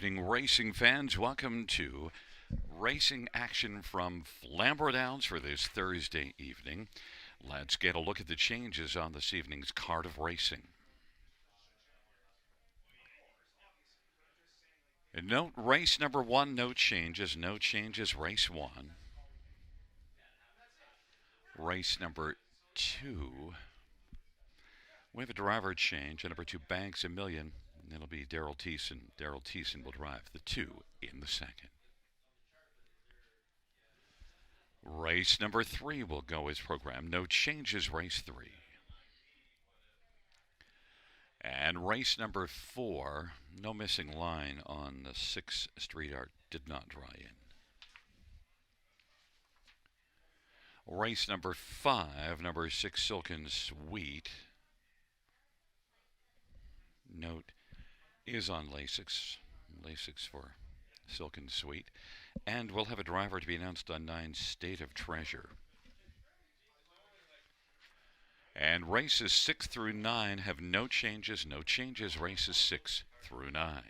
evening, racing fans. Welcome to racing action from Flamboro Downs for this Thursday evening. Let's get a look at the changes on this evening's card of racing. And note race number one, no changes. No changes, race one. Race number two, we have a driver change. At number two, Banks a Million. And it'll be Daryl Thiessen. Daryl Thiessen will drive the two in the second. Race number three will go as programmed. No changes, race three. And race number four, no missing line on the 6th Street Art, did not dry in. Race number five, number 6 Silken Sweet. Note is on Lasix. Lasix for Silken Sweet. And we'll have a driver to be announced on 9 State of Treasure. And races 6 through 9 have no changes. No changes, races 6 through 9.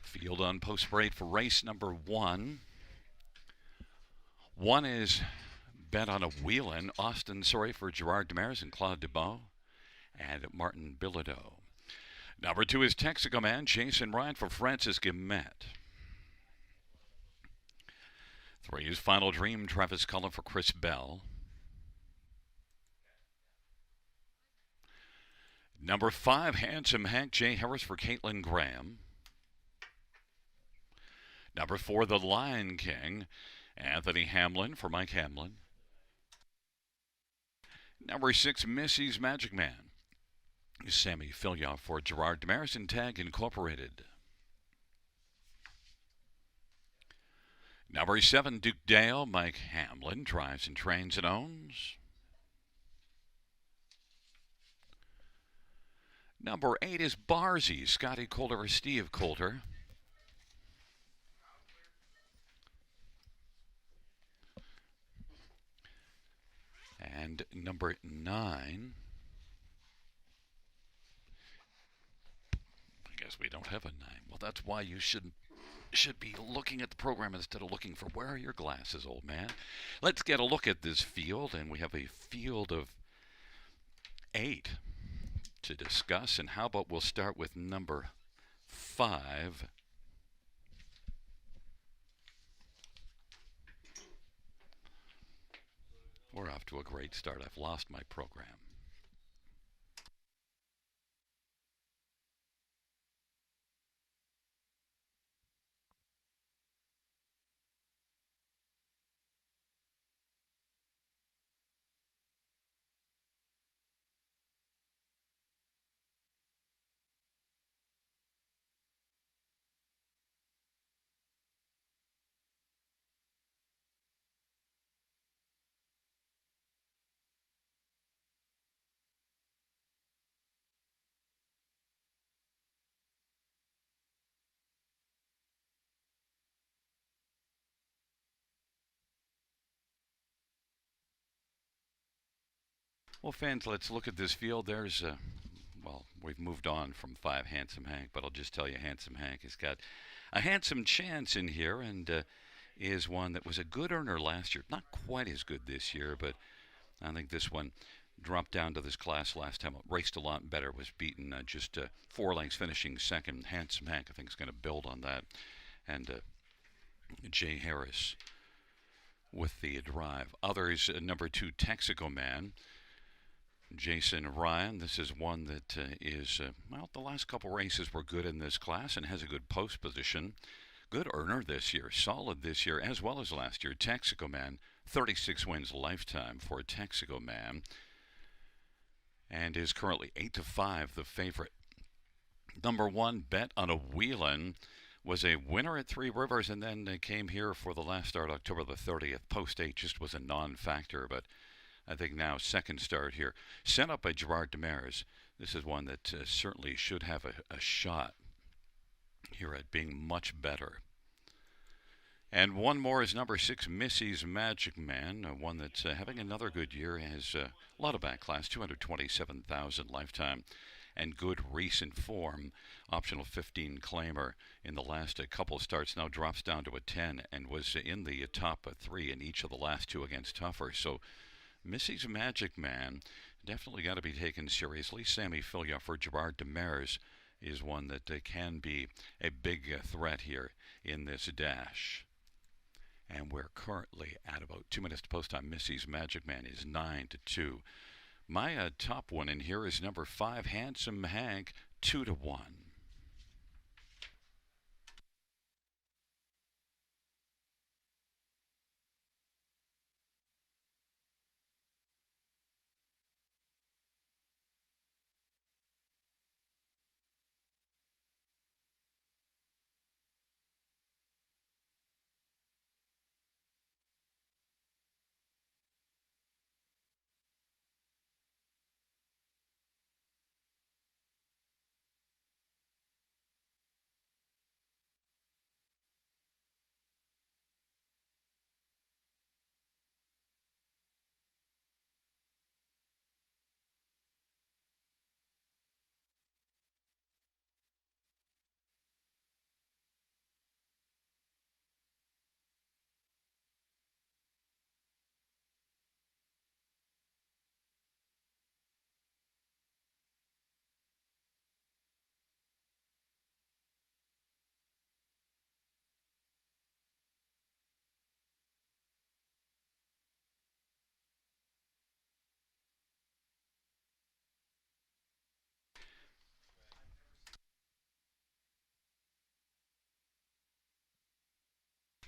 Field on post parade for race number 1. 1 is bet on a Wheelin'. Austin Sorry for Gerard Demers and Claude Dubois and Martin Bilodeau. Number 2 is Texaco Man, Jason Ryan for Francis Guillemette. 3 is Final Dream, Travis Cullen for Chris Bell. Number 5, Handsome Hank, Jay Harris for Caitlin Graham. Number 4, The Lion King, Anthony Hamlin for Mike Hamlin. Number 6, Missy's Magic Man, Sammy Filya for Gerard Demers and Tag Incorporated. Number 7, Duke Dale, Mike Hamlin, drives and trains and owns. Number 8 is Barzy, Scotty Coulter or Steve Coulter. And number 9, I guess we don't have a 9. Well, that's why you should be looking at the program instead of looking for where are your glasses, old man. Let's get a look at this field, and we have a field of 8 to discuss. And how about we'll start with number 5. We're off to a great start. I've lost my program. Well, fans, let's look at this field. There's, well, we've moved on from 5 Handsome Hank, but I'll just tell you, Handsome Hank has got a handsome chance in here, and is one that was a good earner last year. Not quite as good this year, but I think this one dropped down to this class last time. Raced a lot better, was beaten just 4 lengths, finishing second. Handsome Hank, I think, is going to build on that. And Jay Harris with the drive. Others, number 2, Texaco Man, Jason Ryan. This is one that is, well, the last couple races were good in this class and has a good post position. Good earner this year, solid this year as well as last year. Texaco Man, 36 wins lifetime for Texaco Man, and is currently 8-5 the favorite. Number 1, Bet on a Wheelin', was a winner at Three Rivers, and then came here for the last start, October the 30th. Post 8 just was a non-factor, but I think now second start here. Sent up by Gerard Demers. This is one that certainly should have a shot here at being much better. And one more is number 6, Missy's Magic Man, one that's having another good year. Has a lot of back class, 227,000 lifetime, and good recent form. Optional 15 claimer in the last couple starts, now drops down to a 10, and was in the top 3 in each of the last 2 against Tougher. So Missy's Magic Man definitely got to be taken seriously. Sammy Filya for Gerard Demers is one that can be a big threat here in this dash. And we're currently at about 2 minutes to post time. Missy's Magic Man is 9-2. My top one in here is number 5, Handsome Hank, 2-1.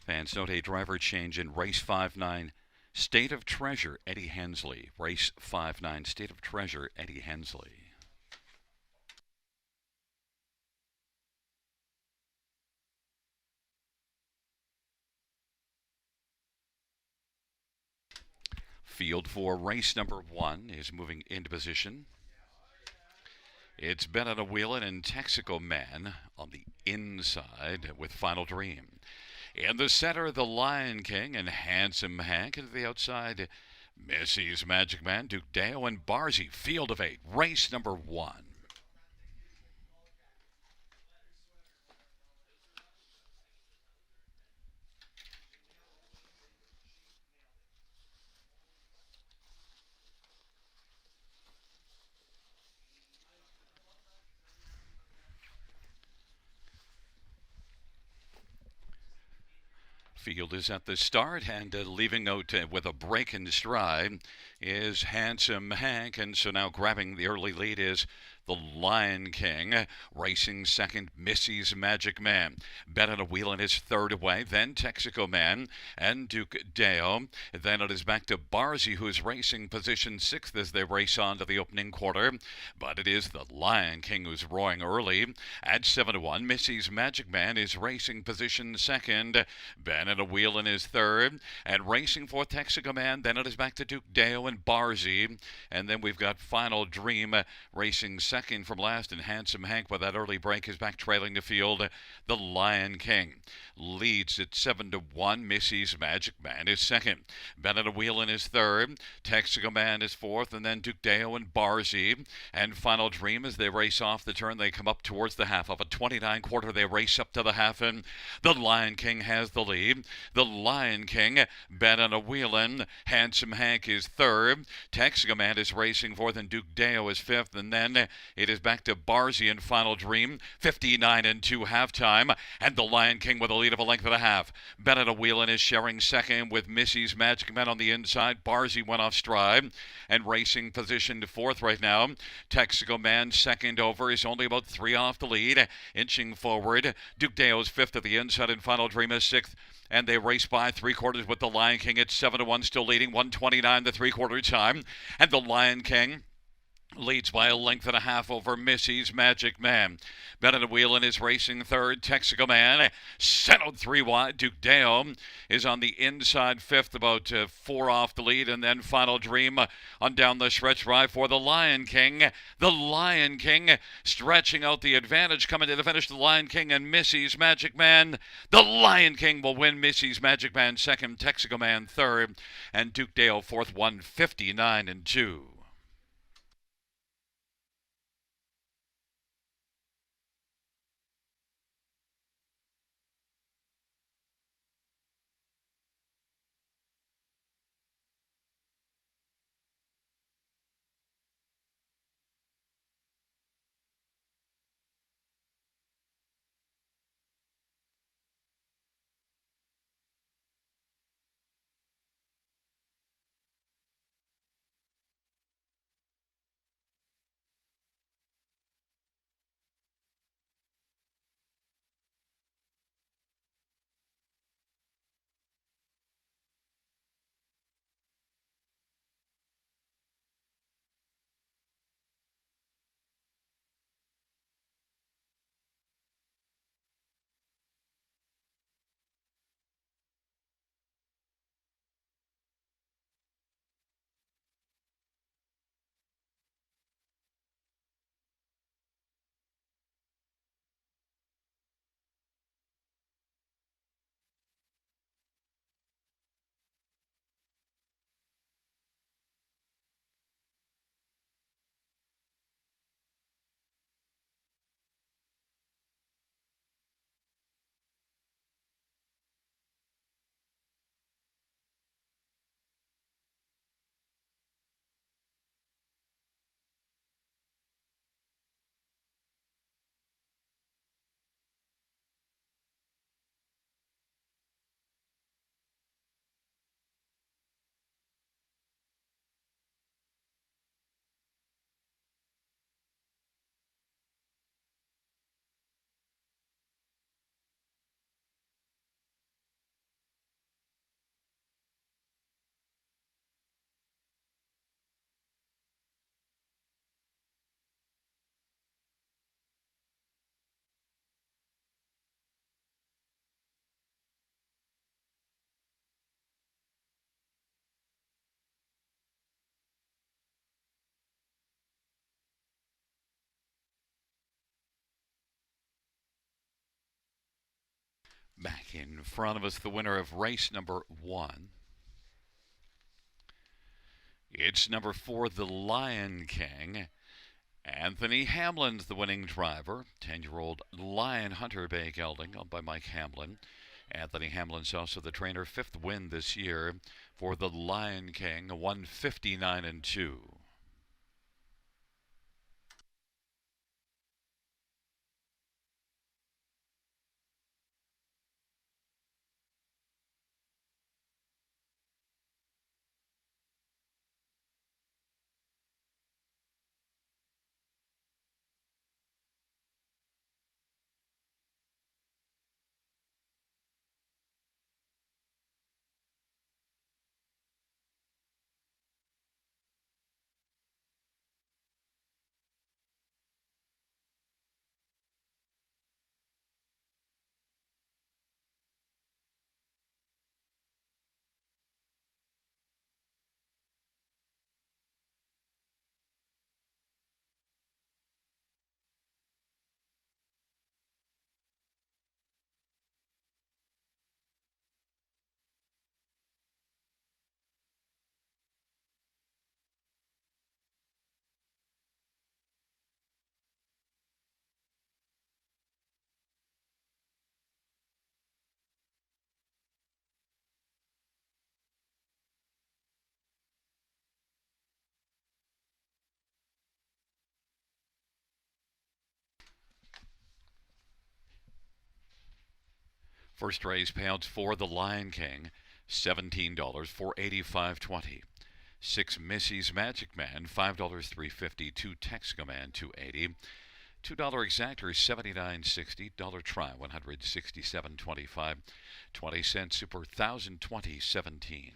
Fans note a driver change in race 5-9. State of Treasure, Eddie Hensley. Race 5-9, State of Treasure, Eddie Hensley. Field for race number 1 is moving into position. It's Benetta Wheelan and Texaco Man on the inside with Final Dream. In the center, the Lion King and Handsome Hank. And to the outside, Missy's Magic Man, Duke Deo, and Barzy. Field of 8, race number 1. Field is at the start, and leaving note with a break in stride is Handsome Hank, and so now grabbing the early lead is the Lion King. Racing second, Missy's Magic Man. Benetta Wheelan is third away, then Texaco Man and Duke Deo. Then it is back to Barzy, who's racing position sixth as they race on to the opening quarter. But it is the Lion King who's roaring early. At 7-1, Missy's Magic Man is racing position second. Benetta Wheelan is third. And racing for Texaco Man, then it is back to Duke Deo and Barzy. And then we've got Final Dream racing second from last, and Handsome Hank with that early break is back trailing the field. The Lion King leads at 7-1. Missy's Magic Man is second. Benetta Wheelan is third. Texaco Man is fourth, and then Duke Deo and Barzy. And Final Dream, as they race off the turn, they come up towards the half of a 29 quarter. They race up to the half, and the Lion King has the lead. The Lion King, Benetta Wheelan, Handsome Hank is third. Texaco Man is racing fourth, and Duke Deo is fifth, and then it is back to Barzy and Final Dream, 59-2 halftime, and the Lion King with a lead of a length and a half. Benetta Wheelan is sharing second with Missy's Magic Man on the inside. Barzy went off stride and racing position to fourth right now. Texaco Man second over is only about 3 off the lead, inching forward. Duke Deo's fifth at the inside, and Final Dream is sixth. And they race by 3/4 with the Lion King at 7-1, still leading, 1:29 the 3/4 time. And the Lion King leads by a length and a half over Missy's Magic Man. Benetta Wheelan is racing third. Texaco Man sent out 3 wide. Duke Deo is on the inside fifth, about 4 off the lead. And then Final Dream on down the stretch ride for the Lion King. The Lion King stretching out the advantage, coming to the finish. The Lion King and Missy's Magic Man. The Lion King will win. Missy's Magic Man second. Texaco Man third. And Duke Deo fourth, 159-2. In front of us, the winner of race number 1. It's number 4, the Lion King. Anthony Hamlin's the winning driver. 10-year-old Lion Hunter Bay Gelding, owned by Mike Hamlin. Anthony Hamlin's also the trainer. 5th win this year for the Lion King, 159-2. First race payouts for the Lion King, $17, $485.20. 6 Missy's Magic Man, $5, $350. 2 Texaco Man, $280. $2 exactor, $79.60. Dollar try, $167.25. 20 cents super, $1,020.17.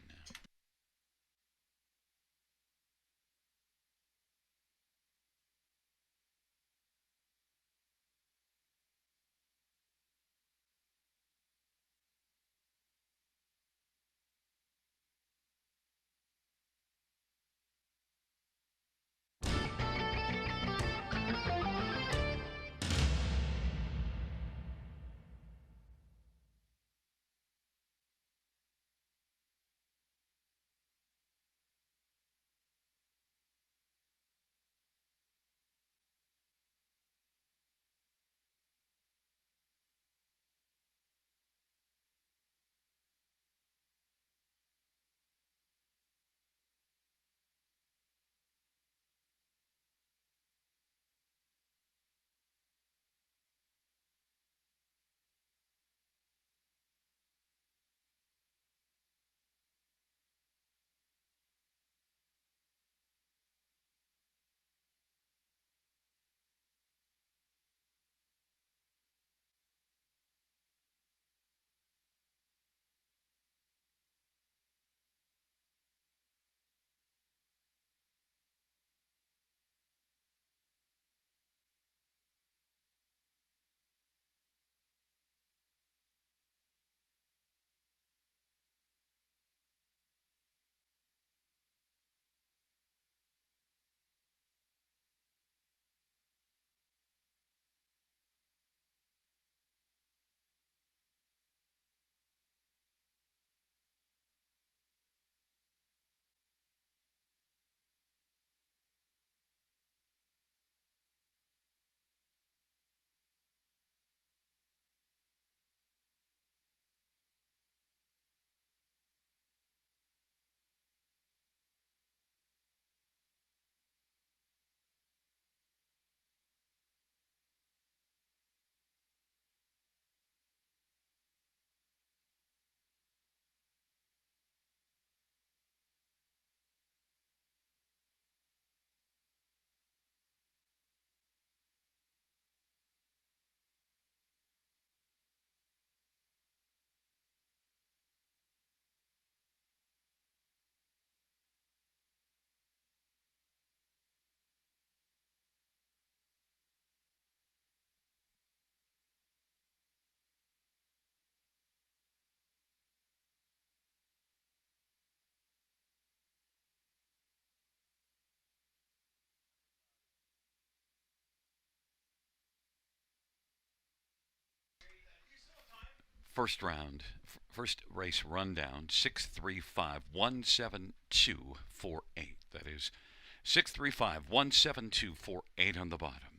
first round, first race rundown 635-17248. That is 635-17248 on the bottom.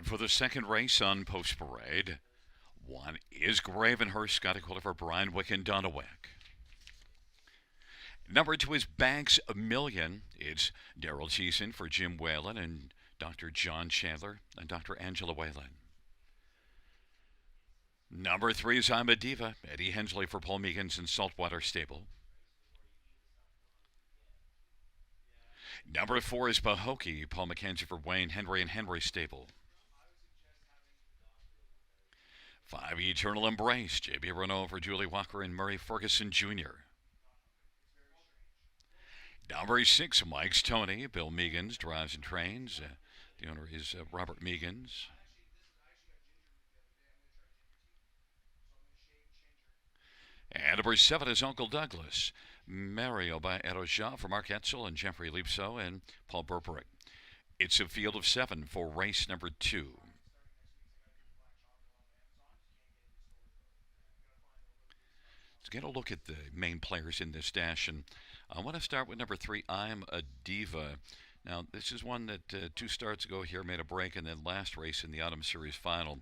For the second race on Post Parade, one is Gravenhurst, Scotty Quiller for Brian Wick and Donna Wick. Number two is Bags a Million. It's Daryl Cheeson for Jim Whalen and Dr. John Chandler and Dr. Angela Whalen. Number three is I'm a Diva. Eddie Hensley for Paul Meegans and Saltwater Stable. Number four is Pahokee. Paul McKenzie for Wayne Henry and Henry Stable. Five, Eternal Embrace. J.B. Renault for Julie Walker and Murray Ferguson Jr. Number six, Mike's Tony. Bill Meegans drives and trains. The owner is Robert Meegans. And number seven is Uncle Douglas. Mario by Eroja for Mark Etzel and Jeffrey Leipso and Paul Burperick. It's a field of seven for race number two. Let's get a look at the main players in this dash, and I want to start with number three, I'm a Diva. Now, this is one that 2 starts ago here made a break, and then last race in the Autumn Series final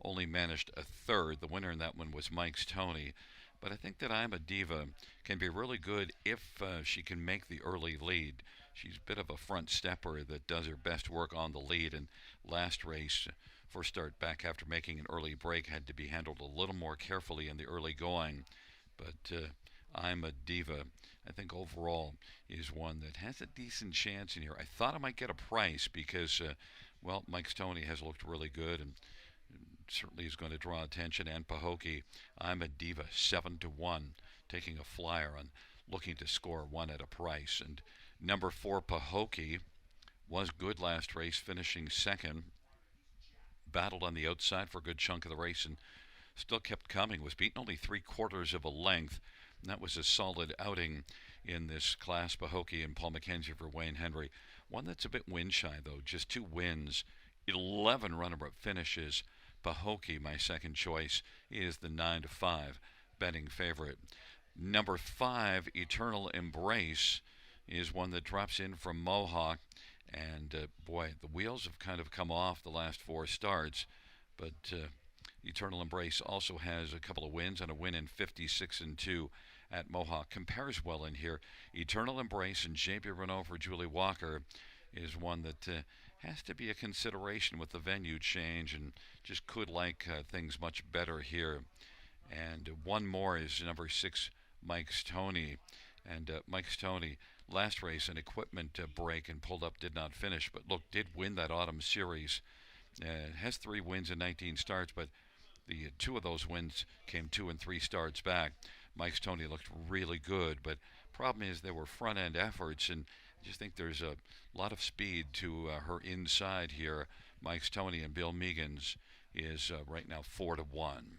only managed a third. The winner in that one was Mike's Tony. But I think that I'm a Diva can be really good if she can make the early lead. She's a bit of a front stepper that does her best work on the lead, and last race, first start back after making an early break, had to be handled a little more carefully in the early going. But I'm a Diva, I think overall is one that has a decent chance in here. I thought I might get a price because, well, Mike Stoney has looked really good and certainly is going to draw attention. And Pahokee, I'm a Diva, 7-1, taking a flyer on looking to score one at a price. And number four, Pahokee, was good last race, finishing second. Battled on the outside for a good chunk of the race and still kept coming. Was beaten only 3/4 of a length. And that was a solid outing in this class. Pahokee and Paul McKenzie for Wayne Henry. One that's a bit wind shy, though. Just 2 wins, 11 runner-up finishes. Pahokee, my second choice, is the 9-5 betting favorite. Number 5, Eternal Embrace, is one that drops in from Mohawk. And boy, the wheels have kind of come off the last 4 starts. But Eternal Embrace also has a couple of wins and a win in 56-2 at Mohawk. Compares well in here. Eternal Embrace and J.B. Renault for Julie Walker is one that has to be a consideration with the venue change and just could like things much better here. And one more is number 6, Mike's Tony. And Mike's Tony, last race, an equipment break and pulled up, did not finish. But look, did win that autumn series. Has 3 wins in 19 starts, but the 2 of those wins came 2 and 3 starts back. Mike's Tony looked really good, but problem is there were front-end efforts, and I just think there's a lot of speed to her inside here. Mike's Tony and Bill Meegans is right now 4-1.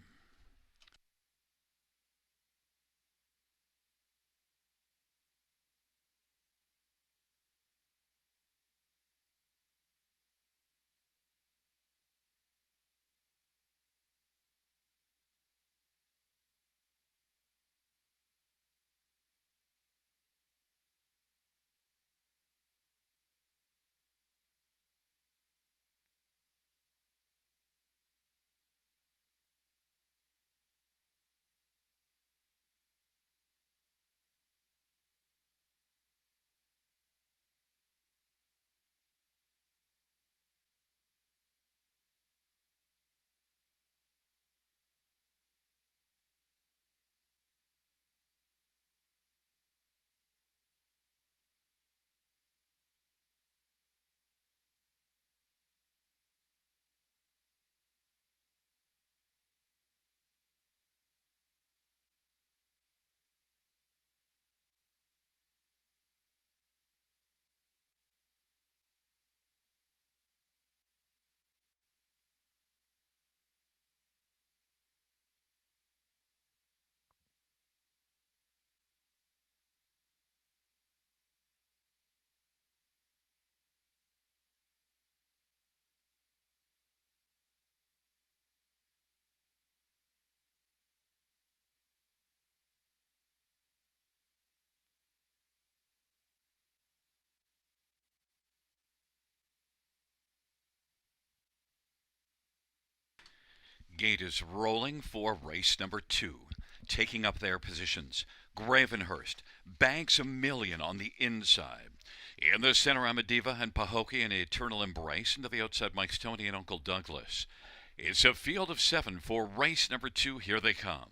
Gate is rolling for race number 2. Taking up their positions, Gravenhurst banks a million on the inside. In the center, Amadiva and Pahokee in eternal embrace. Into the outside, Mike Stoney and Uncle Douglas. It's a field of 7 for race number 2. Here they come.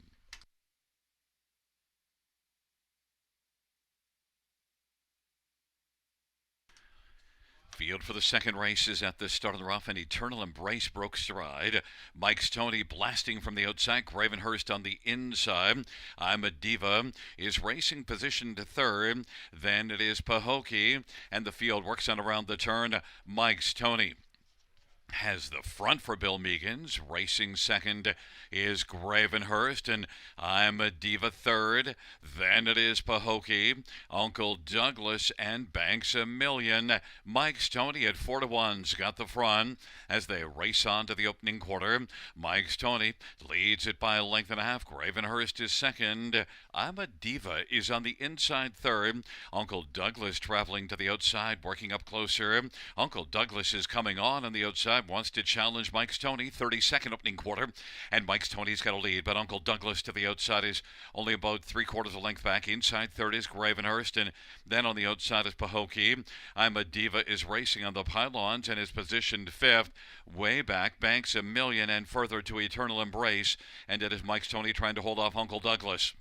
Field for the second race is at the start of the rough, and Eternal Embrace broke stride. Mike Stoney blasting from the outside, Gravenhurst on the inside. I'm a Diva is racing position to third. Then it is Pahokee, and the field works on around the turn. Mike Stoney has the front for Bill Meegans. Racing second is Gravenhurst, and I'm a Diva third. Then it is Pahokee, Uncle Douglas, and Banks a Million. Mike Stoney at 4-1's got the front as they race on to the opening quarter. Mike Stoney leads it by a length and a half. Gravenhurst is second. I'm a Diva is on the inside third. Uncle Douglas traveling to the outside, working up closer. Uncle Douglas is coming on the outside, wants to challenge Mike Stoney. 32nd opening quarter, and Mike Stoney's got a lead, but Uncle Douglas to the outside is only about 3/4 a length back. Inside third is Gravenhurst, and then on the outside is Pahokee. I'm a Diva is racing on the pylons and is positioned fifth. Way back, Banks a Million, and further to Eternal Embrace, and it is Mike Stoney trying to hold off Uncle Douglas.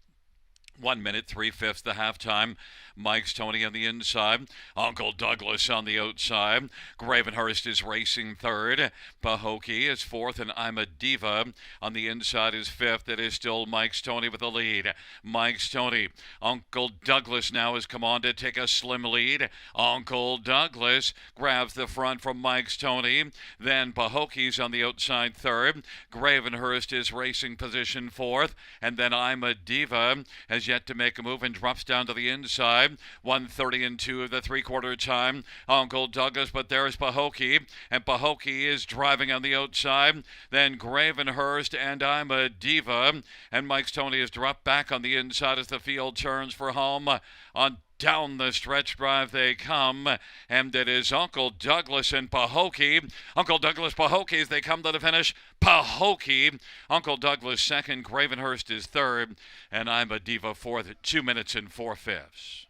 1 minute, 3/5 the halftime. Mike Stoney on the inside. Uncle Douglas on the outside. Gravenhurst is racing third. Pahokee is fourth, and I'm a Diva on the inside is fifth. It is still Mike Stoney with the lead. Mike Stoney. Uncle Douglas now has come on to take a slim lead. Uncle Douglas grabs the front from Mike Stoney. Then Pahokee's on the outside third. Gravenhurst is racing position fourth. And then I'm a Diva has yet to make a move and drops down to the inside. 1:30 of the 3/4 time. Uncle Douglas, but there's Pahokee, and Pahokee is driving on the outside. Then Gravenhurst and I'm a Diva, and Mike Stoney has dropped back on the inside as the field turns for home. On down the stretch drive they come, and it is Uncle Douglas and Pahokee. Uncle Douglas, Pahokee as they come to the finish. Pahokee, Uncle Douglas second, Gravenhurst is third, and I'm a Diva fourth at 2 minutes and 4/5.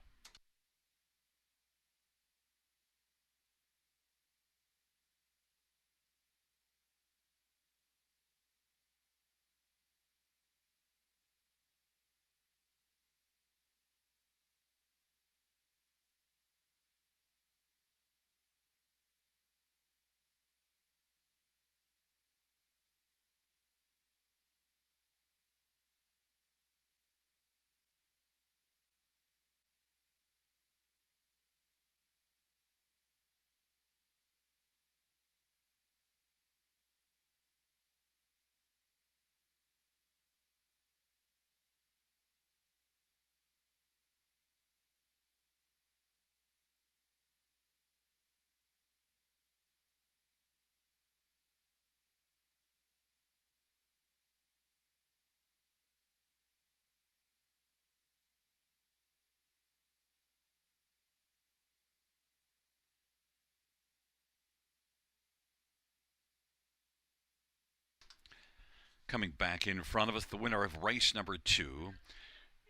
Coming back in front of us, the winner of race number 2.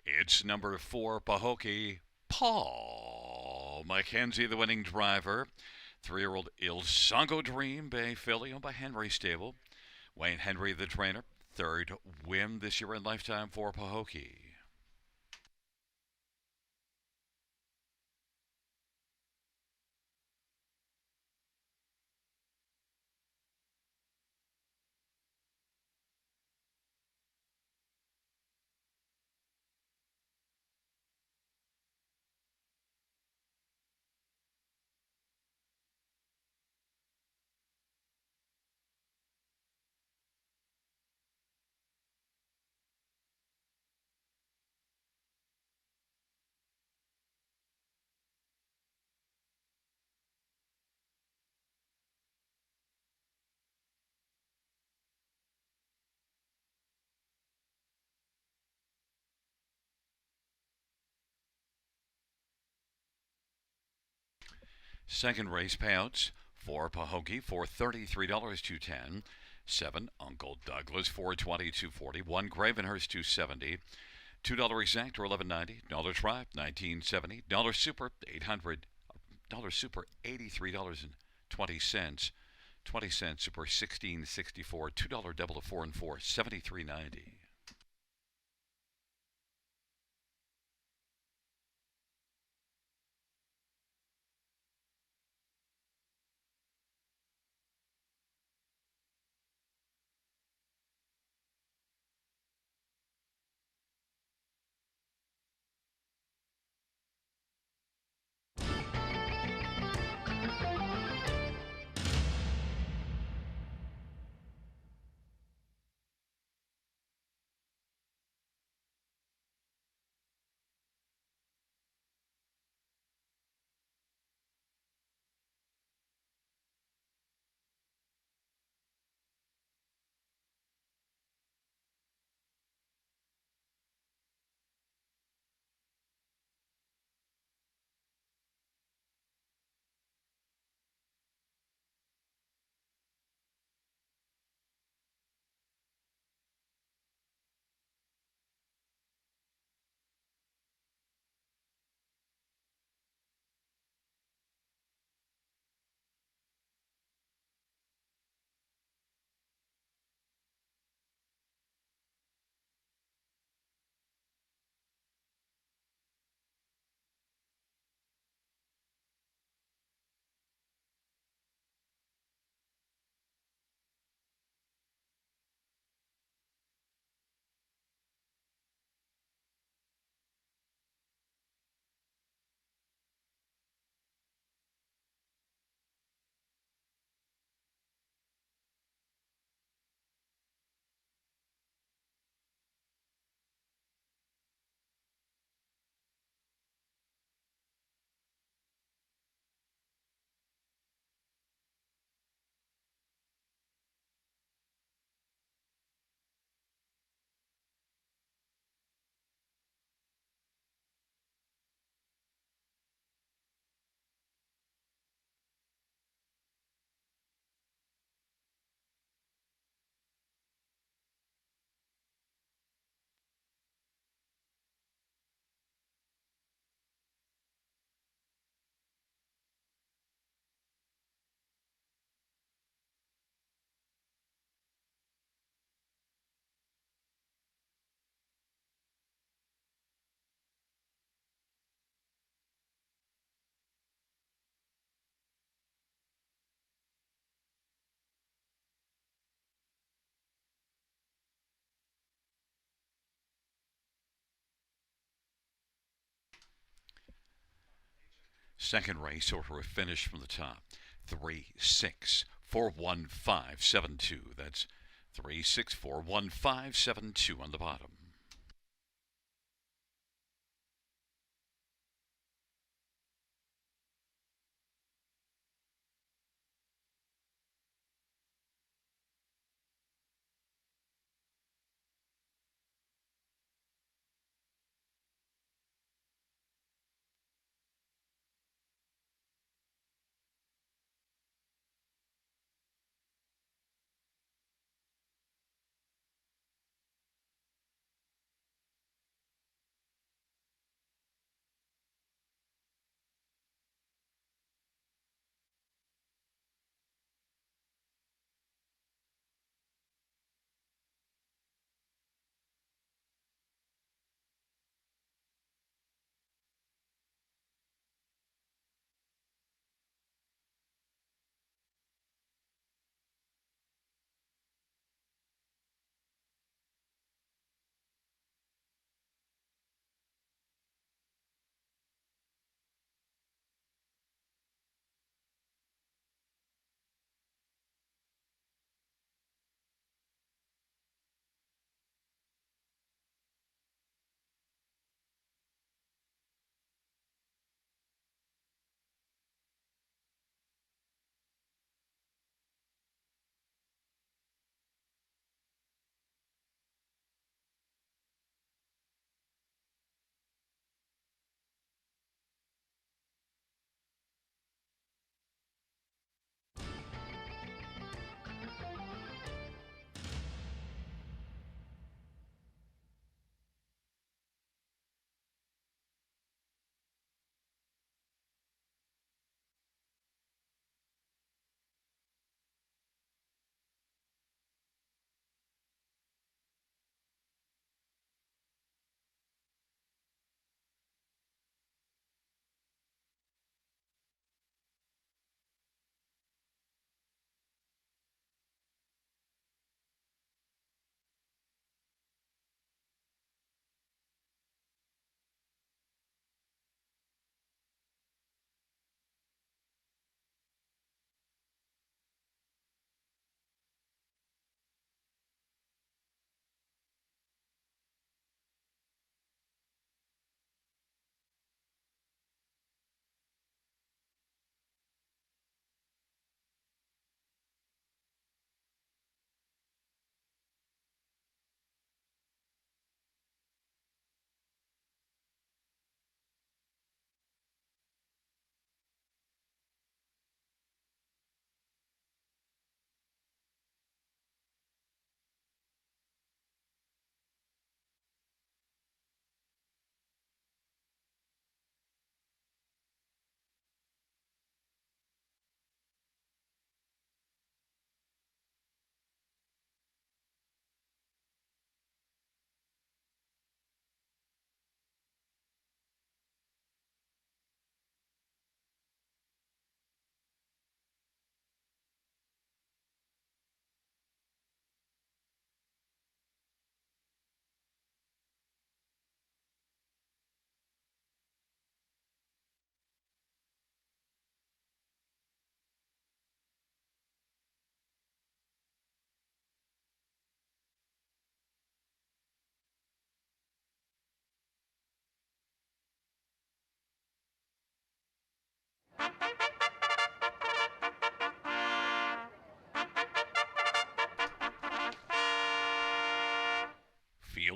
It's number 4, Pahokee, Paul Mackenzie, the winning driver. 3-year-old Il Songo Dream Bay filly owned by Henry Stable. Wayne Henry, the trainer. Third win this year in lifetime for Pahokee. Second race payouts for Pahokee for $33 to 10. 7 Uncle Douglas 420 240. 1 Gravenhurst 270. $2 exact or 11.90. Dollar Tribe 1970. Dollar Super 800. Dollar Super $83.20. 20 cents Super 1664. $2 double of 4 and 4 73.90. Second race order of finish from the top. 3641572. That's 3641572 on the bottom.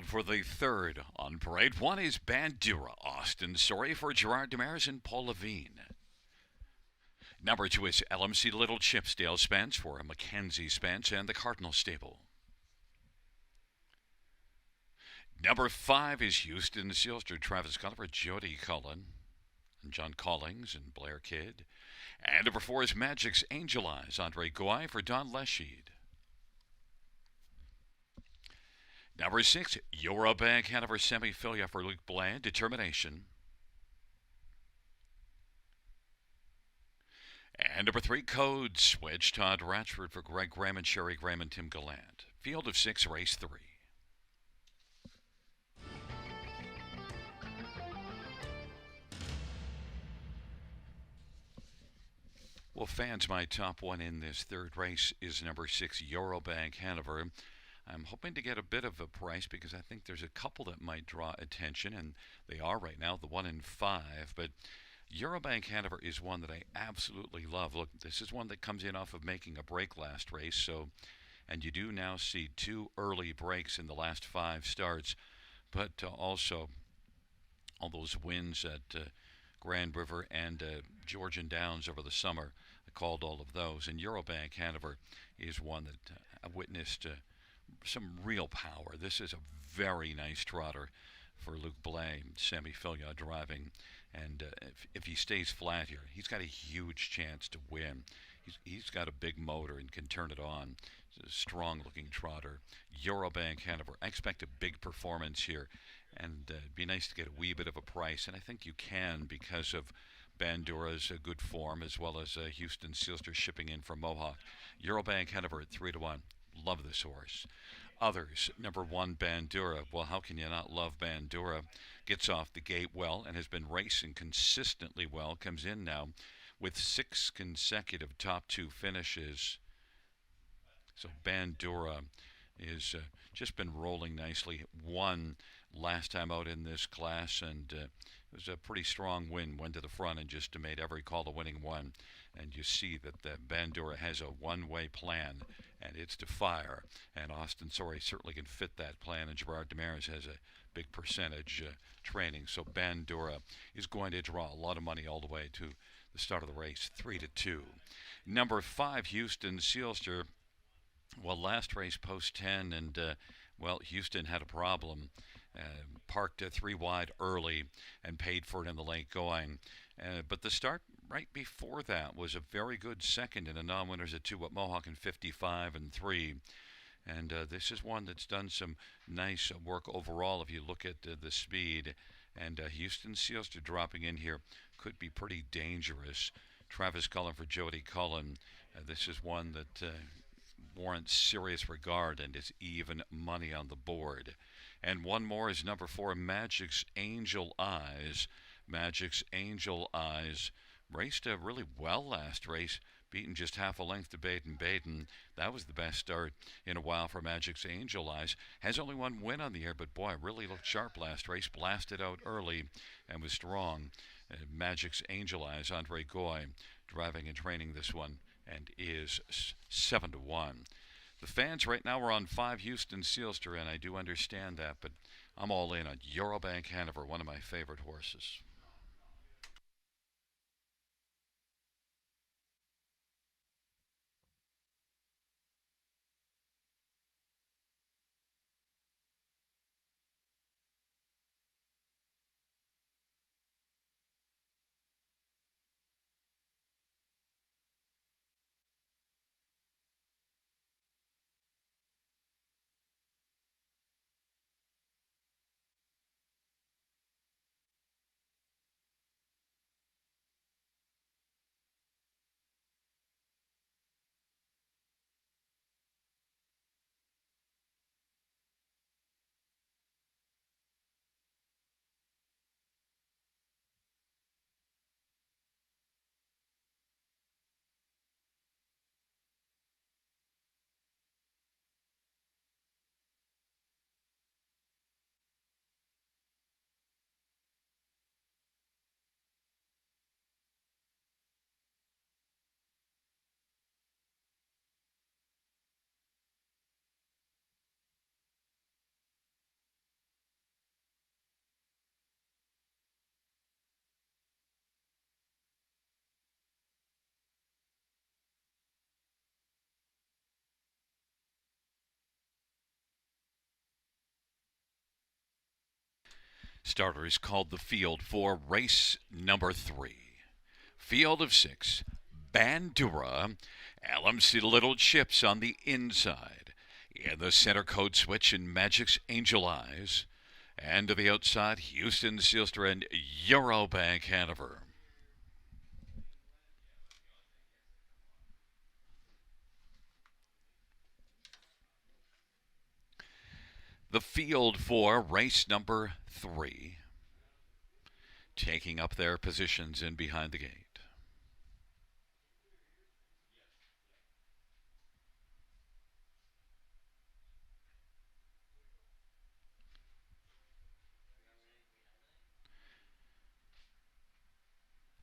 field for the third on parade. One is Bandura, Austin Story for Gerard Demers and Paul Levine. Number 2 is LMC Little Chipsdale Spence for Mackenzie Spence and the Cardinal Stable. Number 5 is Houston Sealster, Travis Cullen, Jody Cullen, and John Collings and Blair Kidd. And number 4 is Magic's Angel Eyes, Andre Goy for Don Lesheed. Number 6, Eurobank Hanover Semifilia for Luke Bland, Determination. And number 3, Code Switch, Todd Ratchford for Greg Graham and Sherry Graham and Tim Gallant. Field of 6, race 3. Well, fans, my top one in this third race is number 6, Eurobank Hanover. I'm hoping to get a bit of a price because I think there's a couple that might draw attention, and they are right now, the 1 in 5. But Eurobank Hanover is one that I absolutely love. Look, this is one that comes in off of making a break last race, and you do now see 2 early breaks in the last 5 starts, but also all those wins at Grand River and Georgian Downs over the summer. I called all of those, and Eurobank Hanover is one that I witnessed some real power. This is a very nice trotter for Luke Blay, Sammy Filia driving, and if he stays flat here, he's got a huge chance to win. He's got a big motor and can turn it on. It's a strong-looking trotter. Eurobank Hanover, I expect a big performance here, and it'd be nice to get a wee bit of a price, and I think you can because of Bandura's good form, as well as Houston Sealster shipping in from Mohawk. Eurobank Hanover at 3-1. Love this horse. Others, number 1, Bandura. Well, how can you not love Bandura? Gets off the gate well and has been racing consistently well. Comes in now with 6 consecutive top 2 finishes. So Bandura is just been rolling nicely. Won last time out in this class, and it was a pretty strong win. Went to the front and just made every call the winning one. And you see that the Bandura has a one-way plan, and it's to fire. And Austin Sorry certainly can fit that plan, and Gerard Demers has a big percentage training. So Bandura is going to draw a lot of money all the way to the start of the race, 3-2. Number 5, Houston Sealster. Well, last race post 10, and Houston had a problem. Parked 3 wide early and paid for it in the late going. But the start right before that was a very good second in the non-winners at 2 at Mohawk in 55-3. And this is one that's done some nice work overall if you look at the speed. And Houston Sealster dropping in here could be pretty dangerous. Travis Cullen for Jody Cullen. This is one that warrants serious regard and is even money on the board. And one more is number 4, Magic's Angel Eyes. Magic's Angel Eyes raced really well last race, beaten just half a length to Baden. That was the best start in a while for Magic's Angel Eyes. Has only 1 win on the year, but boy, really looked sharp last race. Blasted out early and was strong. Magic's Angel Eyes, Andre Goy, driving and training this one, and is 7-1. The fans right now are on 5 Houston Sealster, and I do understand that, but I'm all in on Eurobank Hanover, one of my favorite horses. Starters called the field for race number 3. Field of 6. Bandura. LMC Little Chips on the inside. In the center, Code Switch and Magic's Angel Eyes. And to the outside, Houston Sealster and Eurobank Hanover. The field for race number 3, taking up their positions in behind the gate.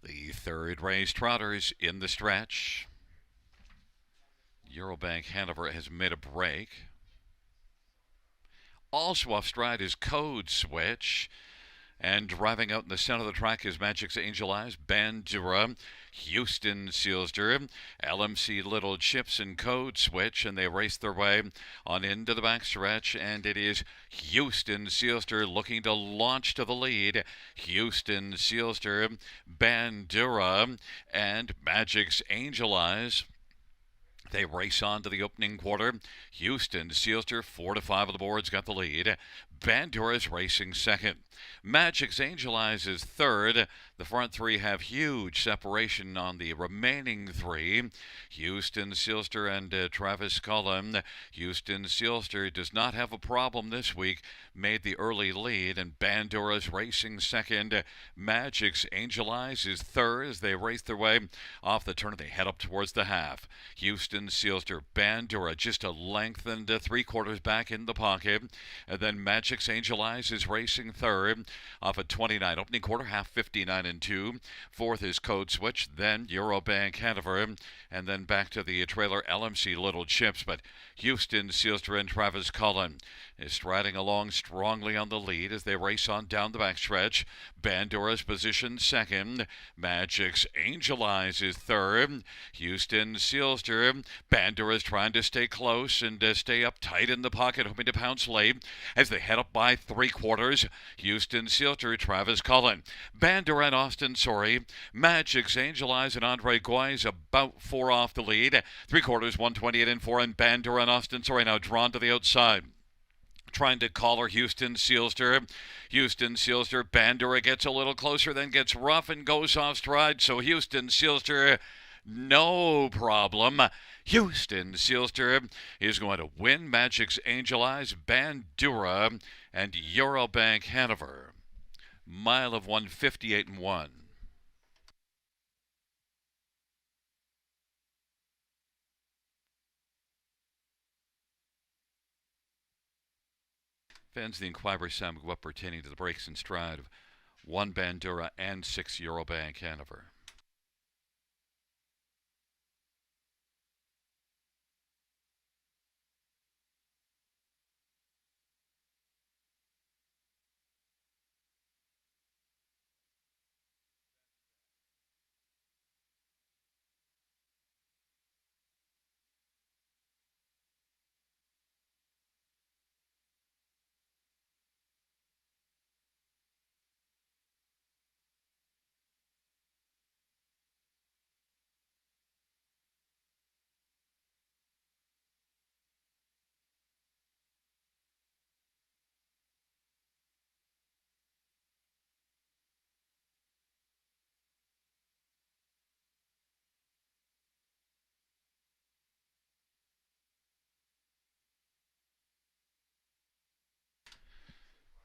The third race trotters in the stretch. Eurobank Hanover has made a break. Also off stride is Code Switch. And driving out in the center of the track is Magic's Angel Eyes, Bandura, Houston Sealster, LMC Little Chips and Code Switch, and they race their way on into the backstretch, and it is Houston Sealster looking to launch to the lead. Houston Sealster, Bandura, and Magic's Angel Eyes. They race on to the opening quarter. Houston Sealster, 4 to 5 of the boards, got the lead. Bandura is racing second. Magic's Angel Eyes is third. The front three have huge separation on the remaining three. Houston Sealster and Travis Cullen. Houston Sealster does not have a problem this week. Made the early lead, and Bandura is racing second. Magic's Angel Eyes is third as they race their way off the turn. They head up towards the half. Houston Sealster, Bandura just a lengthened 3/4 back in the pocket. And then Magic's Angel Eyes is racing third off a 29 opening quarter, half 59 and 2. Fourth is Code Switch, then Eurobank Hanover, and then back to the trailer LMC Little Chips. But Houston Sealster and Travis Cullen is striding along strongly on the lead as they race on down the backstretch. Bandura's position second. Magic's Angel Eyes is third. Houston Sealster. Bandura's trying to stay close and stay up tight in the pocket, hoping to pounce late as they head up by 3/4. Houston Sealster, Travis Cullen. Bandura and Austin Sorry. Magic's Angel Eyes and Andre Goy is about 4 off the lead. 3/4, 128 and 4, and Bandura and Austin Sorry now drawn to the outside. Trying to collar Houston Sealster. Houston Sealster, Bandura gets a little closer, then gets rough and goes off stride. So Houston Sealster, no problem. Houston Sealster is going to win. Magic's Angel Eyes, Bandura, and Eurobank Hanover. Mile of 158 and 1. Fans, the inquiry sound go up pertaining to the breaks and stride of 1 Bandura and 6 Eurobank Hanover.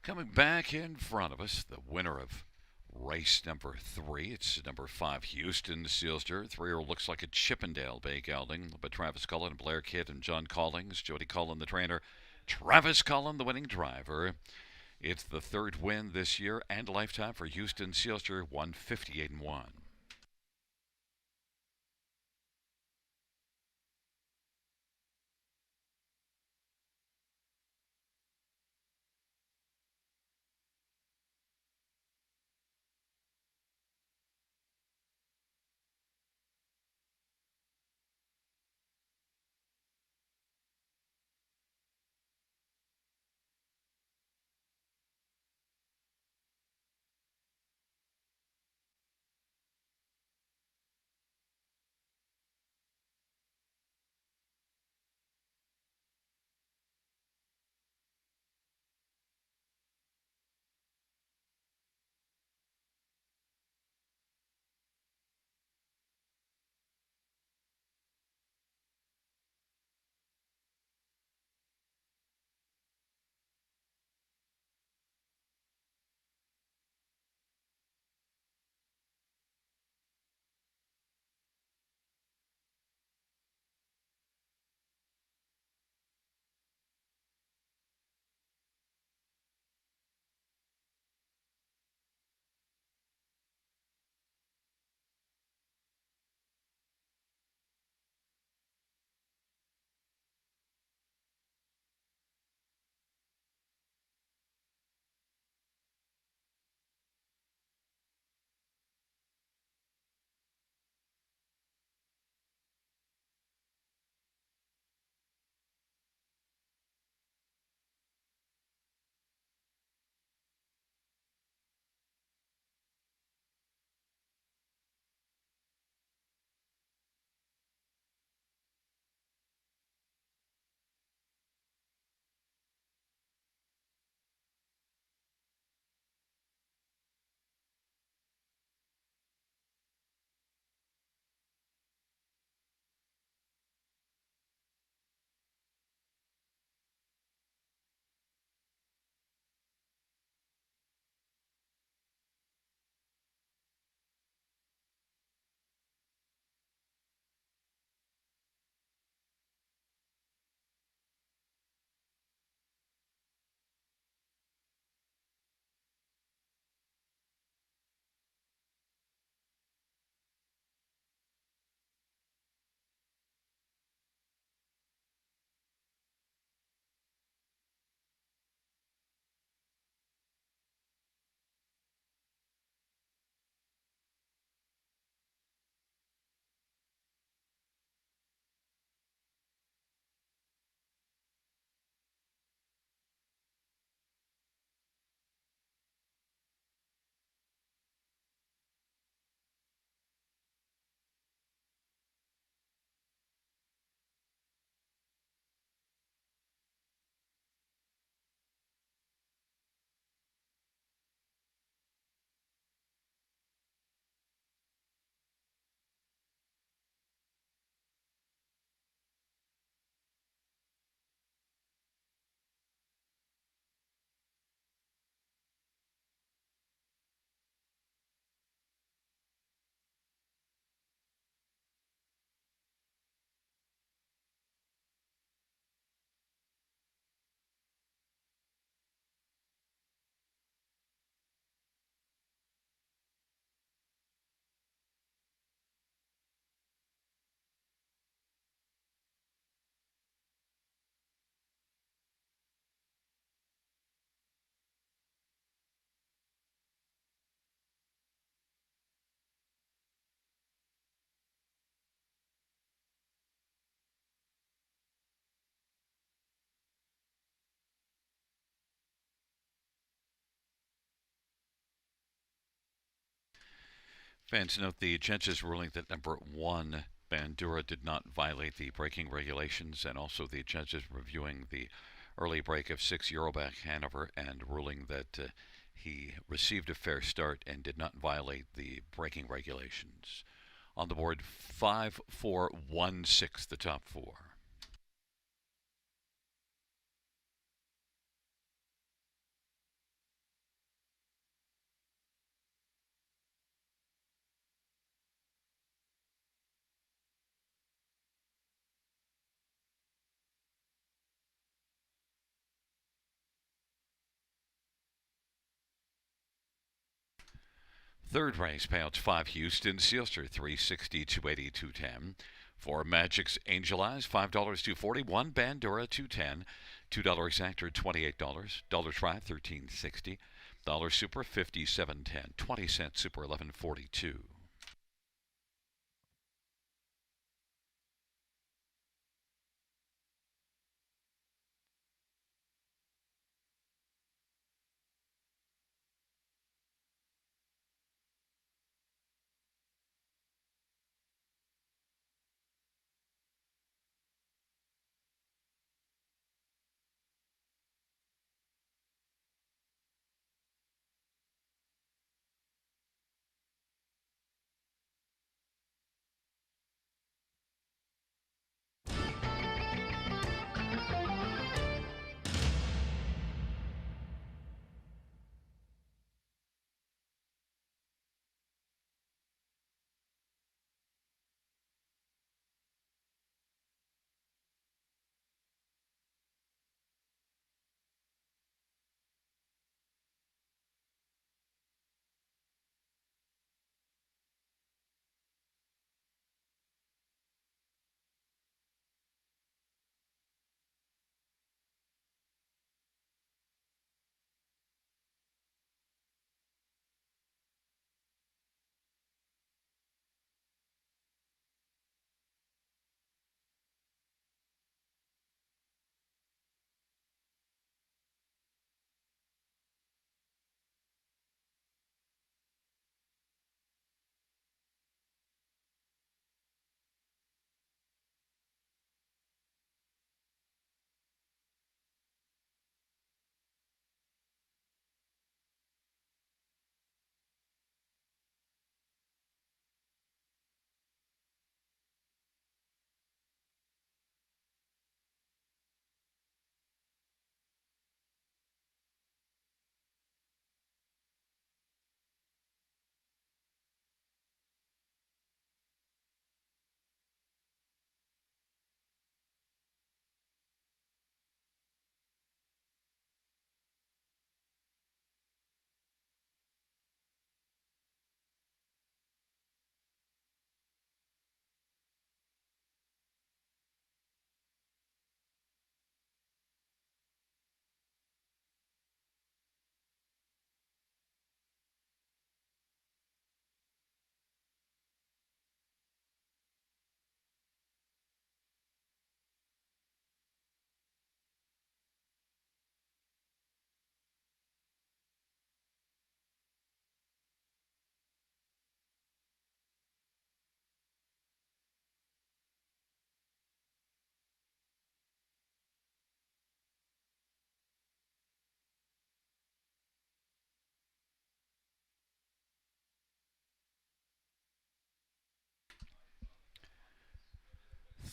Coming back in front of us, the winner of race number 3. It's number 5, Houston Sealster. 3-year-old looks like a Chippendale Bay gelding, but Travis Cullen, Blair Kidd, and John Collings. Jody Cullen, the trainer. Travis Cullen, the winning driver. It's the third win this year and lifetime for Houston Sealster, 158 and 1. Fans note the judge's ruling that number one, Bandura, did not violate the braking regulations, and also the judges reviewing the early break of 6 Euroback Hanover and ruling that he received a fair start and did not violate the braking regulations. On the board, 5, 4, 1, 6, the top four. Third race, payouts 5, Houston Sealster, 360, 280, 210. 4, Magic's Angel Eyes, $5, 240. 1, Bandura, 210. $2 Actor, $28. Dollar Try, 1360. Dollar Super, 57.10. 20-cent Super, 11.42.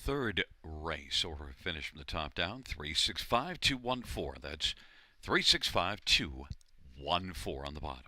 Third race, or finish from the top down, 365-214. That's 365-214 on the bottom.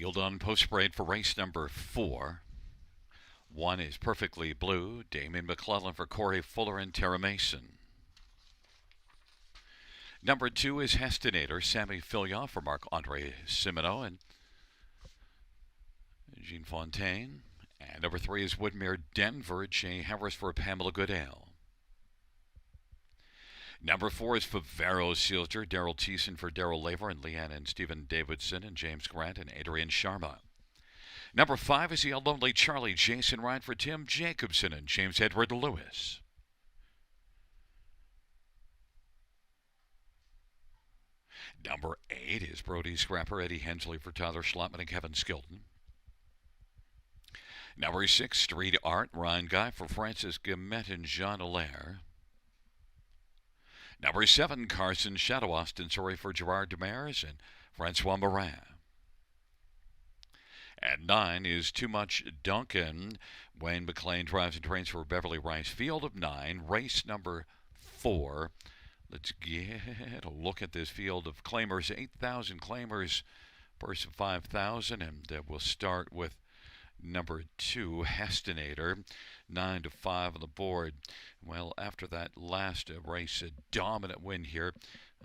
Field on post parade for race number 4. 1 is Perfectly Blue, Damien McClellan for Corey Fuller and Tara Mason. Number 2 is Hestinator, Sammy Fillion for Marc-Andre Simino and Jean Fontaine. And number 3 is Woodmere Denver, Jay Harris for Pamela Goodale. Number 4 is Favaro Sealster, Daryl Thiessen for Daryl Laver and Leanne and Stephen Davidson and James Grant and Adrian Sharma. Number 5 is the Lonely Charlie, Jason Ryan for Tim Jacobson and James Edward Lewis. Number 8 is Brody Scrapper, Eddie Hensley for Tyler Schlotman and Kevin Skilton. Number 6, Street Art, Ryan Guy for Francis Guillemette and Jean Allaire. Number 7, Carson Shadow, Austin Sorry for Gerard Demers and Francois Morin. At 9 is Too Much Duncan. Wayne McLean drives and trains for Beverly Rice. Field of 9, race number 4. Let's get a look at this field of claimers. 8,000 claimers, purse of 5,000, and we'll start with number 2, Hestinator, 9 to 5 on the board. Well, after that last race, a dominant win here.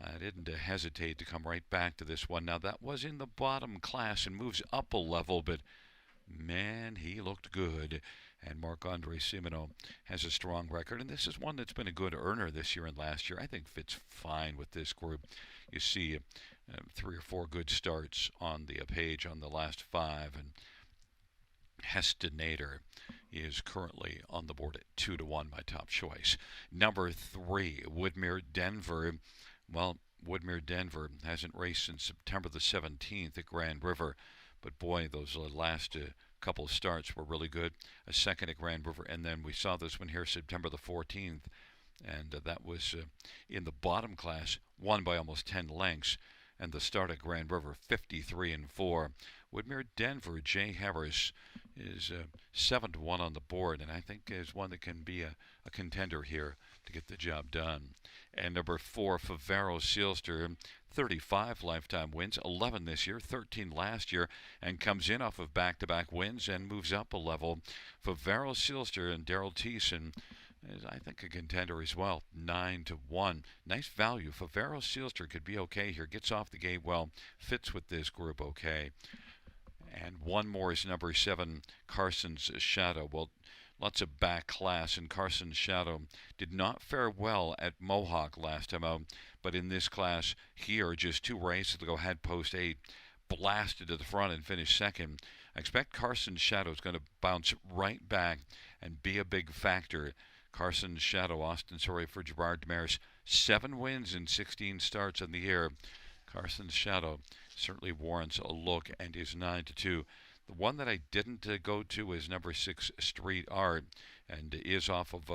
I didn't hesitate to come right back to this one. Now, that was in the bottom class and moves up a level, but man, he looked good. And Marc-Andre Simino has a strong record, and this is one that's been a good earner this year and last year. I think fits fine with this group. You see 3 or 4 good starts on the page on the last 5, and Hestinator is currently on the board at 2 to 1, my top choice. Number 3, Woodmere Denver. Well, Woodmere Denver hasn't raced since September the 17th at Grand River, but boy, those last couple of starts were really good. A second at Grand River, and then we saw this one here September the 14th, and that was in the bottom class, won by almost 10 lengths. And the start at Grand River, 53-4. Woodmere Denver, Jay Harris is 7 to 1 on the board, and I think is one that can be a contender here to get the job done. And number 4, Favaro Sealster, 35 lifetime wins, 11 this year, 13 last year, and comes in off of back-to-back wins and moves up a level. Favaro Sealster and Daryl Thiessen is, I think, a contender as well, 9 to 1. Nice value. Favaro Sealster could be okay here. Gets off the gate well. Fits with this group okay. And one more is number 7, Carson's Shadow. Well, lots of back class, and Carson's Shadow did not fare well at Mohawk last time out, but in this class here, just 2 races to go, had post 8, blasted to the front and finished second. I expect Carson's Shadow is going to bounce right back and be a big factor. Carson's Shadow, Austin Sorry for Gerard Demers, 7 wins in 16 starts on the year. Carson's Shadow certainly warrants a look and is 9 to 2. The one that I didn't go to is number 6, Street Art, and is off of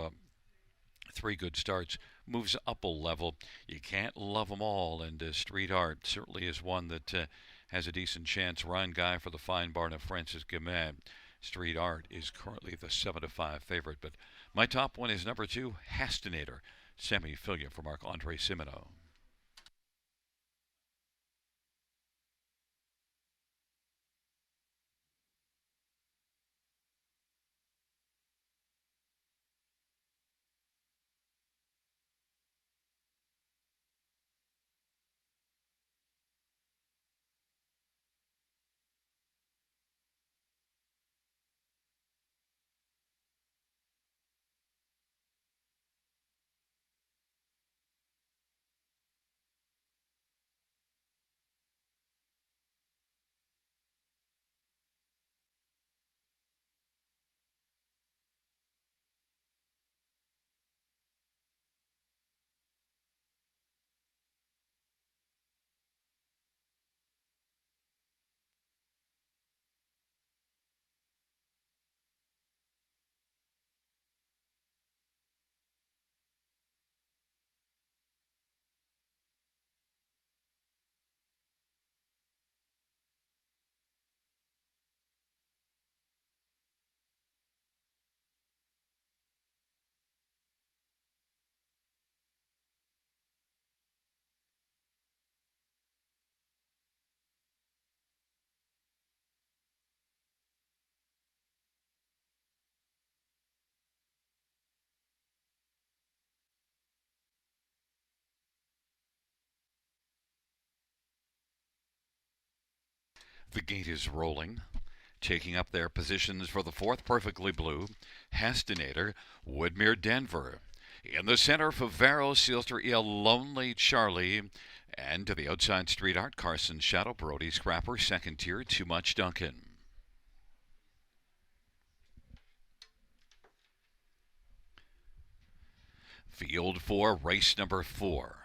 3 good starts. Moves up a level. You can't love them all, and Street Art certainly is one that has a decent chance. Ryan Guy for the Fine Barn of Francis Guillemette. Street Art is currently the 7 to 5 favorite, but my top one is number 2, Hestinator, Sammy Fillion for Marc-Andre Simino. The gate is rolling. Taking up their positions for the fourth, Perfectly Blue, Hastinator, Woodmere Denver. In the center, Favaro, Sealster, Lonely Charlie. And to the outside, Street Art, Carson Shadow, Brody Scrapper, second tier, Too Much Duncan. Field 4, race number 4.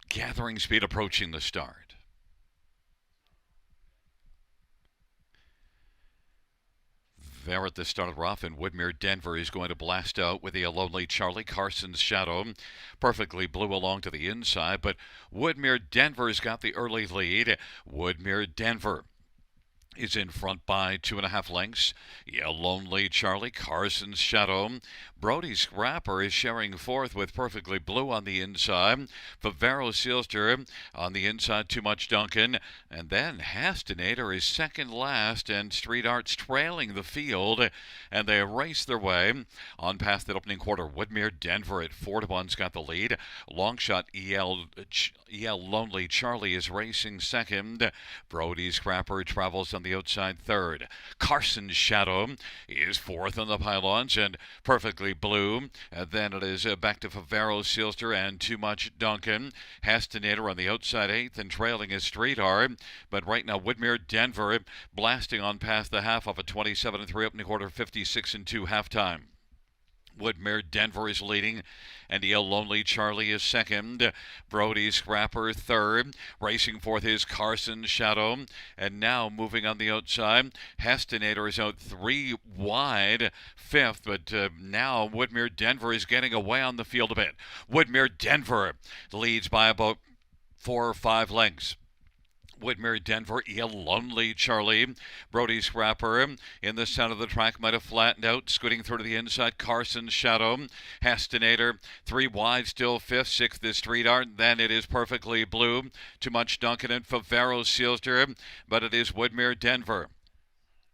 Gathering speed approaching the start. There at the start of the rough, and Woodmere Denver is going to blast out with the Lonely Charlie. Carson's Shadow, Perfectly Blue along to the inside, but Woodmere Denver's got the early lead. Woodmere Denver is in front by 2.5 lengths. Lonely Charlie, Carson's Shadow. Brody Scrapper is sharing fourth with Perfectly Blue on the inside. Favaro Sealster on the inside, Too Much Duncan. And then Hastinator is second last, and Street Art's trailing the field. And they race their way on past that opening quarter. Woodmere Denver at 4-1's got the lead. Longshot Lonely Charlie is racing second. Brody Scrapper travels on the outside third. Carson's Shadow is fourth on the pylons, and Perfectly Blue. Then it is back to Favaro Sealster and Too Much Duncan. Hastinator on the outside eighth, and trailing is Street Art. But right now, Woodmere Denver blasting on past the half of a 27-3 opening quarter, 56-2 halftime. Woodmere Denver is leading, and Lonely Charlie is second. Brody Scrapper third. Racing fourth is Carson's Shadow. And now moving on the outside, Hastinator is out 3 wide, fifth. But now Woodmere Denver is getting away on the field a bit. Woodmere Denver leads by about 4 or 5 lengths. Woodmere Denver, Lonely Charlie. Brody Scrapper in the center of the track might have flattened out, scooting through to the inside. Carson's Shadow. Hastinator 3 wide, still fifth. Sixth is Street Art. Then it is Perfectly Blue. Too Much Duncan and Favaro Sealster. But it is Woodmere Denver.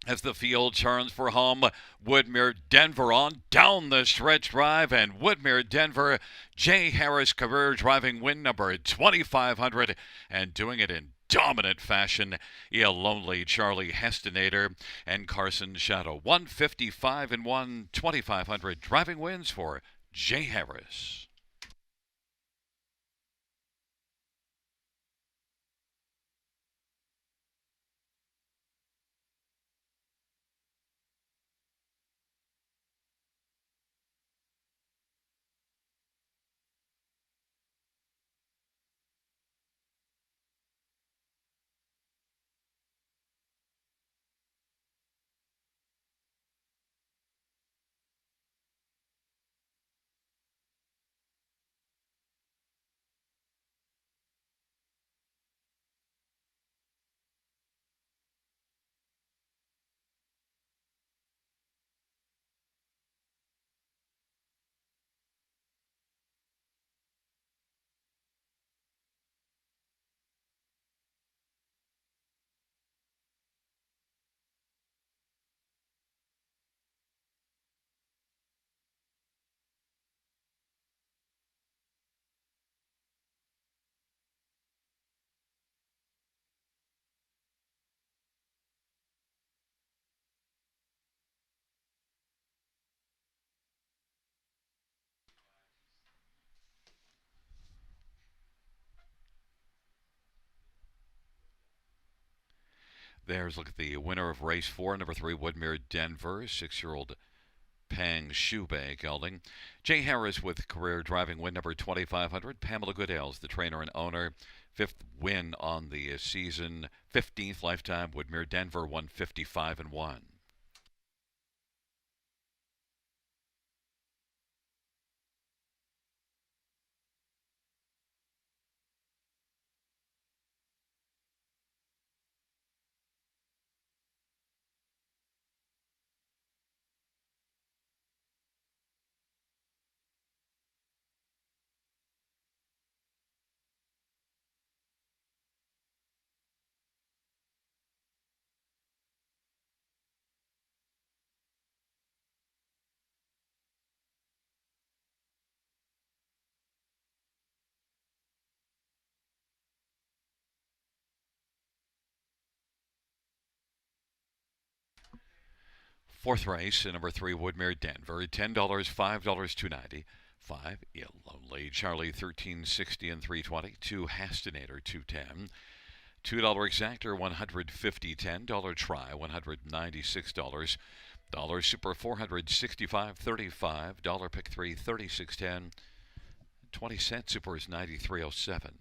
As the field turns for home, Woodmere Denver on down the stretch drive, and Woodmere Denver, Jay Harris career driving win number 2,500, and doing it in dominant fashion. Lonely Charlie, Hastinator, and Carson's Shadow. 155 and 1, 2,500 driving wins for Jay Harris. There's look at the winner of race 4, number 3, Woodmere Denver, 6-year-old Pang Shoebay gelding. Jay Harris with career driving win number 2,500. Pamela Goodale's the trainer and owner. 5th win on the season. 15th lifetime. Woodmere Denver, 155 and 1. Fourth race, number 3, Woodmere Denver, $10, $5, 290. 5, Lonely Charlie, 1360 and 320. 2, Hastinator, 210. $2 Exactor, 150. $10 Try, $196. Dollar Super, 465, 35. Dollar Pick 3, 36.10. 20-cent Super is 93.07.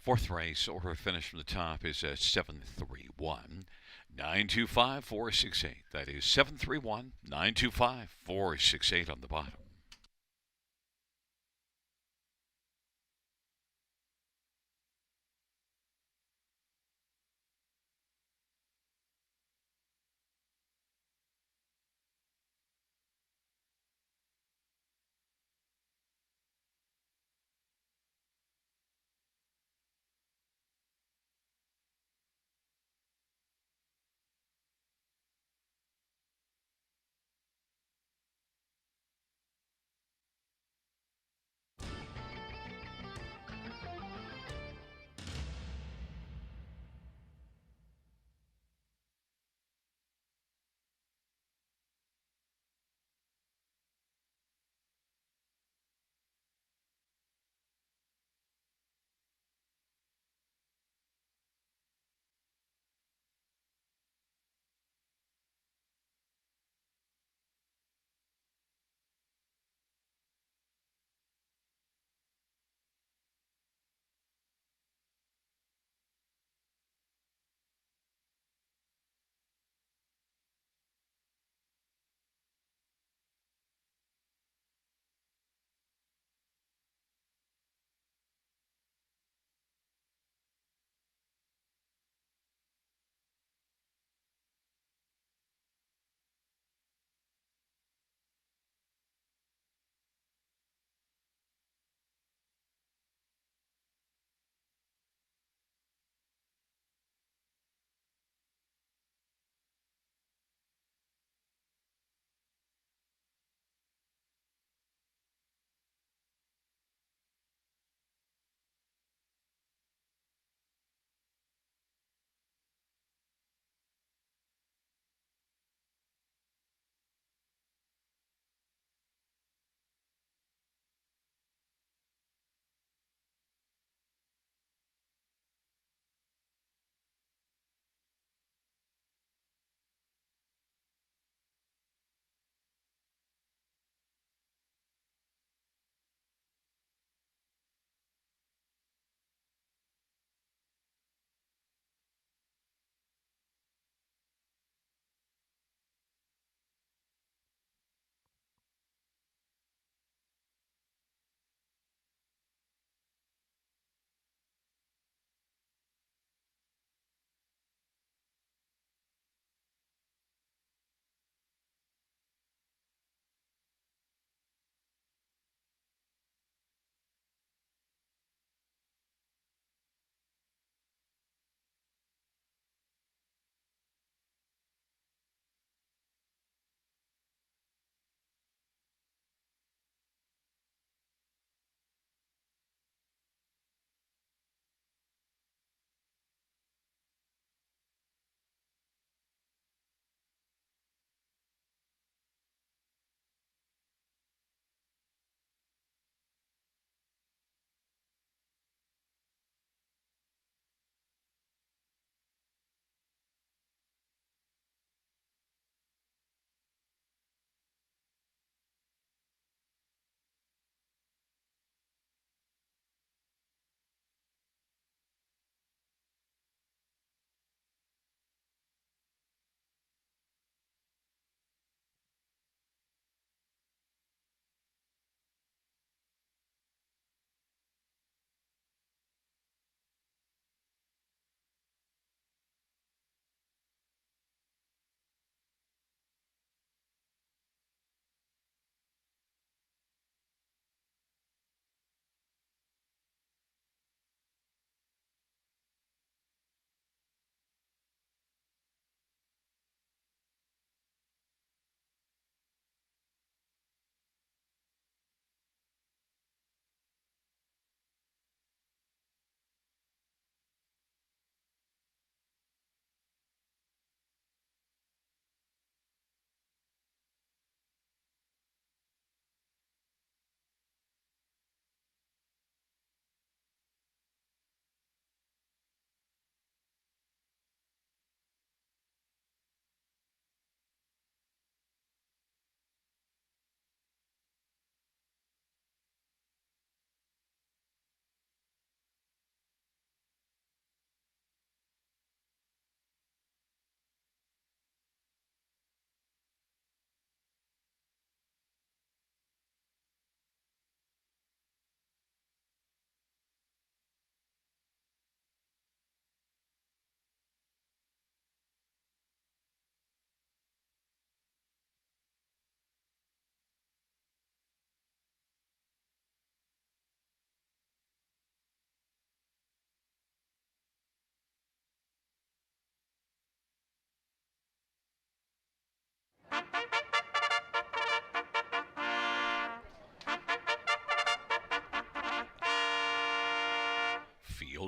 Fourth race, order of finish from the top is 731 925 468. That is 731 925 468 on the bottom.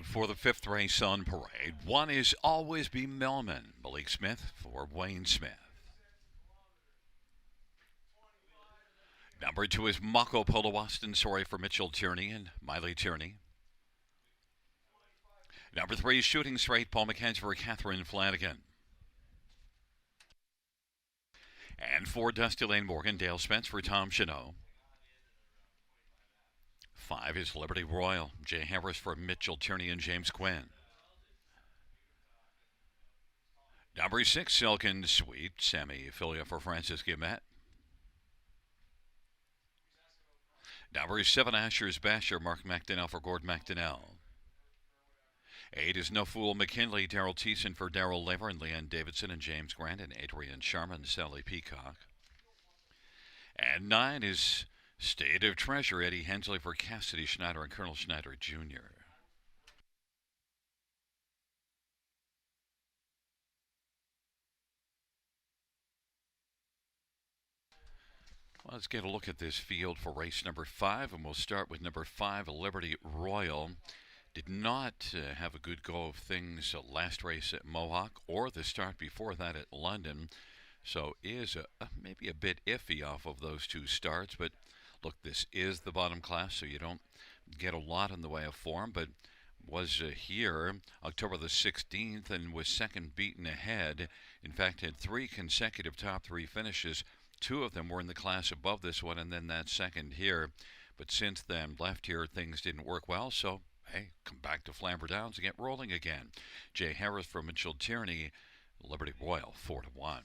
field for the fifth race on parade. One is Always Be Melman. Malik Smith for Wayne Smith. Number 2 is Mako Polo Austin Sorry for Mitchell Tierney and Miley Tierney. Number 3 is Shooting Straight, Paul McKenzie for Catherine Flanagan. And 4, Dusty Lane Morgan, Dale Spence for Tom Chanot. 5 is Liberty Royal, Jay Harris for Mitchell Tierney and James Quinn. Number 6, Silken Sweet, Sammy Filia for Francis Guillemette. Number 7, Asher's Basher, Mark McDonnell for Gord McDonnell. 8 is No Fool McKinley, Daryl Thiessen for Daryl Lever and Leanne Davidson and James Grant and Adrian Sharman, Sally Peacock. And 9 is State of Treasure, Eddie Hensley for Cassidy Schneider and Colonel Schneider Jr. Well, let's get a look at this field for race number 5, and we'll start with number 5, Liberty Royal. Did not have a good go of things last race at Mohawk or the start before that at London. So is maybe a bit iffy off of those 2 starts. But look, this is the bottom class, so you don't get a lot in the way of form. But was here October the 16th and was second beaten ahead. In fact, had 3 consecutive top 3 finishes. 2 of them were in the class above this one, and then that second here. But since then, left here, things didn't work well, so hey, come back to Flamboro Downs and get rolling again. Jay Harris from Mitchell Tierney, Liberty Royal, 4-1.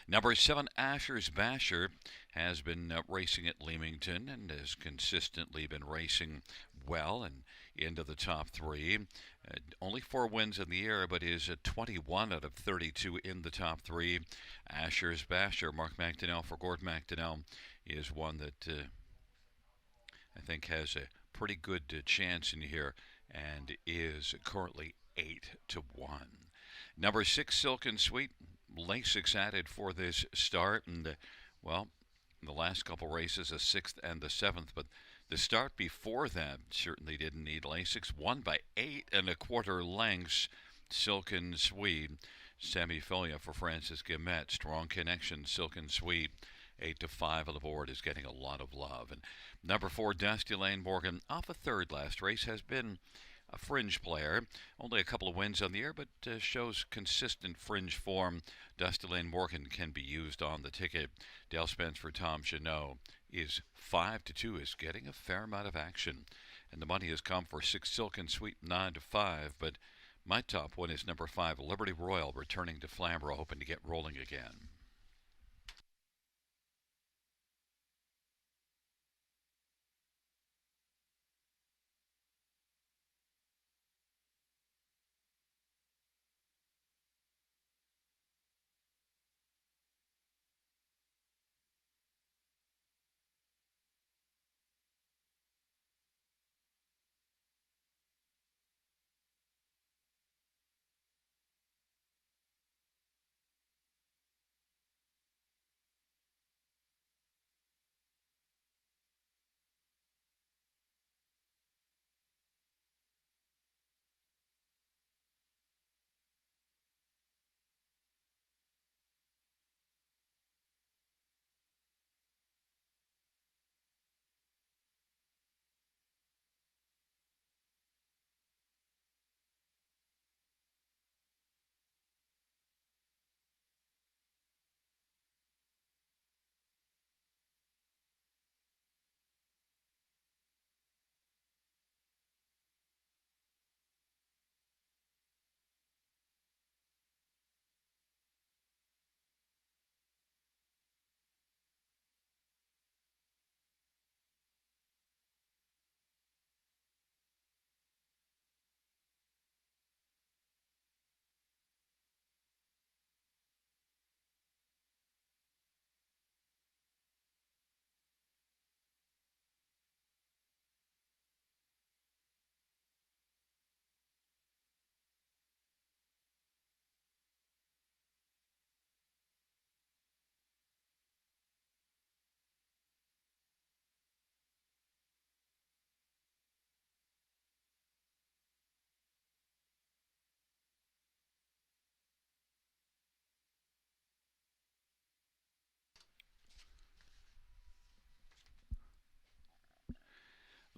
Number 7, Asher's Basher, has been racing at Leamington and has consistently been racing well and into the top 3. Only 4 wins in the year, but is 21 out of 32 in the top 3. Asher's Basher, Mark McDonnell for Gord McDonnell, is one that I think has a pretty good chance in here and is currently 8-1. Number 6, Silken Sweet, Lasix added for this start, and well, in the last couple races, the 6th and the 7th, but the start before that certainly didn't need Lasix. Won by 8 1/4 lengths. Silken Sweet, Sammy Filia for Francis Guillemette. Strong connection, Silken Sweet. 8-5 on the board is getting a lot of love. And number 4, Dusty Lane Morgan, off a 3rd last race, has been a fringe player. Only a couple of wins on the year, but shows consistent fringe form. Dusty Lane Morgan can be used on the ticket. Dale Spence for Tom Chanot is 5-2, is getting a fair amount of action. And the money has come for 6, Silken Sweet, 9-5, but my top one is number 5, Liberty Royal, returning to Flamboro, hoping to get rolling again.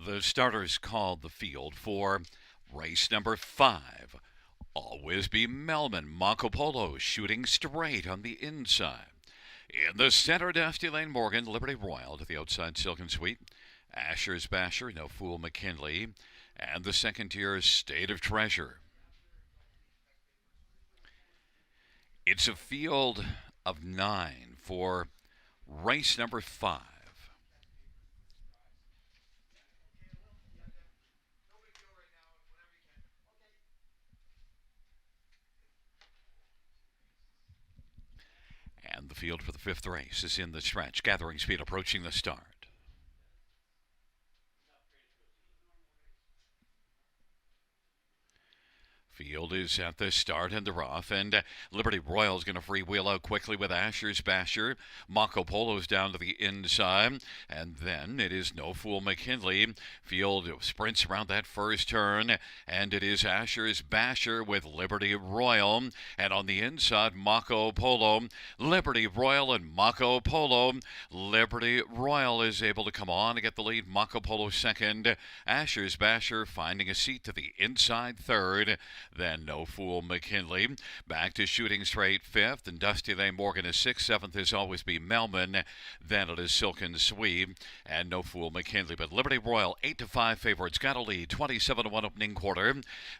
The starters called the field for race number 5. Always be Melman. Marco Polo shooting straight on the inside. In the center, Dusty Lane Morgan, Liberty Royal to the outside, Silken Sweet. Asher's Basher, No Fool McKinley. And the second tier, State of Treasure. It's a field of 9 for race number 5. And the field for the 5th race is in the stretch, gathering speed approaching the start. Field is at the start and the rough, and Liberty Royal's going to freewheel out quickly with Asher's Basher. Marco Polo's down to the inside, and then it is No Fool McKinley. Field sprints around that first turn, and it is Asher's Basher with Liberty Royal, and on the inside, Marco Polo. Liberty Royal and Marco Polo. Liberty Royal is able to come on to get the lead. Marco Polo second. Asher's Basher finding a seat to the inside third. Then No Fool McKinley. Back to shooting straight 5th. And Dusty Lane Morgan is 6th. 7th is Always Be Melman. Then it is Silken Sweep and No Fool McKinley. But Liberty Royal, 8-5 favorites. Got a lead, 27-1 opening quarter.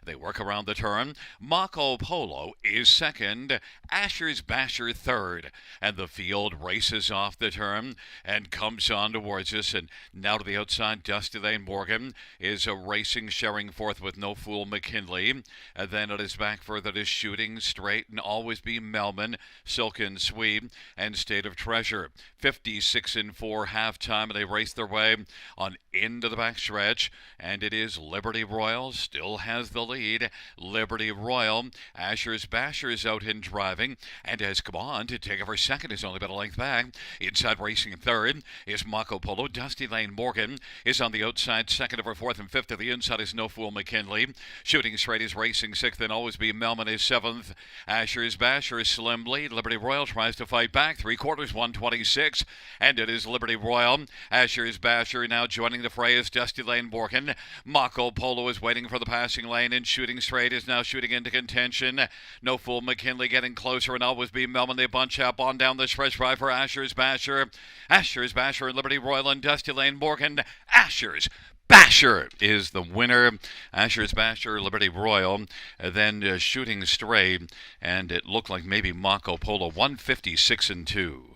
They work around the turn. Marco Polo is second. Asher's Basher third. And the field races off the turn and comes on towards us. And now to the outside, Dusty Lane Morgan is racing, sharing fourth with No Fool McKinley. And then it is back further to Shooting Straight and Always Be Melman, Silken Sweep, and State of Treasure. 56-4 halftime, and they race their way on into the backstretch. And it is Liberty Royal still has the lead. Liberty Royal, Asher's Basher is out in driving and has come on to take over second. Is only about a length back. Inside racing third is Marco Polo. Dusty Lane Morgan is on the outside second over fourth, and fifth to the inside is No Fool McKinley. Shooting Straight is racing sixth, and Always Be Melman is seventh. Asher's Basher is slim lead. Liberty Royal tries to fight back. 3/4, 126, and it is Liberty Royal. Asher's Basher now joining the fray is Dusty Lane Morgan. Marco Polo is waiting for the passing lane, and Shooting Straight is now shooting into contention. No Fool McKinley getting closer, and Always Be Melman. They bunch up on down the stretch drive for Asher's Basher. Asher's Basher and Liberty Royal and Dusty Lane Morgan. Asher's Basher is the winner. Asher's Basher, Liberty Royal, then Shooting Straight, and it looked like maybe Marco Polo, 156-2.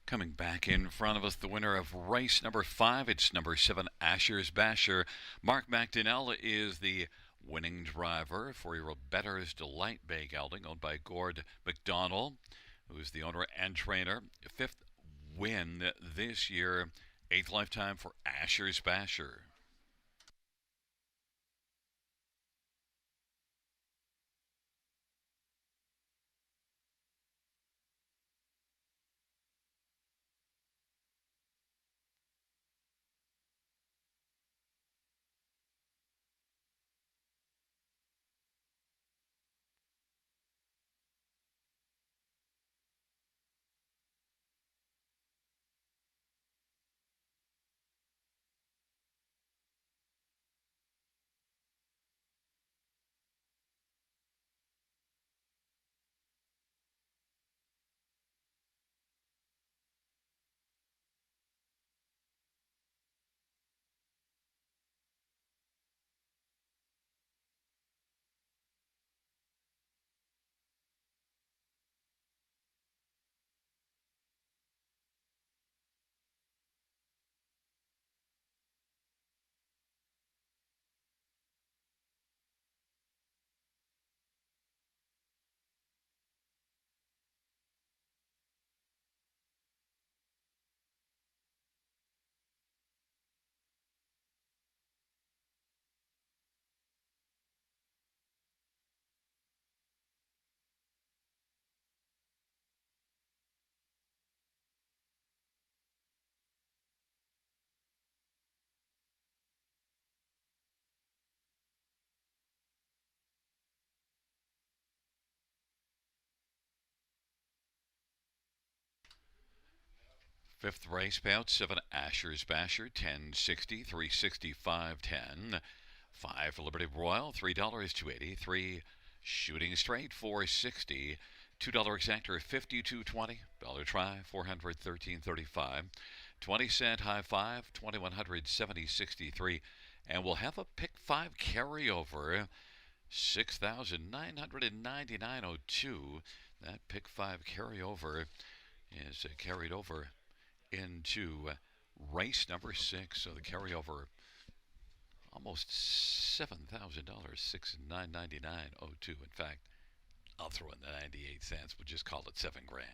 Coming back in front of us, the winner of race number 5. It's number 7, Asher's Basher. Mark McDonnell is the winning driver for your Better's Delight Bay Gelding, owned by Gord McDonald, who is the owner and trainer. 5th win this year, 8th lifetime for Asher's Basher. Fifth race, payout 7, Asher's Basher, 1060, 365, 10. 5 for Liberty Royal, $3, 280. 3 Shooting Straight, 460. $2 exactor, 52.20. Dollar try, 413.35. 20-cent high five, 2170.63. And we'll have a pick 5 carryover, 6,999.02. That pick 5 carryover is carried over into race number 6. So the carryover almost $7,000, 6,999.02. In fact, I'll throw in the 98 cents. We'll just call it 7 grand.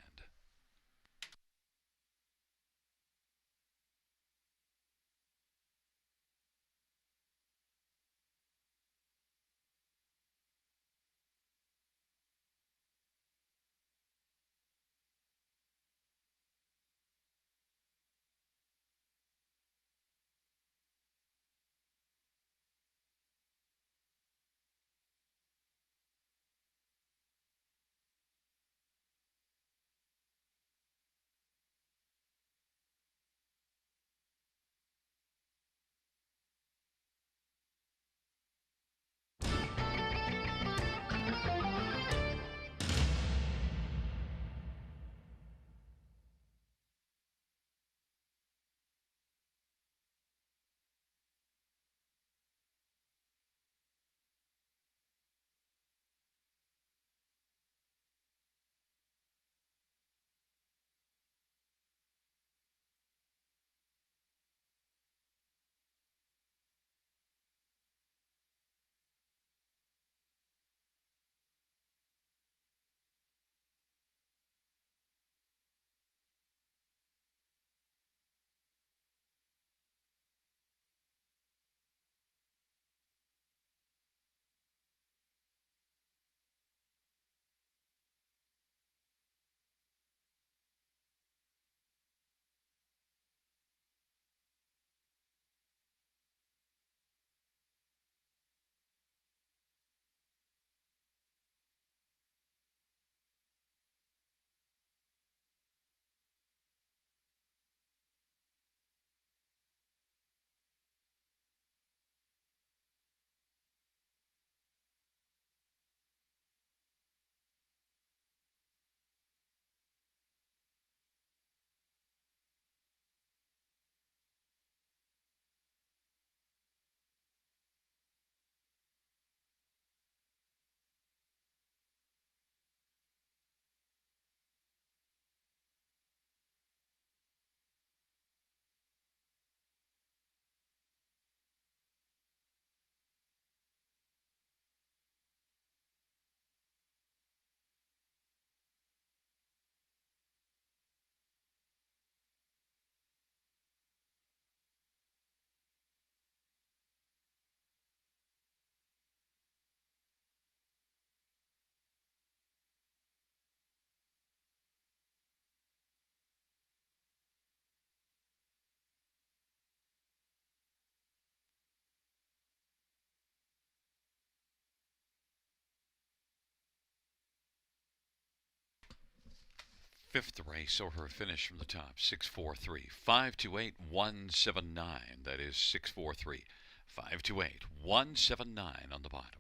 Fifth race over a finish from the top, 643 528 179. That is 643 528 179 on the bottom.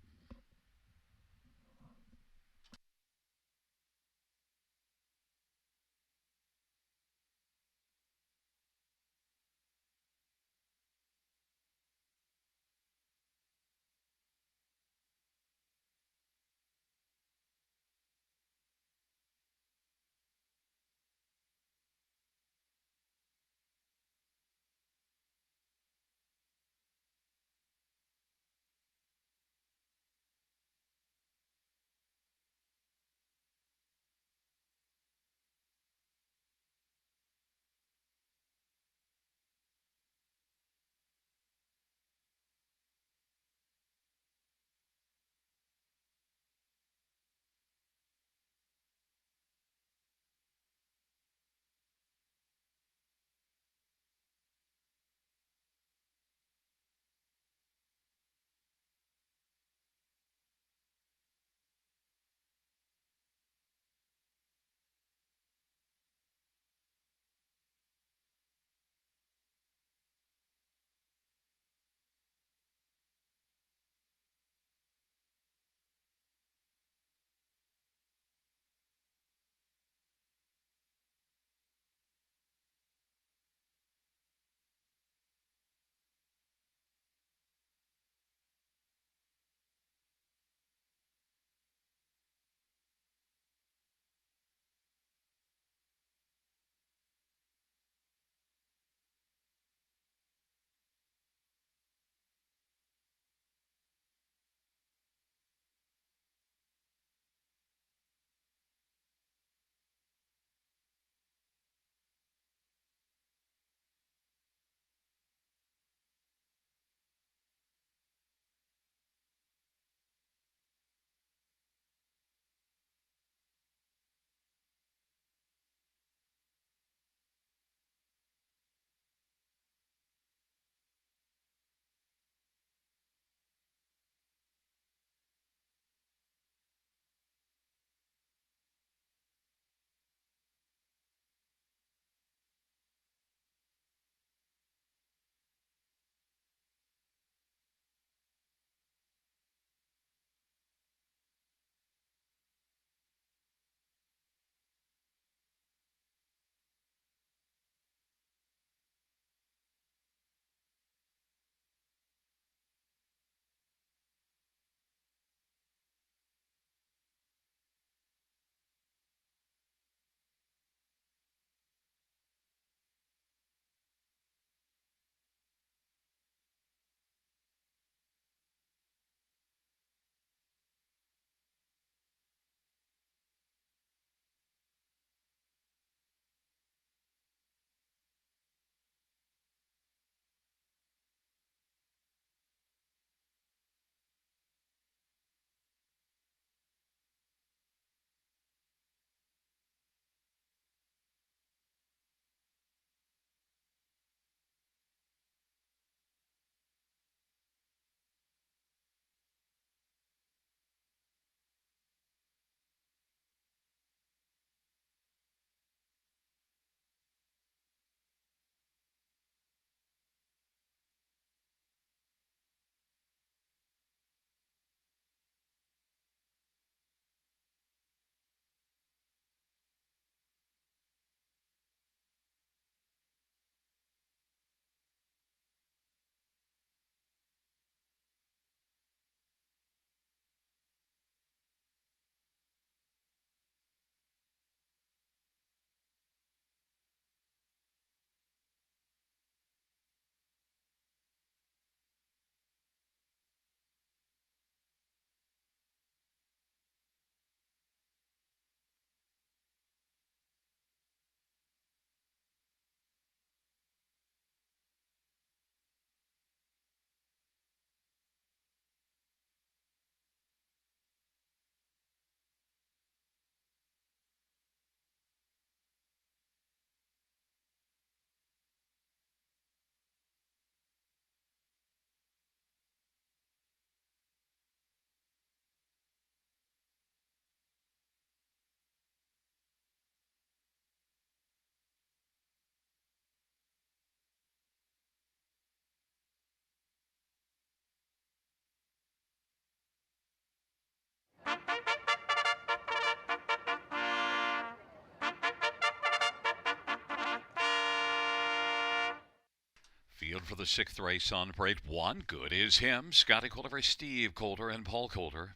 Running for the sixth race on parade one. Good is him. Scotty Coulter, Steve Coulter, and Paul Coulter.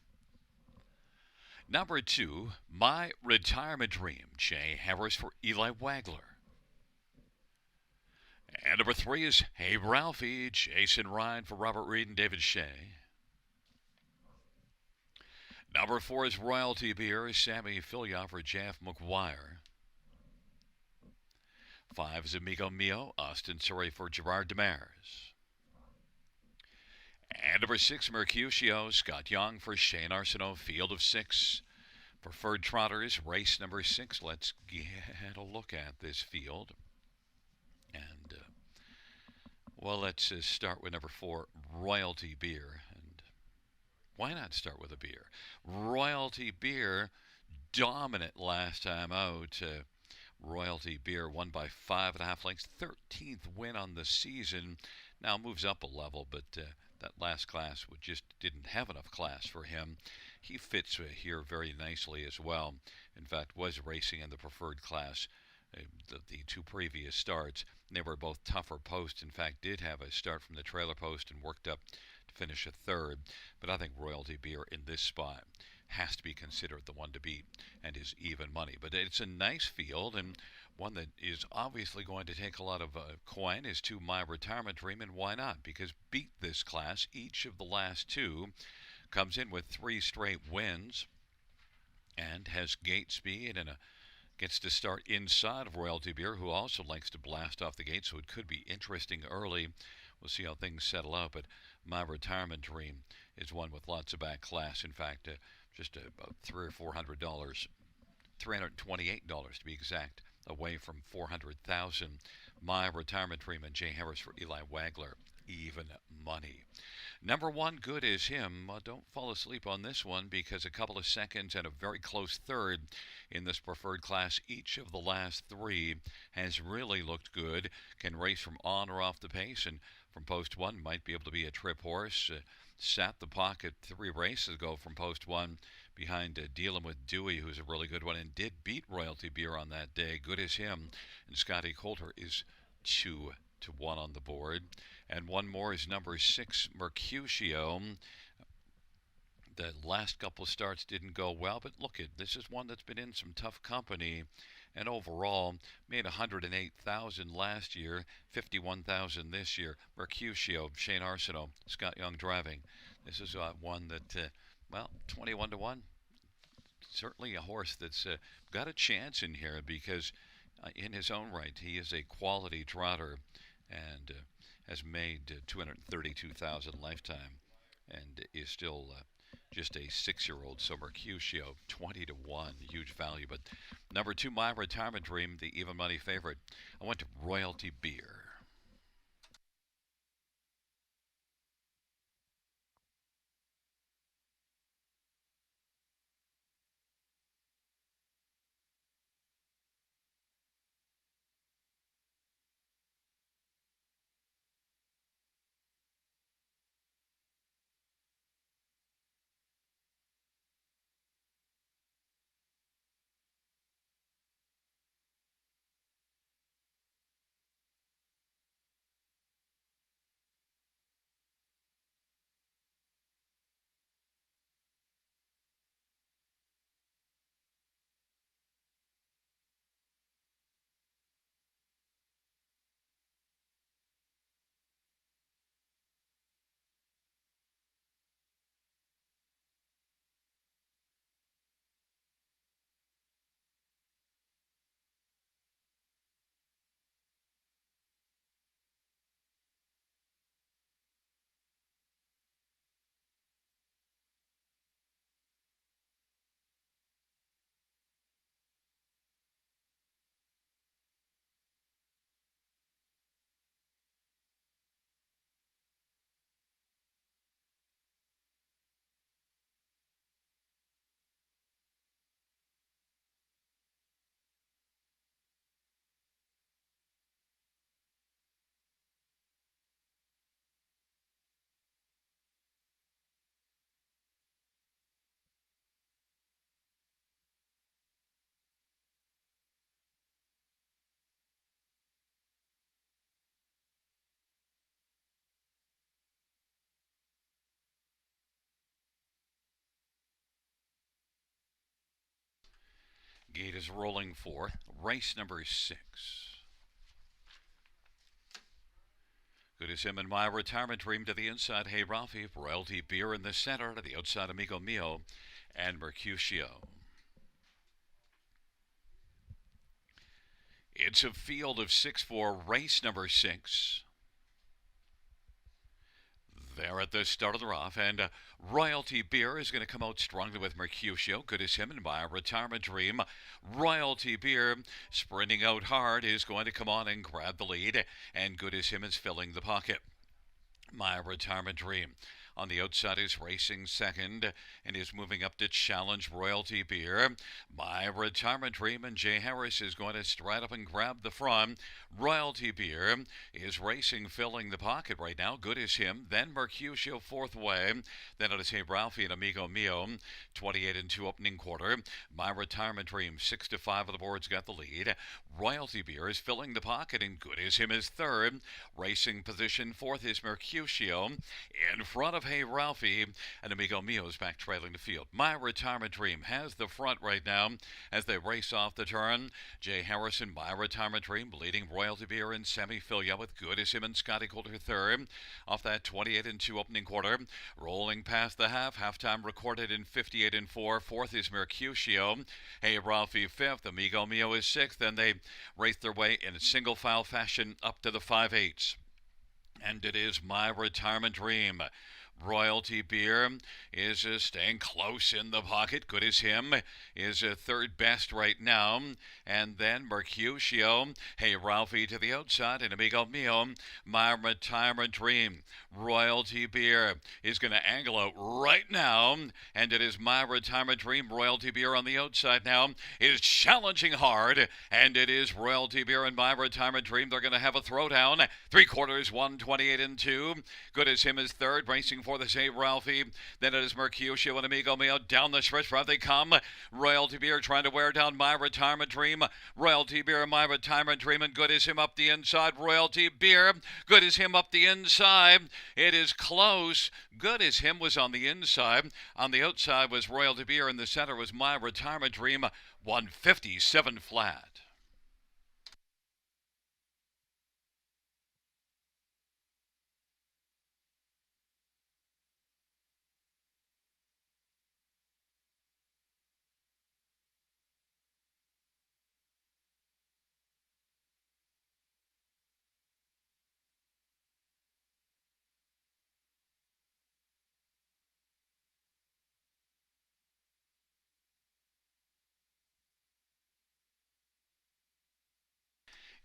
Number 2, My Retirement Dream, Jay Harris for Eli Wagler. And number 3 is Hey Ralphie, Jason Ryan for Robert Reed and David Shea. Number 4 is Royalty Beer, Sammy Filya for Jeff McGuire. 5 is Amigo Mio, Austin Surrey for Gerard Demers. And number 6, Mercutio, Scott Young for Shane Arsenault, Field of 6. Preferred Trotters, race number 6. Let's get a look at this field. And, let's start with number 4, Royalty Beer. And why not start with a beer? Royalty Beer, dominant last time out. Royalty Beer won by 5.5 lengths, 13th win on the season. Now moves up a level, but that last class just didn't have enough class for him. He fits here very nicely as well. In fact, was racing in the preferred class the 2 previous starts. They were both tougher posts. In fact, did have a start from the trailer post and worked up to finish a 3rd. But I think Royalty Beer in this spot has to be considered the one to beat and is even money. But it's a nice field, and one that is obviously going to take a lot of coin is to My Retirement Dream, and why not? Because beat this class each of the last 2, comes in with 3 straight wins, and has gate speed and gets to start inside of Royalty Beer, who also likes to blast off the gate, so it could be interesting early. We'll see how things settle out, but My Retirement Dream is one with lots of back class. In fact, just about $300 or $400, $328 to be exact, away from $400,000. My Retirement Dream and Jay Harris for Eli Wagler, even money. Number 1, Good is him. Don't fall asleep on this one, because a couple of seconds and a very close 3rd in this preferred class each of the last 3 has really looked good. Can race from on or off the pace, and from post 1 might be able to be a trip horse. Sat the pocket 3 races ago from post 1 behind Dealing with Dewey, who's a really good one, and did beat Royalty Beer on that day. Good as him. And Scotty Coulter is 2-1 on the board. And one more is number 6, Mercutio. The last couple of starts didn't go well, but look, this is one that's been in some tough company, and overall made $108,000 last year, $51,000 this year. Mercutio, Shane Arsenault, Scott Young driving. This is one that, 21-1. Certainly a horse that's got a chance in here, because in his own right, he is a quality trotter, and has made $232,000 lifetime, and is still just a 6-year-old. So Mercutio, 20-1, huge value. But number 2, My Retirement Dream, the even money favorite. I went to Royalty Beer. Gate is rolling for race number 6. Good as him and my retirement dream to the inside. Hey Ralphie, Royalty Beer in the center. To the outside, Amigo Mio and Mercutio. It's a field of 6 for race number 6. There at the start of the rough, and Royalty Beer is going to come out strongly with Mercutio. Good as him and by Retirement Dream. Royalty Beer sprinting out hard is going to come on and grab the lead, and Good as him is filling the pocket. My Retirement Dream on the outside is racing second and is moving up to challenge Royalty Beer. My Retirement Dream and Jay Harris is going to stride up and grab the front. Royalty Beer is racing, filling the pocket right now. Good as him. Then Mercutio fourth way. Then it is Hey Ralphie and Amigo Mio. 28 and 2 opening quarter. My Retirement Dream 6 to 5 of the boards got the lead. Royalty Beer is filling the pocket and Good as him is third. Racing position fourth is Mercutio. In front of Hey Ralphie and Amigo Mio is back trailing the field. My Retirement Dream has the front right now as they race off the turn. Jay Harrison, My Retirement Dream, leading Royalty Beer and Semi-Filia with Good as him and Scotty Coulter third. Off that 28 and 2 opening quarter. Rolling past the half. Halftime recorded in 58 and 4. Fourth is Mercutio. Hey Ralphie fifth. Amigo Mio is sixth. And they race their way in single file fashion up to the 5/8. And it is My Retirement Dream. Royalty Beer is staying close in the pocket. Good as him is third best right now. And then Mercutio. Hey Ralphie to the outside. And Amigo Mio. My Retirement Dream. Royalty Beer is going to angle out right now. And it is My Retirement Dream. Royalty Beer on the outside now is challenging hard. And it is Royalty Beer and My Retirement Dream. They're going to have a throwdown. 3/4, 128 and 2. Good as him is third. Racing for the save Ralphie. Then it is Mercutio and Amigo Mio down the stretch. Front they come. Royalty Beer trying to wear down My Retirement Dream. Royalty Beer and My Retirement Dream, and Good as him up the inside. Royalty Beer. Good as him up the inside. It is close. Good as him was on the inside. On the outside was Royalty Beer. In the center was My Retirement Dream. 157 flat.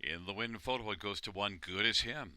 In the win photo, it goes to one. Good as him.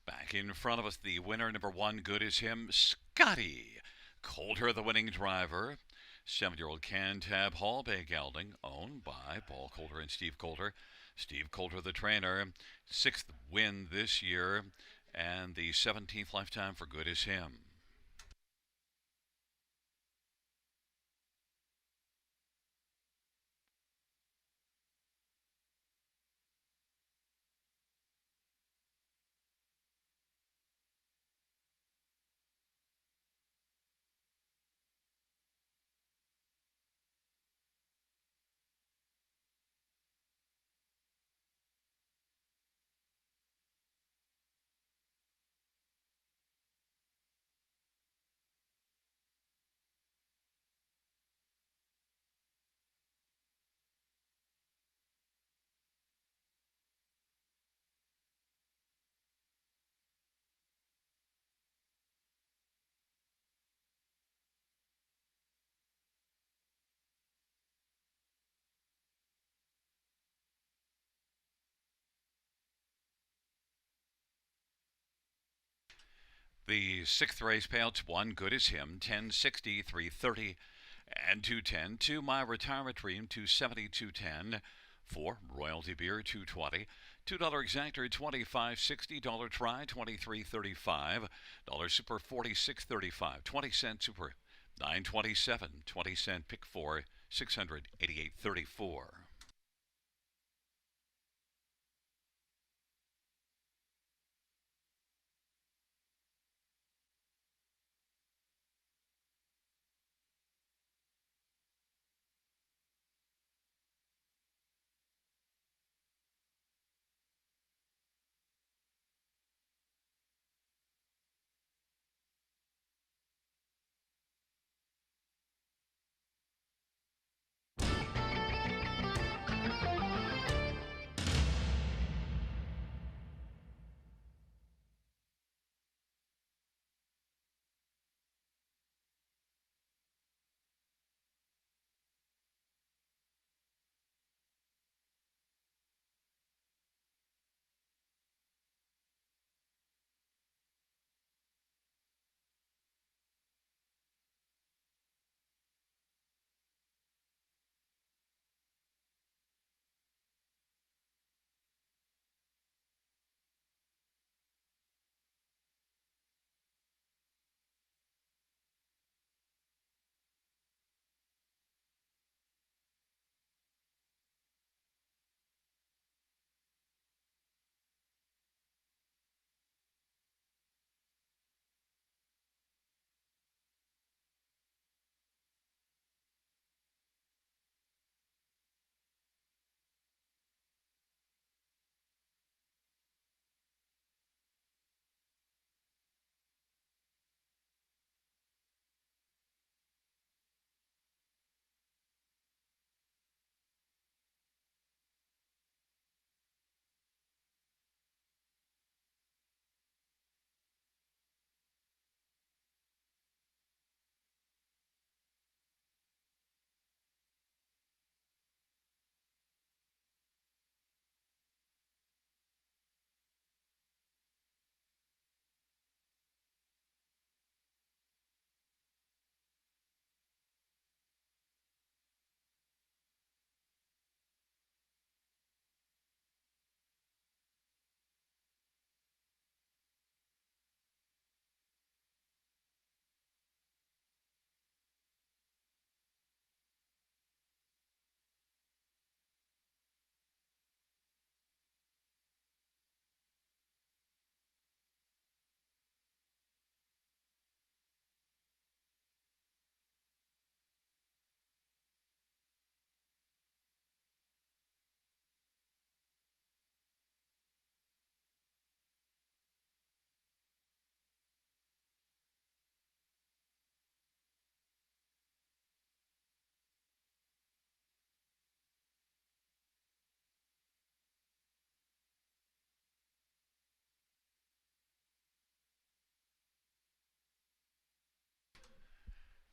Back in front of us, the winner, number one, Good as him, Scotty Coulter, the winning driver. 7-year-old Cantab Hall Bay Gelding, owned by Paul Coulter and Steve Coulter. Steve Coulter, the trainer, sixth win this year, and the 17th lifetime for Good as him. The sixth race payouts: one, Good as Him, 1060, 330, and 210. Two, My Retirement Dream, 270, 210. Four, Royalty Beer, 220. $2 exactor, 25.60. Dollar try, 23.35. Dollar super, 46.35. 20-cent super, 9.27. 20-cent pick four, 688.34.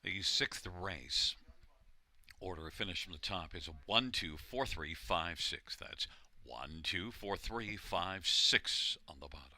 The sixth race order of finish from the top is a 1, 2, 4, 3, 5, 6. That's 1, 2, 4, 3, 5, 6 on the bottom.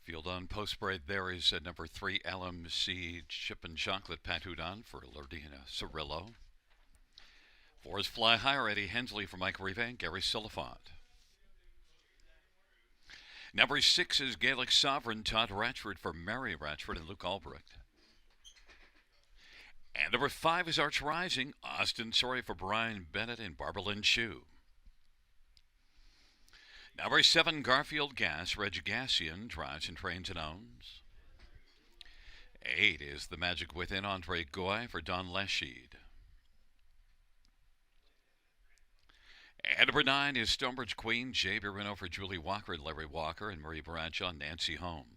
Field on post break there is number 3 LMC Chip and Chocolate Patudon for Lurdina Cirillo. 4 is Fly Higher Eddie Hensley for Mike Rive and Gary Silifant. Number 6 is Gaelic Sovereign Todd Ratchford for Mary Ratchford and Luke Albrecht. And number 5 is Arch Rising, Austin Sorry for Brian Bennett and Barbara Lynn Shue. Number 7, Garfield Gas, Reg Gassian, drives and trains and owns. 8 is The Magic Within, Andre Goy for Don Lesheed. And number 9 is Stonebridge Queen, Jay Birino for Julie Walker, Larry Walker, and Marie Bradshaw, Nancy Holmes.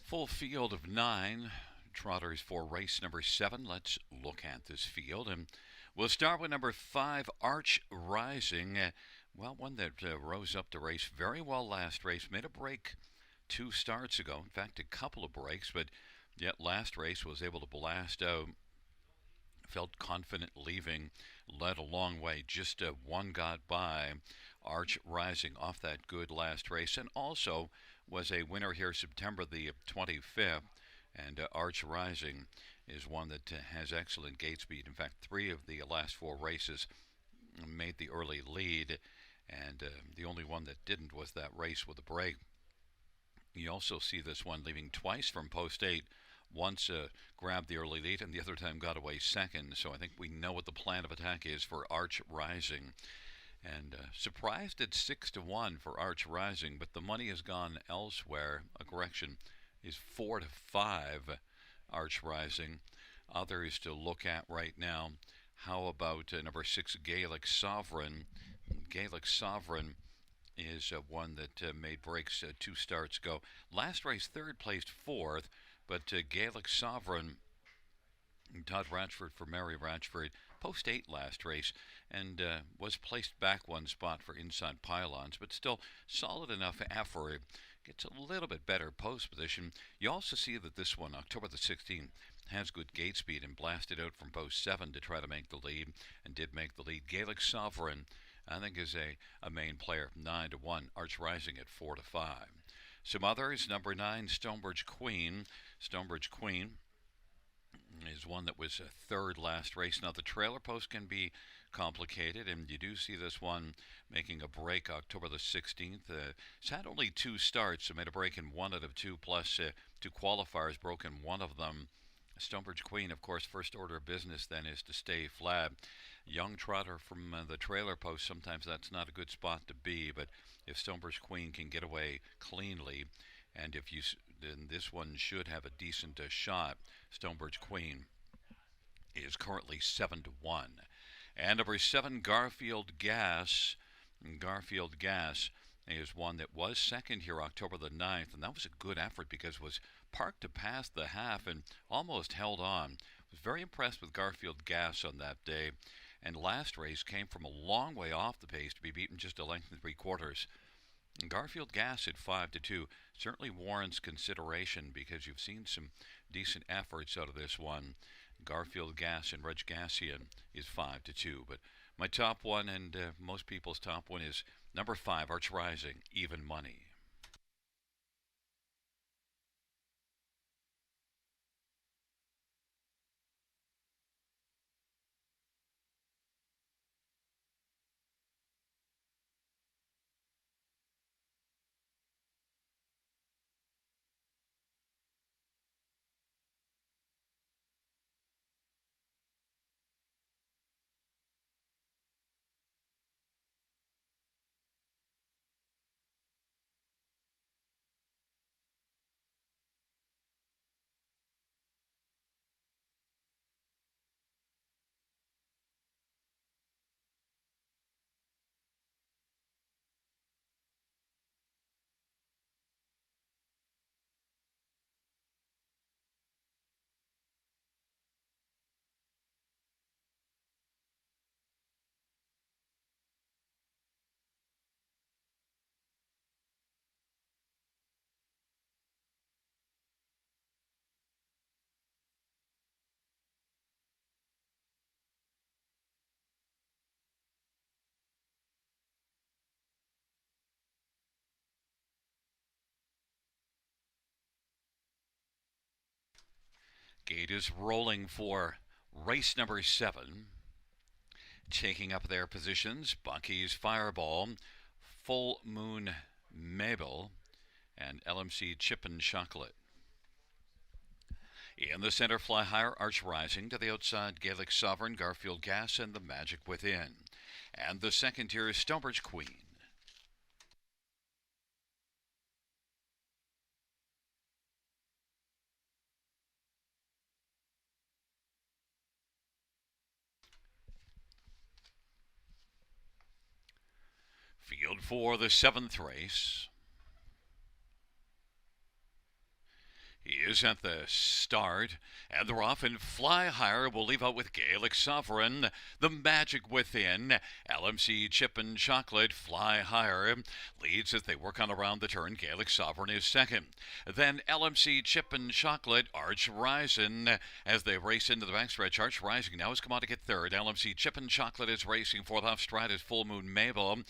Full field of 9 trotters for race number 7. Let's look at this field, and we'll start with number 5, Arch Rising. One that rose up to race very well last race, made a break 2 starts ago. In fact, a couple of breaks, but yet last race was able to blast out. Felt confident leaving, led a long way. Just one got by. Arch Rising off that good last race, and also was a winner here September the 25th. And Arch Rising is one that has excellent gate speed. In fact, 3 of the last 4 races made the early lead, and the only one that didn't was that race with a break. You also see this one leaving twice from post 8. Once grabbed the early lead, and the other time got away second. So I think we know what the plan of attack is for Arch Rising. And surprised at 6-1 for Arch Rising, but the money has gone elsewhere. A correction is 4-5 Arch Rising. Others to look at right now. How about number 6 Gaelic Sovereign? Gaelic Sovereign is one that made breaks 2 starts ago. Last race, 3rd, placed 4th, but Gaelic Sovereign, Todd Ratchford for Mary Ratchford, post 8 last race, and was placed back 1 spot for inside pylons, but still solid enough effort. Gets a little bit better post position. You also see that this one, October the 16th, has good gate speed and blasted out from post 7 to try to make the lead, and did make the lead. Gaelic Sovereign, I think, is a main player, 9-1. Arch Rising at 4-5. Some others, number 9, Stonebridge Queen. Stonebridge Queen is one that was 3rd last race. Now, the trailer post can be complicated, and you do see this one making a break October the 16th. It's had only 2 starts, so made a break in 1 out of 2, plus 2 qualifiers, broken 1 of them. Stonebridge Queen, of course, first order of business then is to stay flat. Young trotter from the trailer post, sometimes that's not a good spot to be, but if Stonebridge Queen can get away cleanly, and if you, then this one should have a decent shot. Stonebridge Queen is currently 7-1. And number 7, Garfield Gas. Garfield Gas is one that was 2nd here October the 9th, and that was a good effort because it was parked to pass the half and almost held on. Was very impressed with Garfield Gas on that day, and last race came from a long way off the pace to be beaten just a length and 3/4. Garfield Gas at 5-2 certainly warrants consideration because you've seen some decent efforts out of this one. Garfield Gas and Reg Gassian is 5-2, but my top one, and most people's top one, is number 5, Arch Rising, Even Money. lead is rolling for race number 7. Taking up their positions, Bucky's Fireball, Full Moon Mabel, and LMC Chip and Chocolate. In the center, Fly Higher, Arch Rising. To the outside, Gaelic Sovereign, Garfield Gas, and The Magic Within. And the second tier is Stonebridge Queen. Field for the 7th race. He is at the start, and they're off, and Fly Higher will leave out with Gaelic Sovereign, The Magic Within, LMC Chip and Chocolate. Fly Higher leads as they work on around the turn. Gaelic Sovereign is second. Then LMC Chip and Chocolate, Arch Rising, as they race into the backstretch. Arch Rising now has come on to get third. LMC Chip and Chocolate is racing fourth. Off stride is Full Moon Mabel.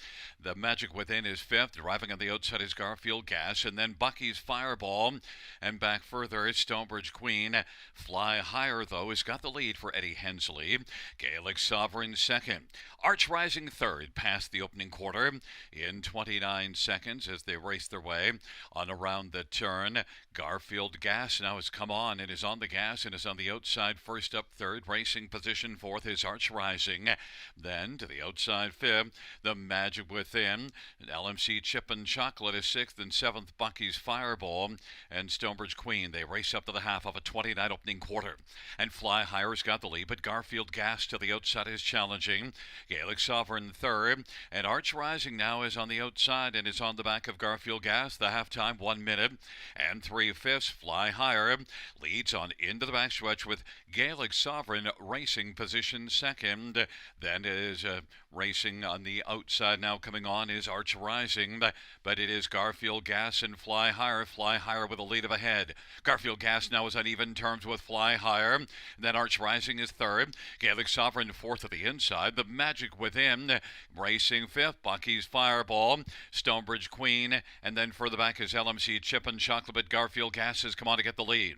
The Magic Within is fifth. Driving on the outside is Garfield Gas, and then Bucky's Fireball, and back further is Stonebridge Queen. Fly Higher, though, has got the lead for Eddie Hensley. Gaelic Sovereign second. Arch Rising third, past the opening quarter in 29 seconds as they race their way on around the turn. Garfield Gas now has come on and is on the gas and is on the outside. First up third, racing position fourth is Arch Rising. Then to the outside fifth, The Magic Within. LMC Chip and Chocolate is sixth, and seventh, Bucky's Fireball and Stonebridge Queen. They race up to the half of a 29 opening quarter. And Fly Higher's got the lead, but Garfield Gas to the outside is challenging. Gaelic Sovereign third, and Arch Rising now is on the outside and is on the back of Garfield Gas. The halftime 1 minute and 3/5. Fly Higher leads on into the backstretch with Gaelic Sovereign racing position second. Then is racing on the outside now coming on is Arch Rising, but it is Garfield Gas and Fly Higher. Fly Higher with a lead of ahead. Garfield Gas now is on even terms with Fly Higher. Then Arch Rising is third. Gaelic Sovereign fourth at the inside. The Magic Within racing fifth. Bucky's Fireball, Stonebridge Queen, and then further back is LMC Chip and Chocolate, but Garfield Gas has come on to get the lead.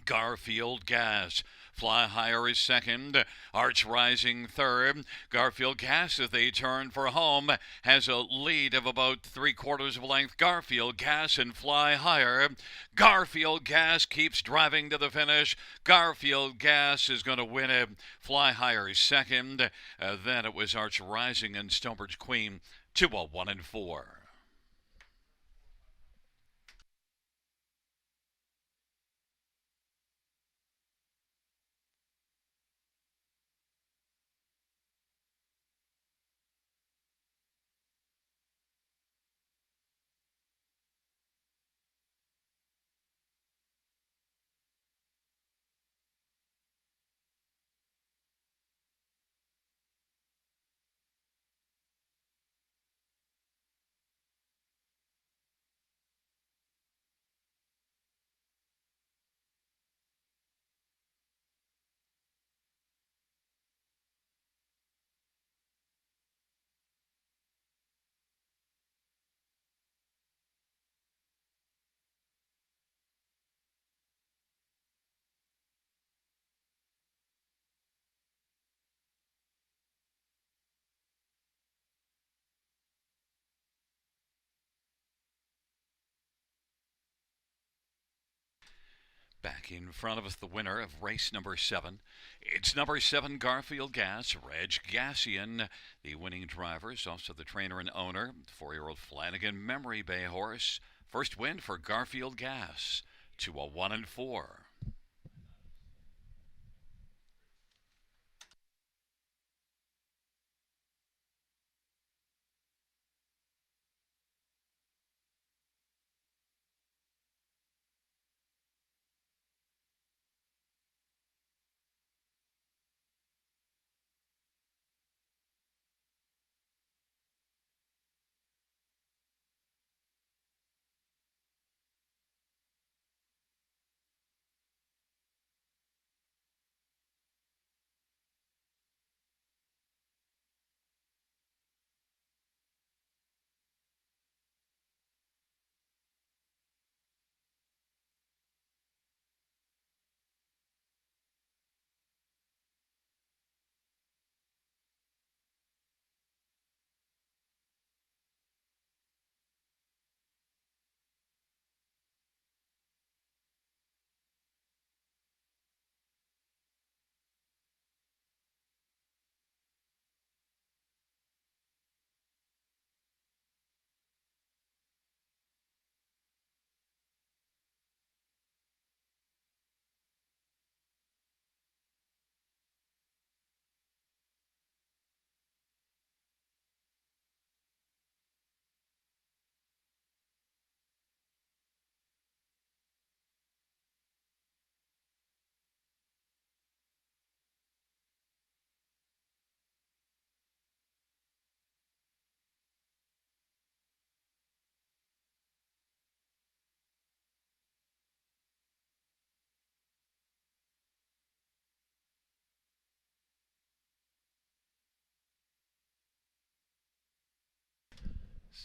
Garfield Gas. Fly Higher is second. Arch Rising third. Garfield Gas, as they turn for home, has a lead of about 3/4 of a length. Garfield Gas and Fly Higher. Garfield Gas keeps driving to the finish. Garfield Gas is going to win it. Fly Higher is second. Then it was Arch Rising and Stonebridge Queen, 2:01 and 4. Back in front of us, the winner of race number 7. It's number 7, Garfield Gas, Reg Gassian, the winning driver, is also the trainer and owner. 4-year-old Flanagan Memory Bay horse. First win for Garfield Gas, 2:01 and 4.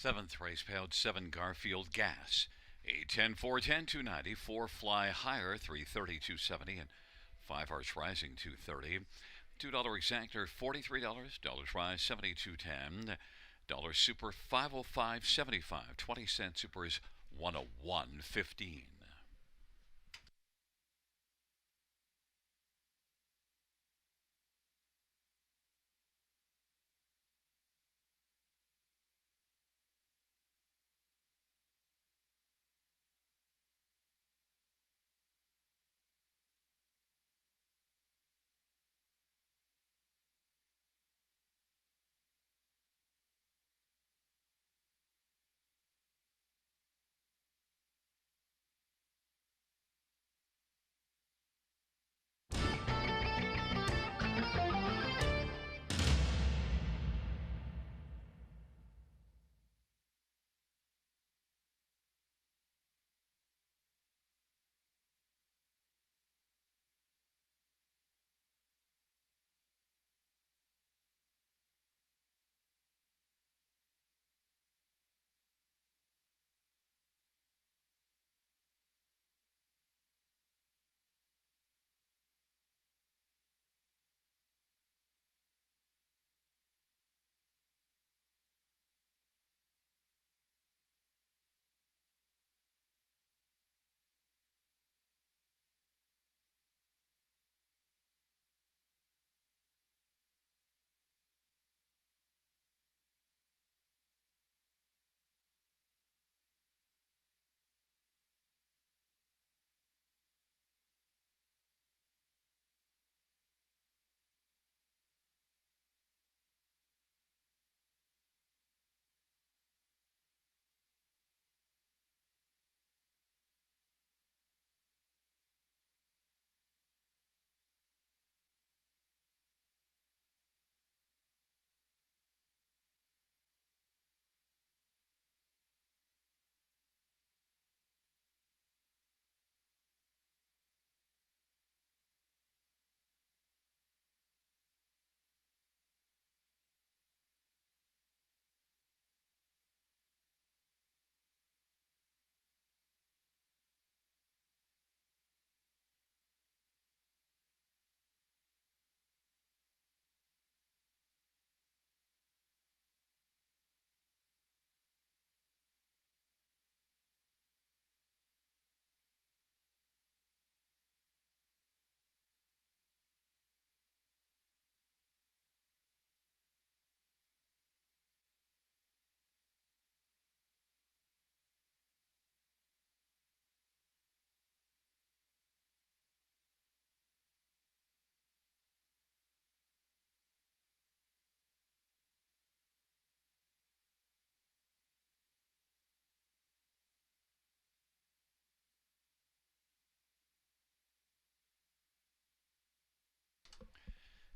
Seventh race payout 7 Garfield Gas. 810 410 290, 4 Fly Higher 330 270, and 5 Arch Rising 230. $2 exactor $43, dollars rise 72.10, dollar super 505.75, 20-cent super is 101.15.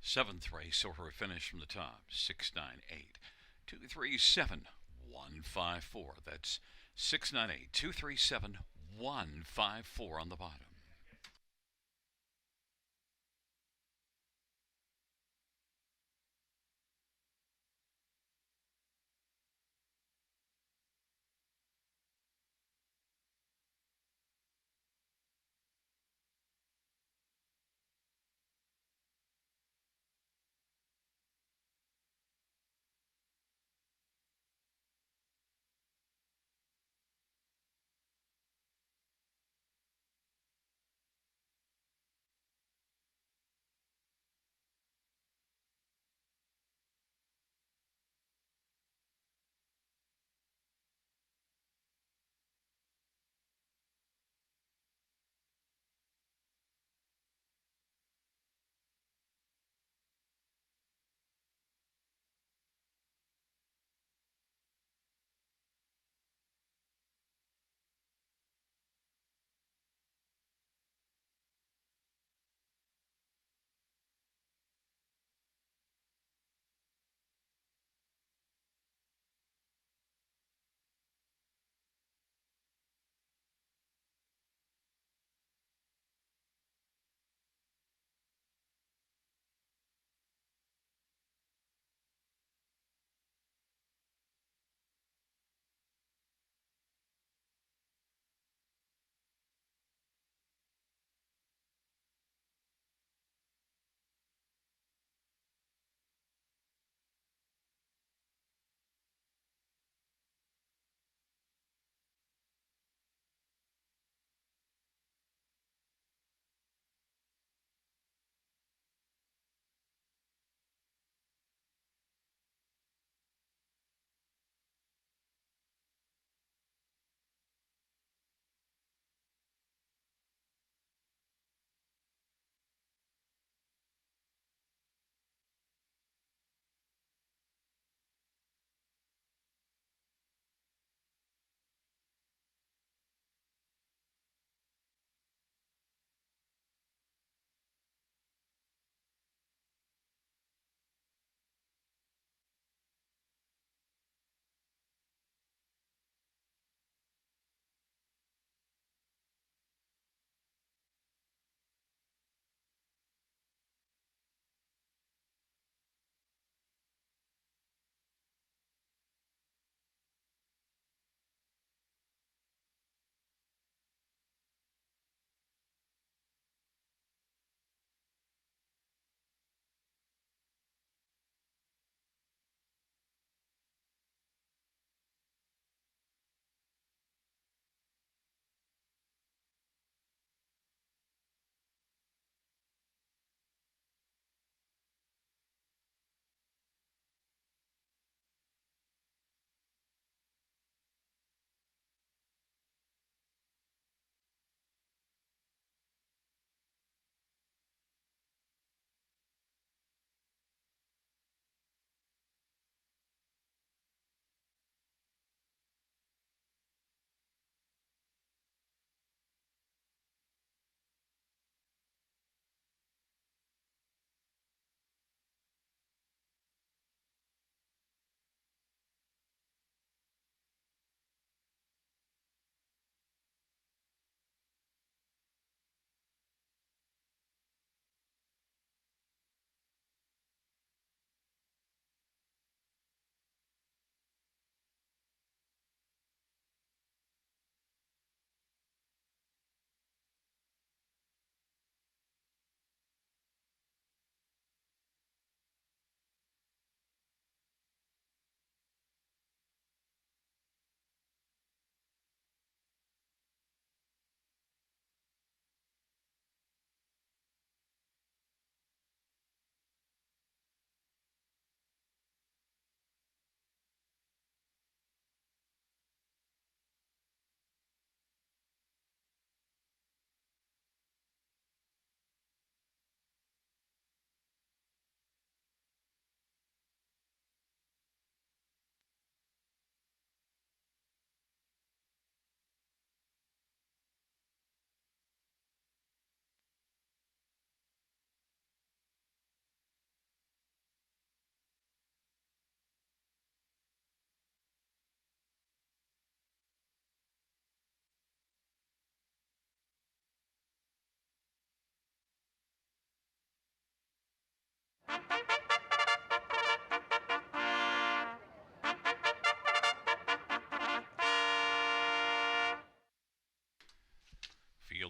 Seventh race, so her finish from the top 698 237 154. That's 698 237 154 on the bottom.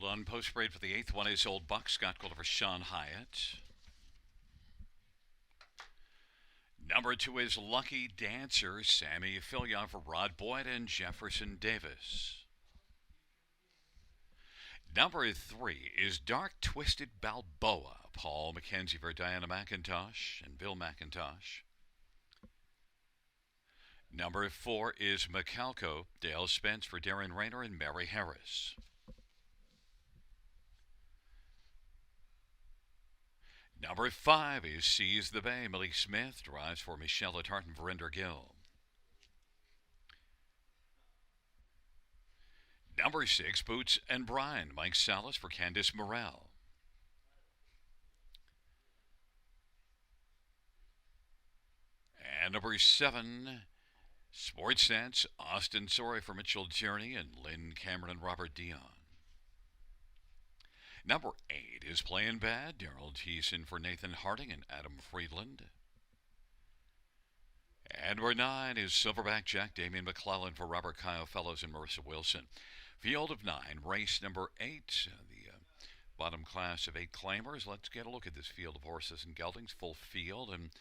on post parade for the eighth one is Old Buck, Scott Gulliver, Sean Hyatt. Number 2 is Lucky Dancer, Sammy Fillion for Rod Boyd and Jefferson Davis. Number 3 is Dark Twisted Balboa, Paul McKenzie for Diana McIntosh and Bill McIntosh. Number 4 is Macalco, Dale Spence for Darren Rayner and Mary Harris. Number 5 is Seize the Bay, Malik Smith drives for Michelle Tartan for Verinder Gill. Number 6, Boots and Brian, Mike Salas for Candice Morrell. And number 7, Sports Sense, Austin Sorey for Mitchell Tierney and Lynn Cameron and Robert Dion. Number 8 is Playing Bad, Daryl Thiessen for Nathan Harding and Adam Friedland. And number 9 is Silverback Jack, Damian McClellan for Robert Kyle Fellows and Marissa Wilson. Field of 9, race number 8, the bottom class of 8 claimers. Let's get a look at this field of horses and geldings, full field. And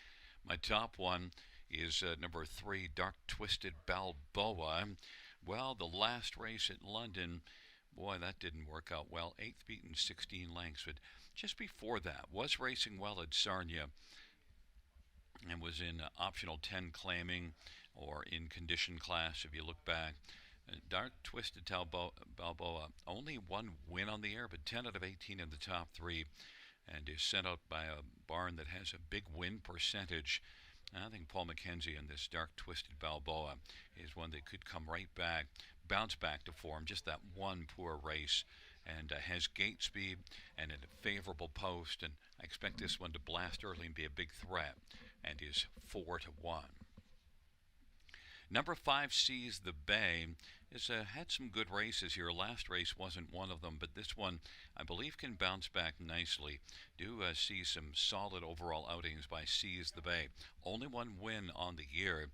my top one is number 3, Dark Twisted Balboa. Well, the last race at London, boy, that didn't work out well. 8th beaten 16 lengths, but just before that, was racing well at Sarnia and was in optional 10 claiming or in condition class if you look back. Dark Twisted Balboa, only one win on the air, but 10 out of 18 in the top 3, and is sent out by a barn that has a big win percentage. I think Paul McKenzie in this Dark Twisted Balboa is one that could come right back, bounce back to form, just that one poor race, and has gate speed and a favorable post, and I expect this one to blast early and be a big threat, and is 4-1. Number 5, Seize the Bay, has had some good races here. Last race wasn't one of them, but this one I believe can bounce back nicely. Do see some solid overall outings by Seize the Bay. Only one win on the year,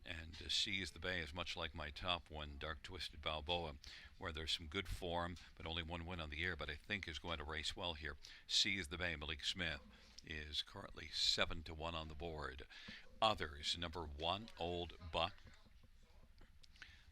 and Seize the Bay is much like my top one, Dark Twisted Balboa, where there's some good form, but only one win on the year, but I think is going to race well here. Seize the Bay, Malik Smith, is currently 7-1 on the board. Others, number 1, Old Buck.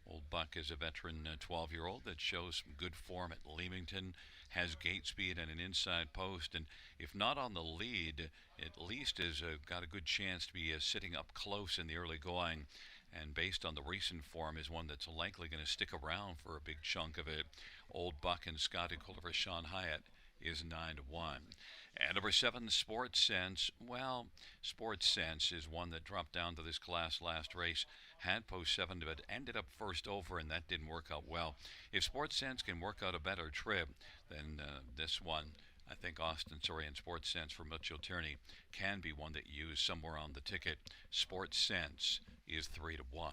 Old Buck is a veteran 12-year-old that shows some good form at Leamington, has gate speed and an inside post, and if not on the lead, at least has got a good chance to be sitting up close in the early going, and based on the recent form is one that's likely going to stick around for a big chunk of it. Old Buck and Scotty Culver, Sean Hyatt is 9-1. And number 7, Sports Sense. Well, Sports Sense is one that dropped down to this class last race, had post 7, but ended up first over, and that didn't work out well. If Sports Sense can work out a better trip than this one, I think Austin Sorey and Sports Sense for Mitchell Tierney can be one that you use somewhere on the ticket. Sports Sense is 3-1.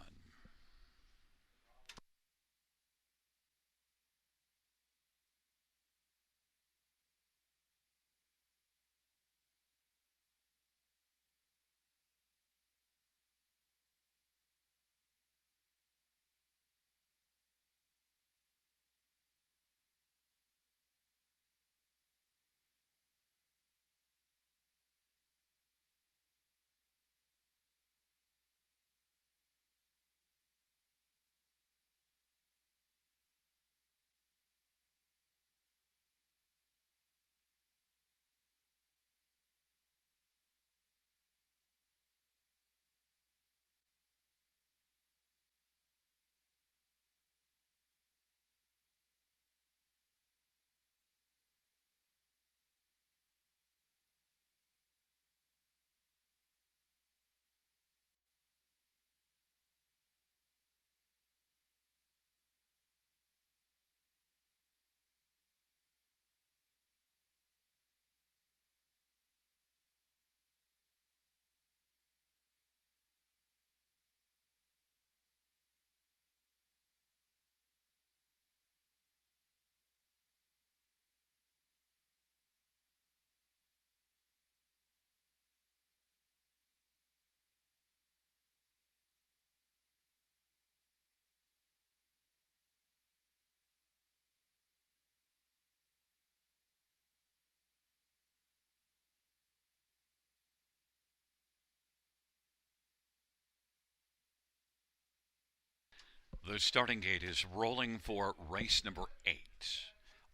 The starting gate is rolling for race number 8.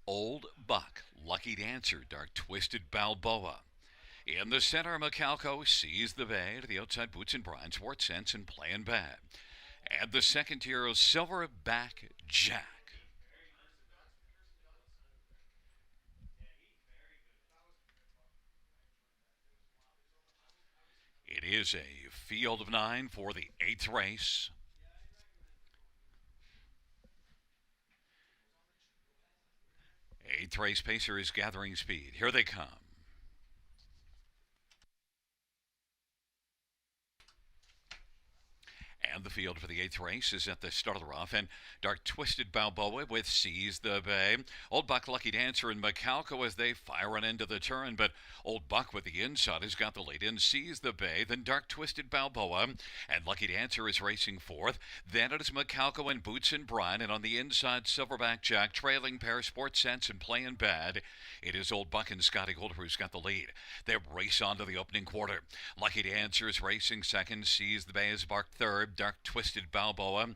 Old Buck, Lucky Dancer, Dark Twisted Balboa. In the center, Macalco sees the bay. To the outside, Boots and Brian, Sports Sense, and Playing Bad. And the second tier, Silverback Jack. It is a field of 9 for the 8th race. 8th race pacer is gathering speed. Here they come. And the field for the 8th race is at the start of the rough. And Dark Twisted Balboa with Seize the Bay. Old Buck, Lucky Dancer, and Macalco as they fire on into the turn. But Old Buck with the inside has got the lead in. Seize the Bay. Then Dark Twisted Balboa. And Lucky Dancer is racing fourth. Then it is Macalco and Boots and Brian. And on the inside, Silverback Jack. Trailing pair, Sports Sense and Playing Bad. It is Old Buck and Scotty Golder who's got the lead. They race on to the opening quarter. Lucky Dancer is racing second. Seize the Bay is marked third. Dark Twisted Balboa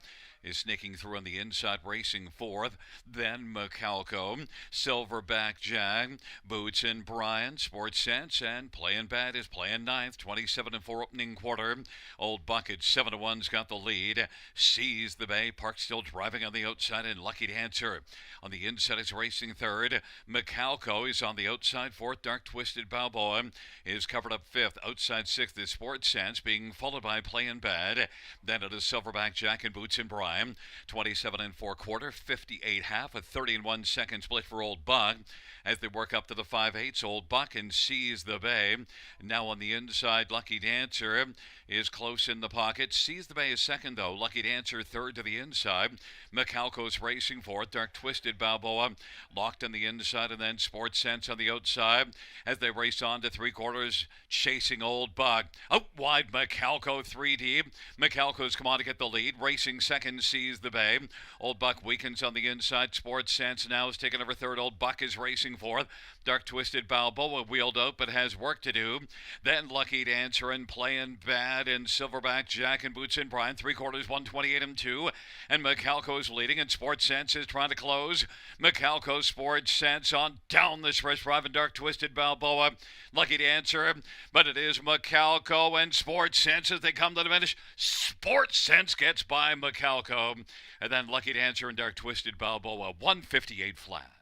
is sneaking through on the inside, racing fourth. Then Macalco, Silverback Jack, Boots and Brian, Sports Sense, and Playing Bad is playing ninth. 27-4 opening quarter. Old Bucket 7-1's got the lead. Sees the Bay. Park still driving on the outside, and Lucky Dancer on the inside is racing third. Macalco is on the outside fourth. Dark Twisted Balboa is covered up fifth. Outside sixth is Sports Sense, being followed by Playing Bad. Then it is Silverback Jack and Boots and Brian. 27-4 quarter, 58 half, a 30-1 second split for Old Buck as they work up to the 5/8. Old Buck and Seize the Bay. Now on the inside, Lucky Dancer is close in the pocket. Seize the Bay is second though. Lucky Dancer third to the inside. Macalco's racing fourth. Dark Twisted Balboa locked on the inside, and then Sports Sense on the outside as they race on to three quarters, chasing Old Buck. Out wide, Macalco 3 deep. Macalco's come on to get the lead. Racing second, Seize the Bay. Old Buck weakens on the inside. Sports Sense now is taking over third. Old Buck is racing fourth. Dark Twisted Balboa wheeled out but has work to do. Then Lucky Dancer and Playing Bad and Silverback Jack and Boots and Brian. Three quarters, 128 and 2. And Macalco's leading, and Sports Sense is trying to close. Macalco, Sports Sense on down the stretch drive, and Dark Twisted Balboa. Lucky Dancer, but it is Macalco and Sports Sense as they come to the finish. Sports Sense gets by Macalco. And then Lucky Dancer and Dark Twisted Balboa, 158 flat.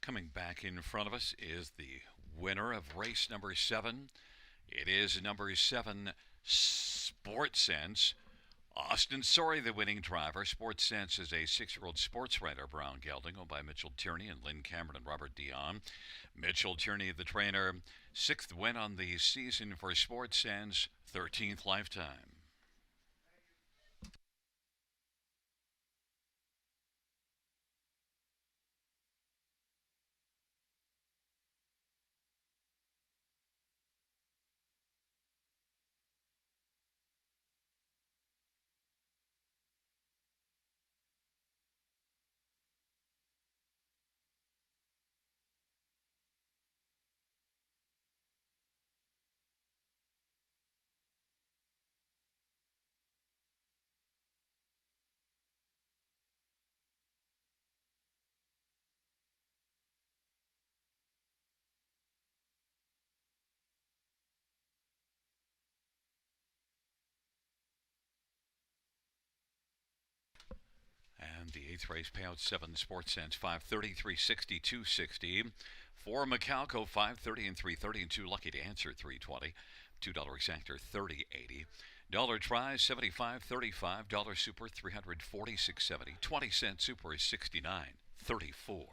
Coming back in front of us is the winner of race number 7. It is number 7, Sports Sense. Austin Sorry, the winning driver. Sports Sense is a 6-year-old sports writer, Brown Gelding, owned by Mitchell Tierney and Lynn Cameron and Robert Dion. Mitchell Tierney, the trainer, 6th win on the season for Sports Sense, 13th lifetime. And the eighth race payout 7 Sports Sense 530, 360, 260. 4 Macalco 530 and 330 and 2 Lucky to Answer 320. $2 exactor 30.80. Dollar tries 75.35. Dollar super 346.70. 20-cent super is 69.34.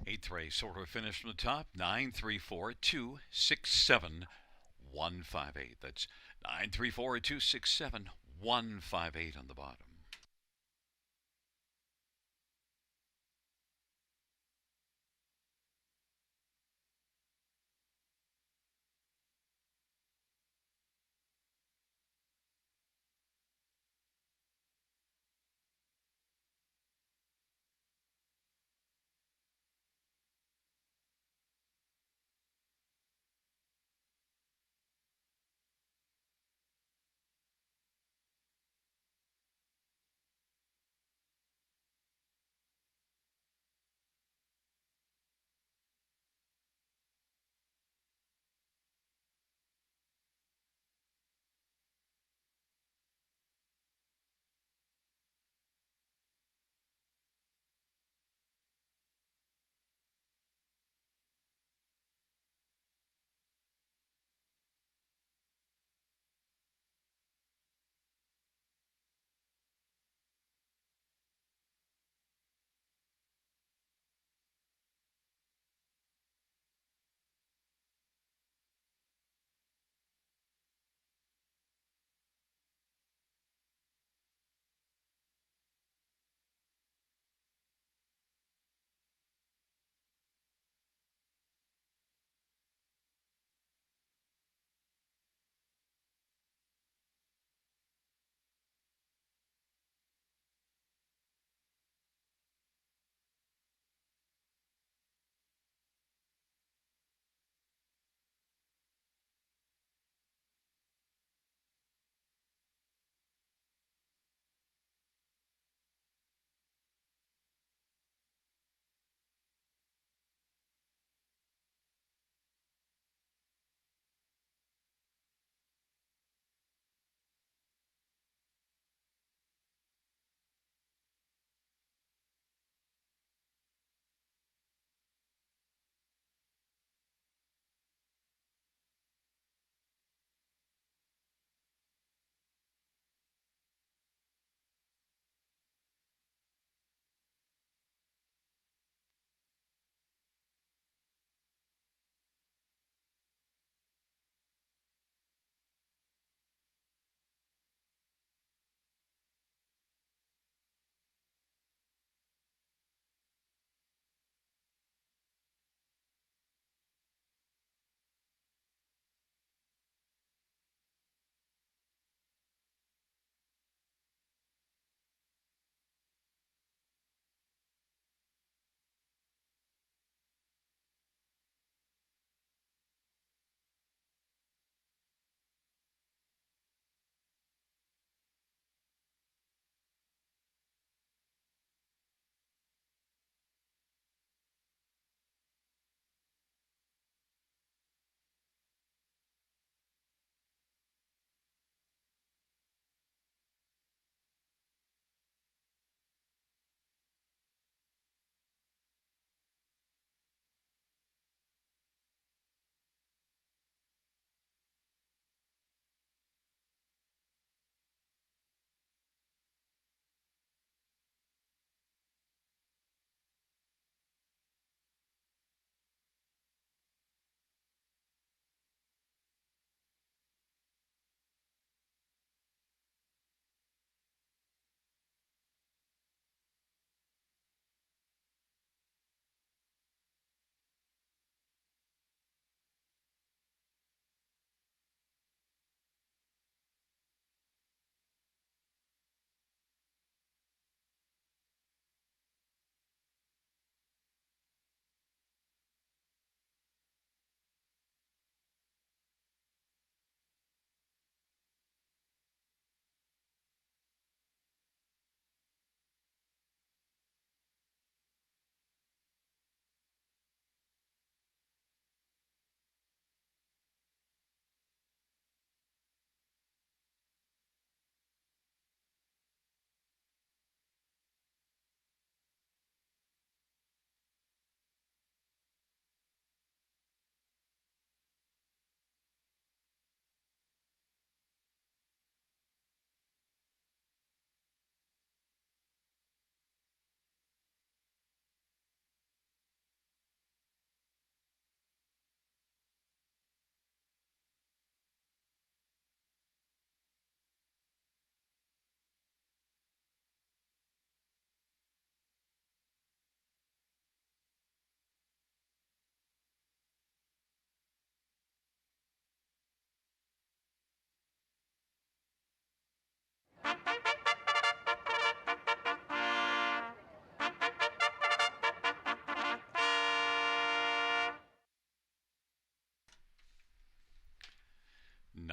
Eighth race, sort of finish from the top. 934-267-158. That's 934-267-158 on the bottom.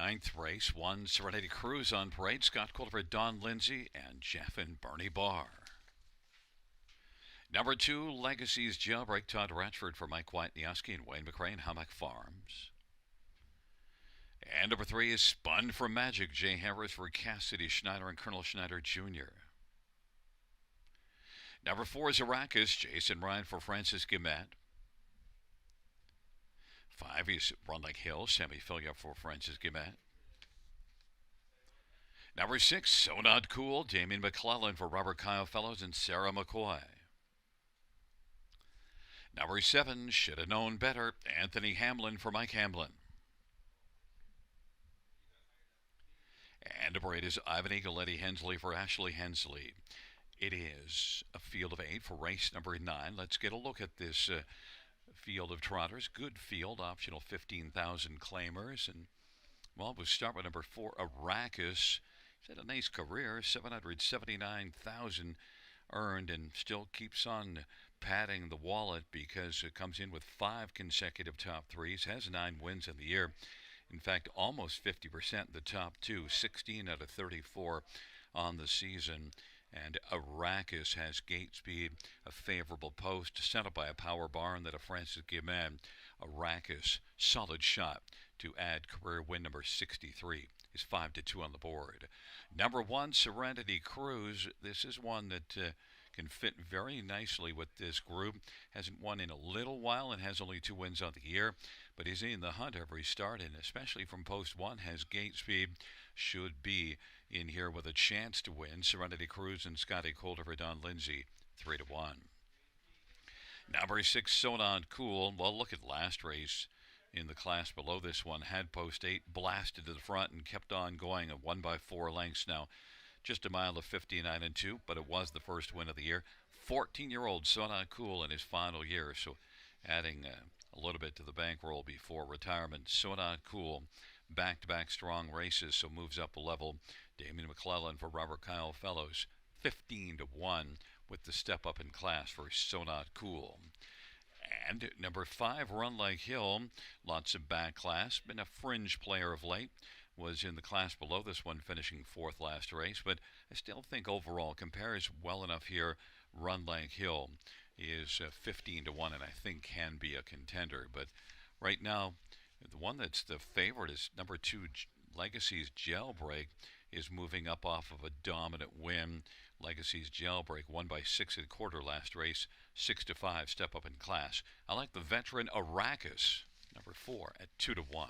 Ninth race, one Serenity Cruise on parade. Scott Culver, Don Lindsay, and Jeff and Bernie Barr. Number 2, Legacy's Jailbreak, Todd Ratchford for Mike Whiteniowski and Wayne McCrane, Hammock Farms. And number 3 is Spun for Magic, Jay Harris for Cassidy Schneider and Colonel Schneider Jr. Number 4 is Arrakis, Jason Ryan for Francis Gimat. 5 is Run Like Hill, Sammy Filia for Francis Gimat. Number 6, So Not Cool, Damien McClellan for Robert Kyle Fellows and Sarah McCoy. Number 7, Should Have Known Better, Anthony Hamlin for Mike Hamlin. And number 8 is Ivan Eagle, Eddie Hensley for Ashley Hensley. It is a field of 8 for race number 9. Let's get a look at this field of trotters. Good field, optional 15,000 claimers. And, well, we'll start with number 4, Arrakis. He's had a nice career, 779,000 earned, and still keeps on padding the wallet because it comes in with 5 consecutive top threes, has 9 wins in the year. In fact, almost 50% in the top 2, 16 out of 34 on the season. And Arrakis has gate speed, a favorable post, set up by a power barn that a Francis Guillemard. Arrakis, solid shot to add career win number 63. Is 5-2 on the board. Number 1, Serenity Cruise. This is one that can fit very nicely with this group. Hasn't won in a little while and has only 2 wins on the year, but he's in the hunt every start, and especially from post 1, has gate speed, should be in here with a chance to win. Serenity Cruise and Scotty Calder for Don Lindsay, 3-1. Number 6, So Not Cool. Well, look at last race. In the class below this one, had post 8, blasted to the front and kept on going at 1 by 4 lengths. Now, just a mile of 59-2, but it was the first win of the year. 14-year-old So Not Cool in his final year, so adding a little bit to the bankroll before retirement. So Not Cool, back-to-back strong races, so moves up a level. Damien McClellan for Robert Kyle Fellows, 15-1 with the step up in class for So Not Cool. And number 5, Run Like Hill, lots of back class, been a fringe player of late, was in the class below this one, finishing 4th last race, but I still think overall compares well enough here. Run Like Hill is 15-1 and I think can be a contender, but right now the one that's the favorite is number 2, Legacy's Jailbreak, is moving up off of a dominant win. Legacy's Jailbreak won by 6.25 last race, 6-5, step up in class. I like the veteran Arrakis, number 4, at 2-1.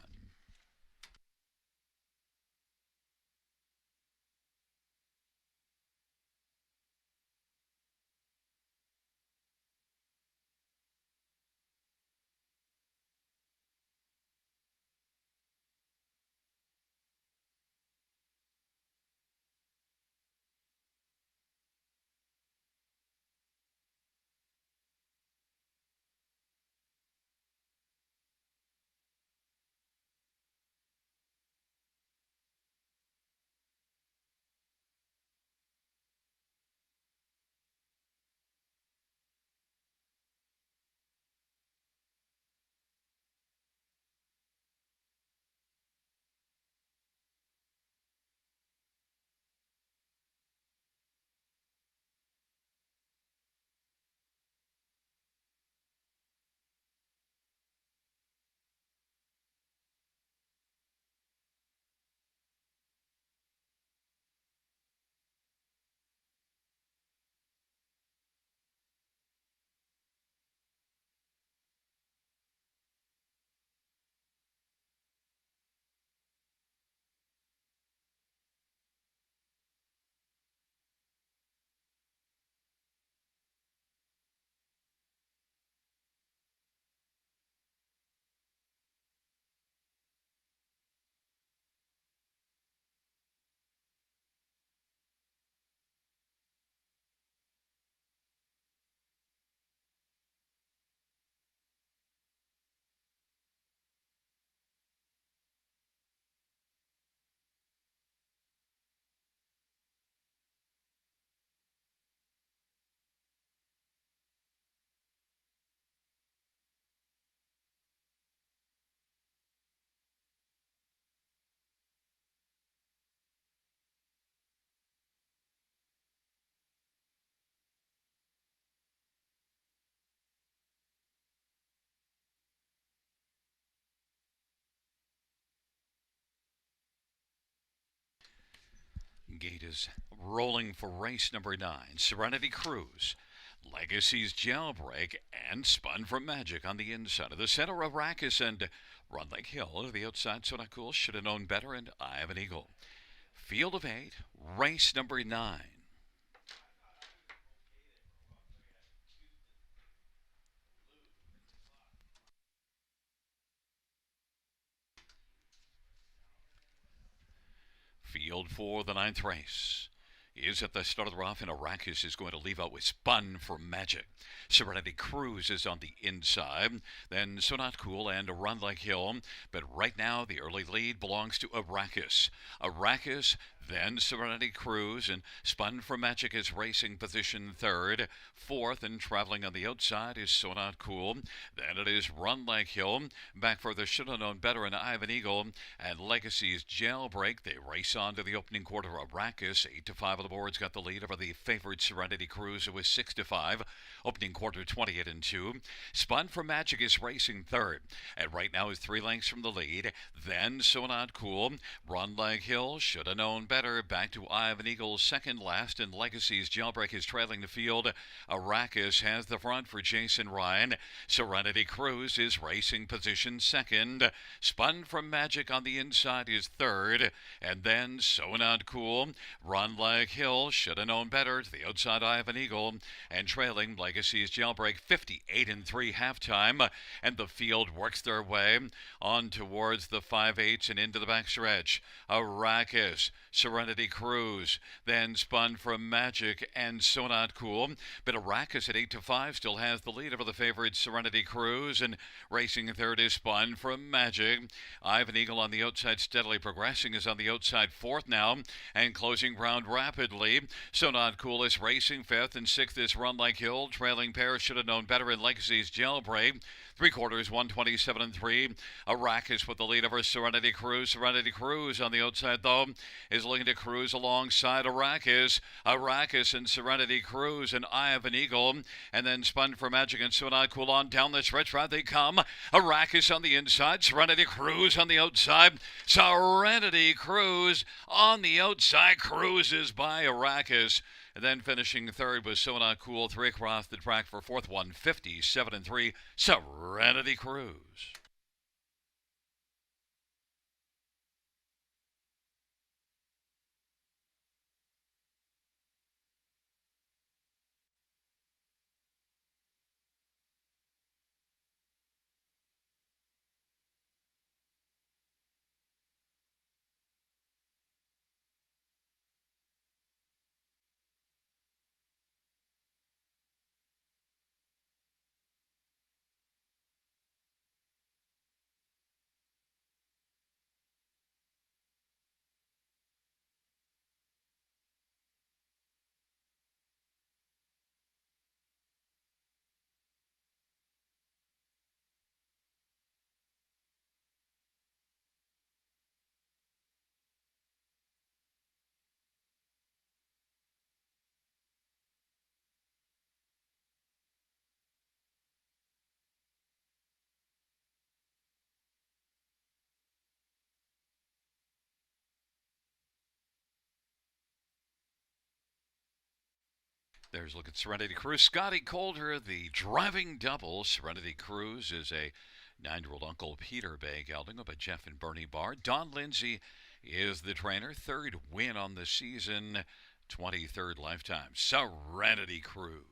gate is rolling for race number 9. Serenity Cruise, Legacy's Jailbreak, and Spun from Magic on the inside of the center. Arrakis and Run Like Hill to the outside. So Not Cool, Should Have Known Better, and I Have an Eagle. Field of 8, race number 9. Field for the 9th race is at the start of the rough, and Arrakis is going to leave out with Spun for Magic. Serenity Cruise is on the inside, then So Not Cool and Run Like Hill. But right now, the early lead belongs to Arrakis. Arrakis, then Serenity Cruise, and Spun for Magic is racing position 3rd. 4th and traveling on the outside is So Not Cool. Then it is Run Like Hill. Back further, Should Have Known Better, and I Have an Eagle. And Legacy's Jailbreak. They race on to the opening quarter. Arrakis, 8-5 on the board's got the lead over the favored Serenity Cruise. It was 6-5. Opening quarter, 28-2. Spun for Magic is racing 3rd. And right now is 3 lengths from the lead. Then So Not Cool. Run Like Hill, Should Have Known Better. Back to I Have an Eagle, second last, and Legacy's Jailbreak is trailing the field. Arrakis has the front for Jason Ryan. Serenity Cruise is racing position 2nd. Spun from Magic on the inside is 3rd. And then So Not Cool. Run Like Hill, Should Have Known Better to the outside. I Have an Eagle. And trailing Legacy's Jailbreak, 58-3 halftime. And the field works their way on towards the 5/8 and into the backstretch. Arrakis, Serenity Cruise, then Spun from Magic and So Not Cool. But Arrakis at 8-5 still has the lead over the favorite Serenity Cruise, and racing 3rd is Spun from Magic. I Have an Eagle on the outside, steadily progressing, is on the outside 4th now, and closing ground rapidly. So Not Cool is racing 5th, and 6th is Run Like Hill. Trailing pair, Should Have Known Better, in Legacy's Jailbreak. 3/4, 127-3. Arrakis with the lead over Serenity Cruise. Serenity Cruise on the outside, though, is looking to cruise alongside Arrakis. Arrakis and Serenity Cruise and I Have an Eagle. And then Spun for Magic and So Not Cool on down the stretch. Right they come. Arrakis on the inside. Serenity Cruise on the outside. Serenity Cruise on the outside. Cruises by Arrakis. And then finishing 3rd was So Not Cool. 3 across the track for 4th, 157-3. Serenity Cruise. There's a look at Serenity Cruise. Scotty Calder, the driving double. Serenity Cruise is a 9-year-old Uncle Peter Bay gelding up at Jeff and Bernie Bar. Don Lindsay is the trainer. 3rd win on the season. 23rd lifetime. Serenity Cruise.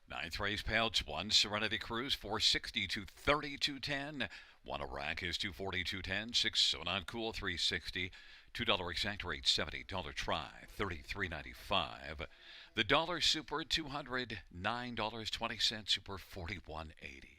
Ninth race payouts. 1 Serenity Cruise, 460 to 32.10. 1 Arrakis, 240, 6 So Not Cool, 360. $2 exact rate, $70 try, $33.95. The dollar super $209.20, super 41.80.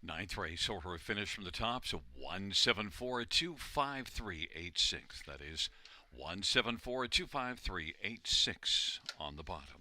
Ninth race order of finish from the top, so 174-25386. That is 174-25386 on the bottom.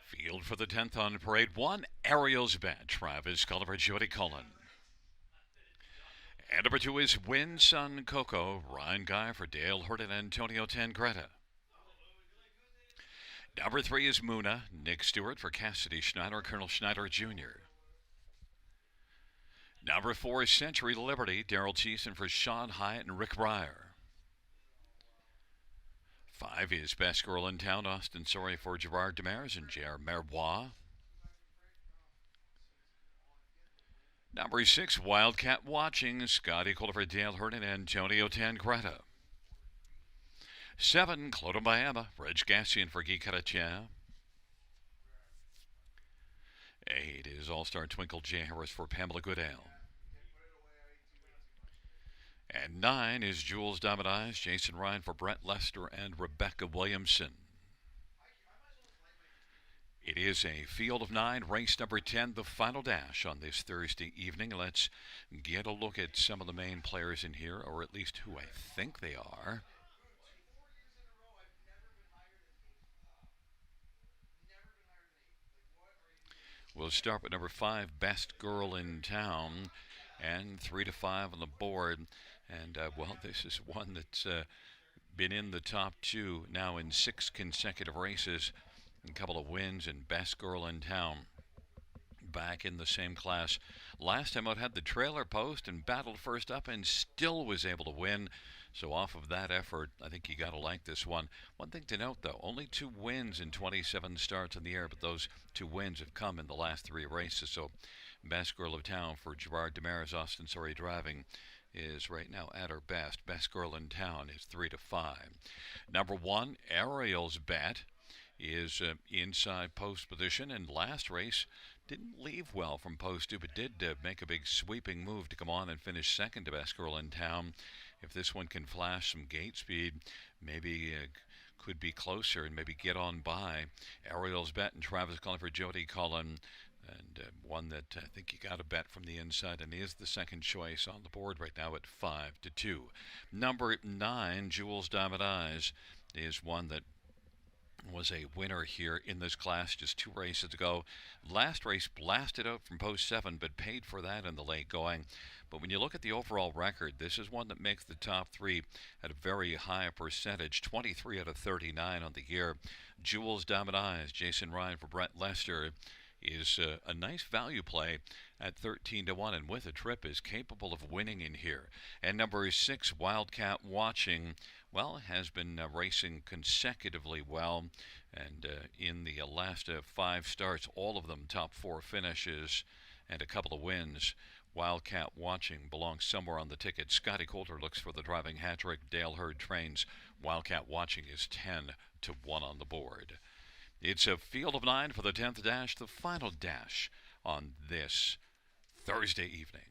Field for the 10th on parade 1, Ariel's Bet, Travis Culliver, Jody Cullen. And number 2 is Win Sun Coco, Ryan Guy for Dale Hurd and Antonio Tangretta. Number 3 is Muna, Nick Stewart for Cassidy Schneider, Colonel Schneider Jr. Number 4 is Century Liberty, Daryl Thiessen for Sean Hyatt and Rick Breyer. 5 is Best Girl in Town, Austin Sorry for Gerard Demers and J.R. Merbois. Number 6, Wildcat Watching, Scotty Kohler for Dale Hurd and Antonio Tangretta. 7, Clodo Miami, Reg Gassian for Guy Caratien. 8 is All-Star Twinkle J. Harris for Pamela Goodale. And 9 is Jules Diamond Eyes, Jason Ryan for Brett Lester and Rebecca Williamson. It is a field of 9, race number 10, the final dash on this Thursday evening. Let's get a look at some of the main players in here, or at least who I think they are. We'll start with number 5, Best Girl in Town, and 3 to 5 on the board. And, well, this is one that's been in the top 2 now in 6 consecutive races. A couple of wins, and Best Girl in Town back in the same class. Last time out had the trailer post and battled first up and still was able to win. So off of that effort, I think you got to like this one. One thing to note, though, only 2 wins in 27 starts in the air, but those 2 wins have come in the last 3 races. So Best Girl of Town for Gerard Demers, Austin Sorry Driving, is right now at her best. Best Girl in Town is 3 to 5. Number 1, Ariel's Bet, is inside post position, and last race didn't leave well from post 2, but did make a big sweeping move to come on and finish second to Best Girl in Town. If this one can flash some gate speed, maybe could be closer and maybe get on by Ariel's Bet and Travis Cullen for Jody Cullen. And one that I think you got to bet from the inside, and is the second choice on the board right now at 5 to 2. Number 9, Jules Diamond Eyes, is one that was a winner here in this class just 2 races ago. Last race blasted out from post 7, but paid for that in the late going. But when you look at the overall record, this is one that makes the top 3 at a very high percentage, 23 out of 39 on the year. Jules Diamond Eyes, Jason Ryan for Brett Lester, is a nice value play at 13 to 1, and with a trip is capable of winning in here. And number 6, Wildcat Watching, well, has been racing consecutively well, and in the last 5 starts, all of them top 4 finishes and a couple of wins. Wildcat Watching belongs somewhere on the ticket. Scotty Coulter looks for the driving hat-trick. Dale Hurd trains. Wildcat Watching is 10 to 1 on the board. It's a field of 9 for the 10th dash, the final dash on this Thursday evening.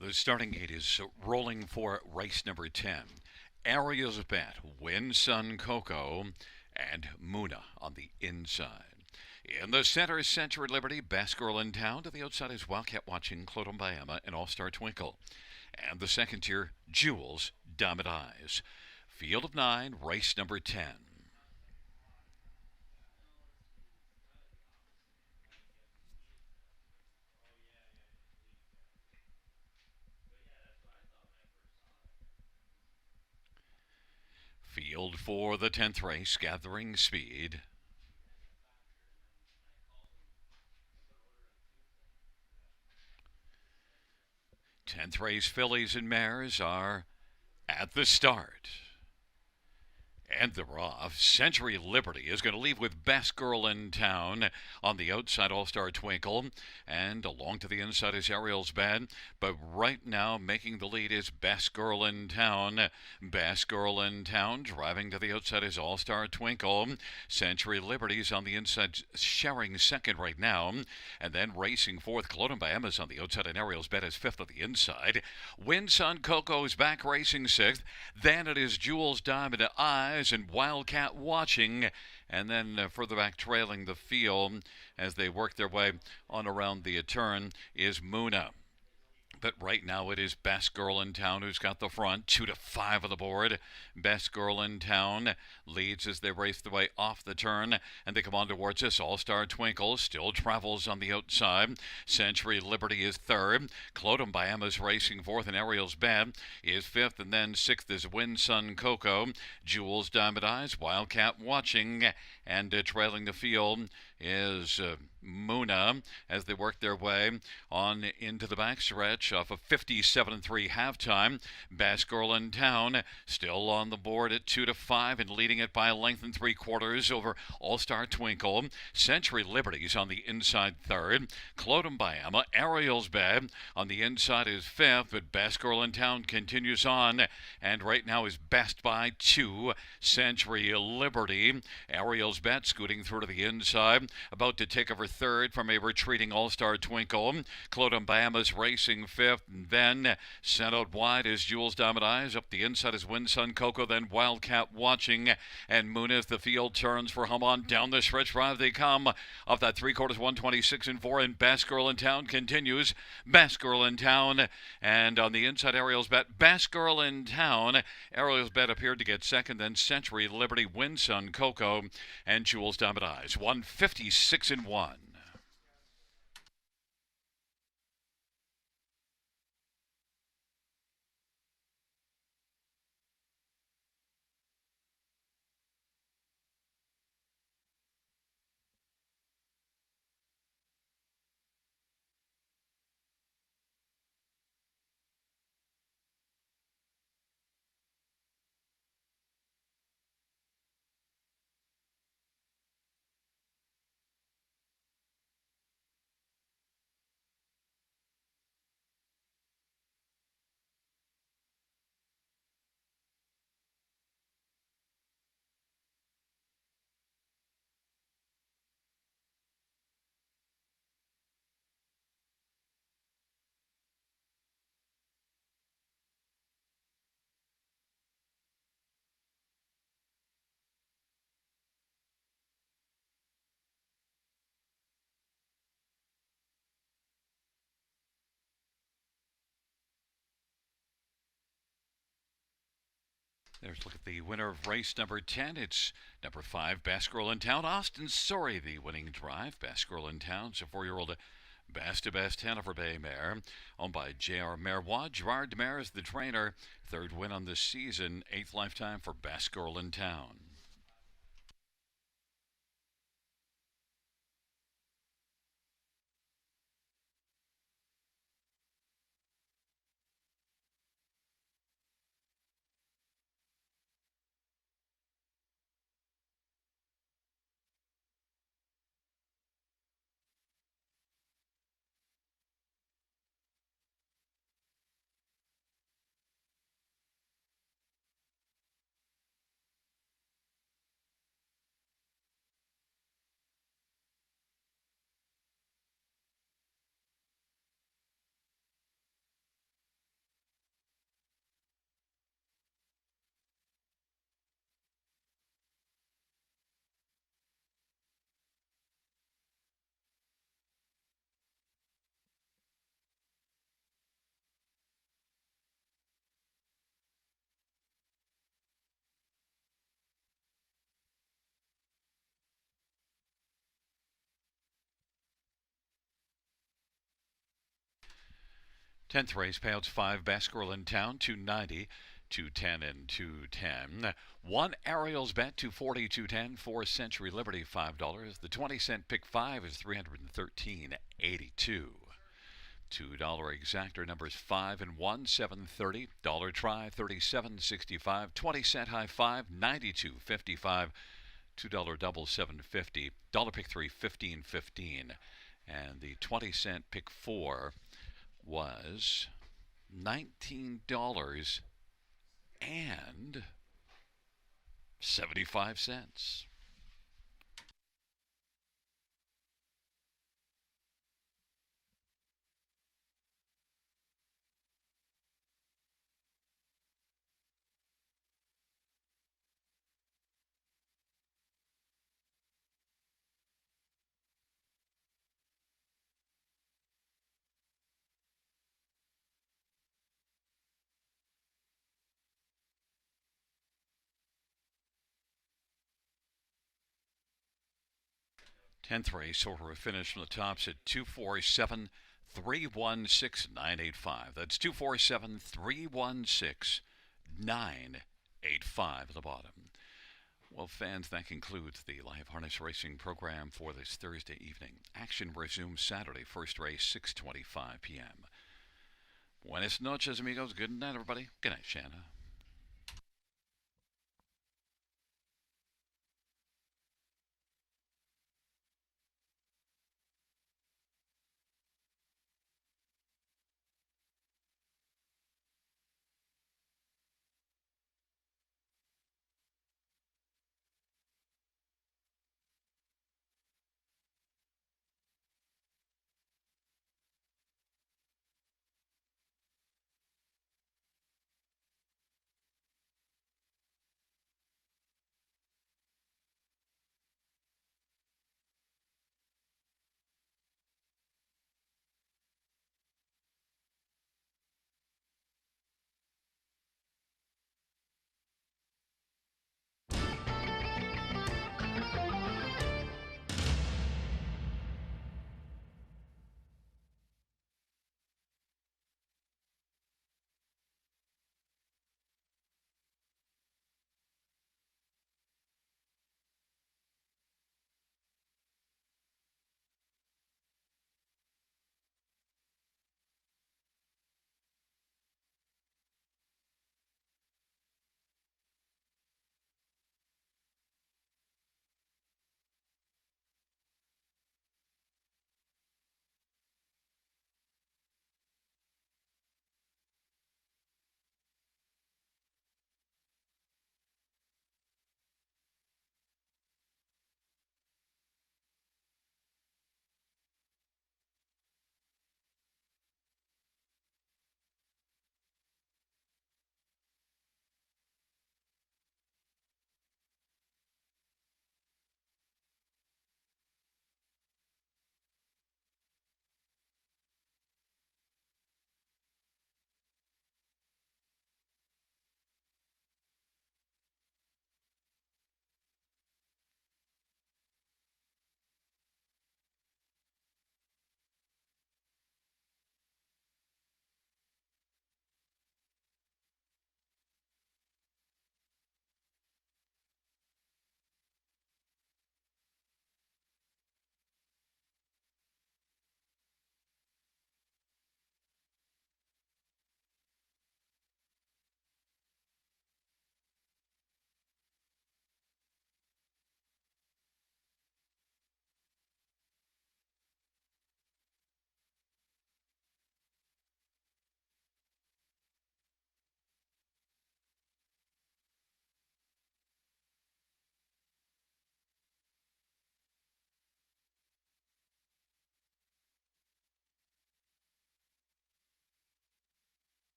The starting gate is rolling for race number 10. Ariel's Bet, Win Sun Coco, and Muna on the inside. In the center, Century Liberty, Best Girl in Town. To the outside is Wildcat Watching, Clodombayama, and All Star Twinkle. And the second tier, Jewels, Diamond Eyes. Field of 9, race number 10. Field for the 10th race, gathering speed. 10th race fillies and mares are at the start. And they're off. Century Liberty is going to leave with Best Girl in Town on the outside, All Star Twinkle. And along to the inside is Ariel's Bad. But right now, making the lead is Best Girl in Town. Best Girl in Town. Driving to the outside is All Star Twinkle. Century Liberty's on the inside, sharing second right now. And then racing fourth, Clodombayama's on the outside, and Ariel's Bad is fifth on the inside. Win Sun Coco's back racing sixth. Then it is Jewel's Diamond Eyes and Wildcat Watching, and then further back trailing the field as they work their way on around the turn is Muna. But right now it is Best Girl in Town who's got the front, 2-5 on the board. Best Girl in Town leads as they race their way off the turn, and they come on towards us. All Star Twinkle still travels on the outside. Century Liberty is third. Clodombayama's racing fourth, and Ariel's Bad is fifth, and then sixth is Win Sun Coco. Jewel's Diamond Eyes, Wildcat Watching, and trailing the field is Muna as they work their way on into the backstretch off a 57-3 halftime. Best Girl in Town still on the board at 2-5 and leading it by a length and 3/4 over All Star Twinkle. Century Liberty's on the inside third. Clodombayama, Ariel's Bad on the inside is fifth, but Best Girl in Town continues on and right now is best by 2. Century Liberty, Ariel's Bad scooting through to the inside, about to take over third from a retreating All-Star Twinkle. Clodombayama's racing fifth, and then sent out wide is Jewel's Diamond Eyes. Up the inside is Win Sun Coco, then Wildcat Watching, and Muniz. The field turns for hum on. Down the stretch drive they come. Off that 3/4, 126-4, and Best Girl in Town continues. Best Girl in Town, and on the inside, Ariel's Bet. Best Girl in Town. Ariel's Bet appeared to get second, then Century Liberty, Win Sun Coco, and Jewel's Diamond Eyes. 156-1. There's a look at the winner of race number 10. It's number 5, Best Girl in Town. Austin Sorry, the winning drive. Best Girl in Town. It's a 4-year-old Best to Best Hanover Bay mare, owned by J.R. Marois. Gerard Demare is the trainer. Third win on this season. 8th lifetime for Best Girl in Town. 10th race, payouts 5, best girl in town, 290, 210 and 210. One Ariel's bet, 240, 210. 4 Century Liberty, $5. The 20-cent pick 5 is 313.82. $2 exactor numbers 5 and 1, 730. Dollar try, 37.65. 20-cent high 5, 92.55. $2 double, 750. Dollar pick 3, 15.15. And the 20-cent pick 4 was $19.75. Tenth race over a finish from the tops at 247-316-985. That's 247-316-985 at the bottom. Well, fans, that concludes the live harness racing program for this Thursday evening. Action resumes Saturday, first race, 6:25 p.m. Buenas noches, amigos. Good night, everybody. Good night, Shanna.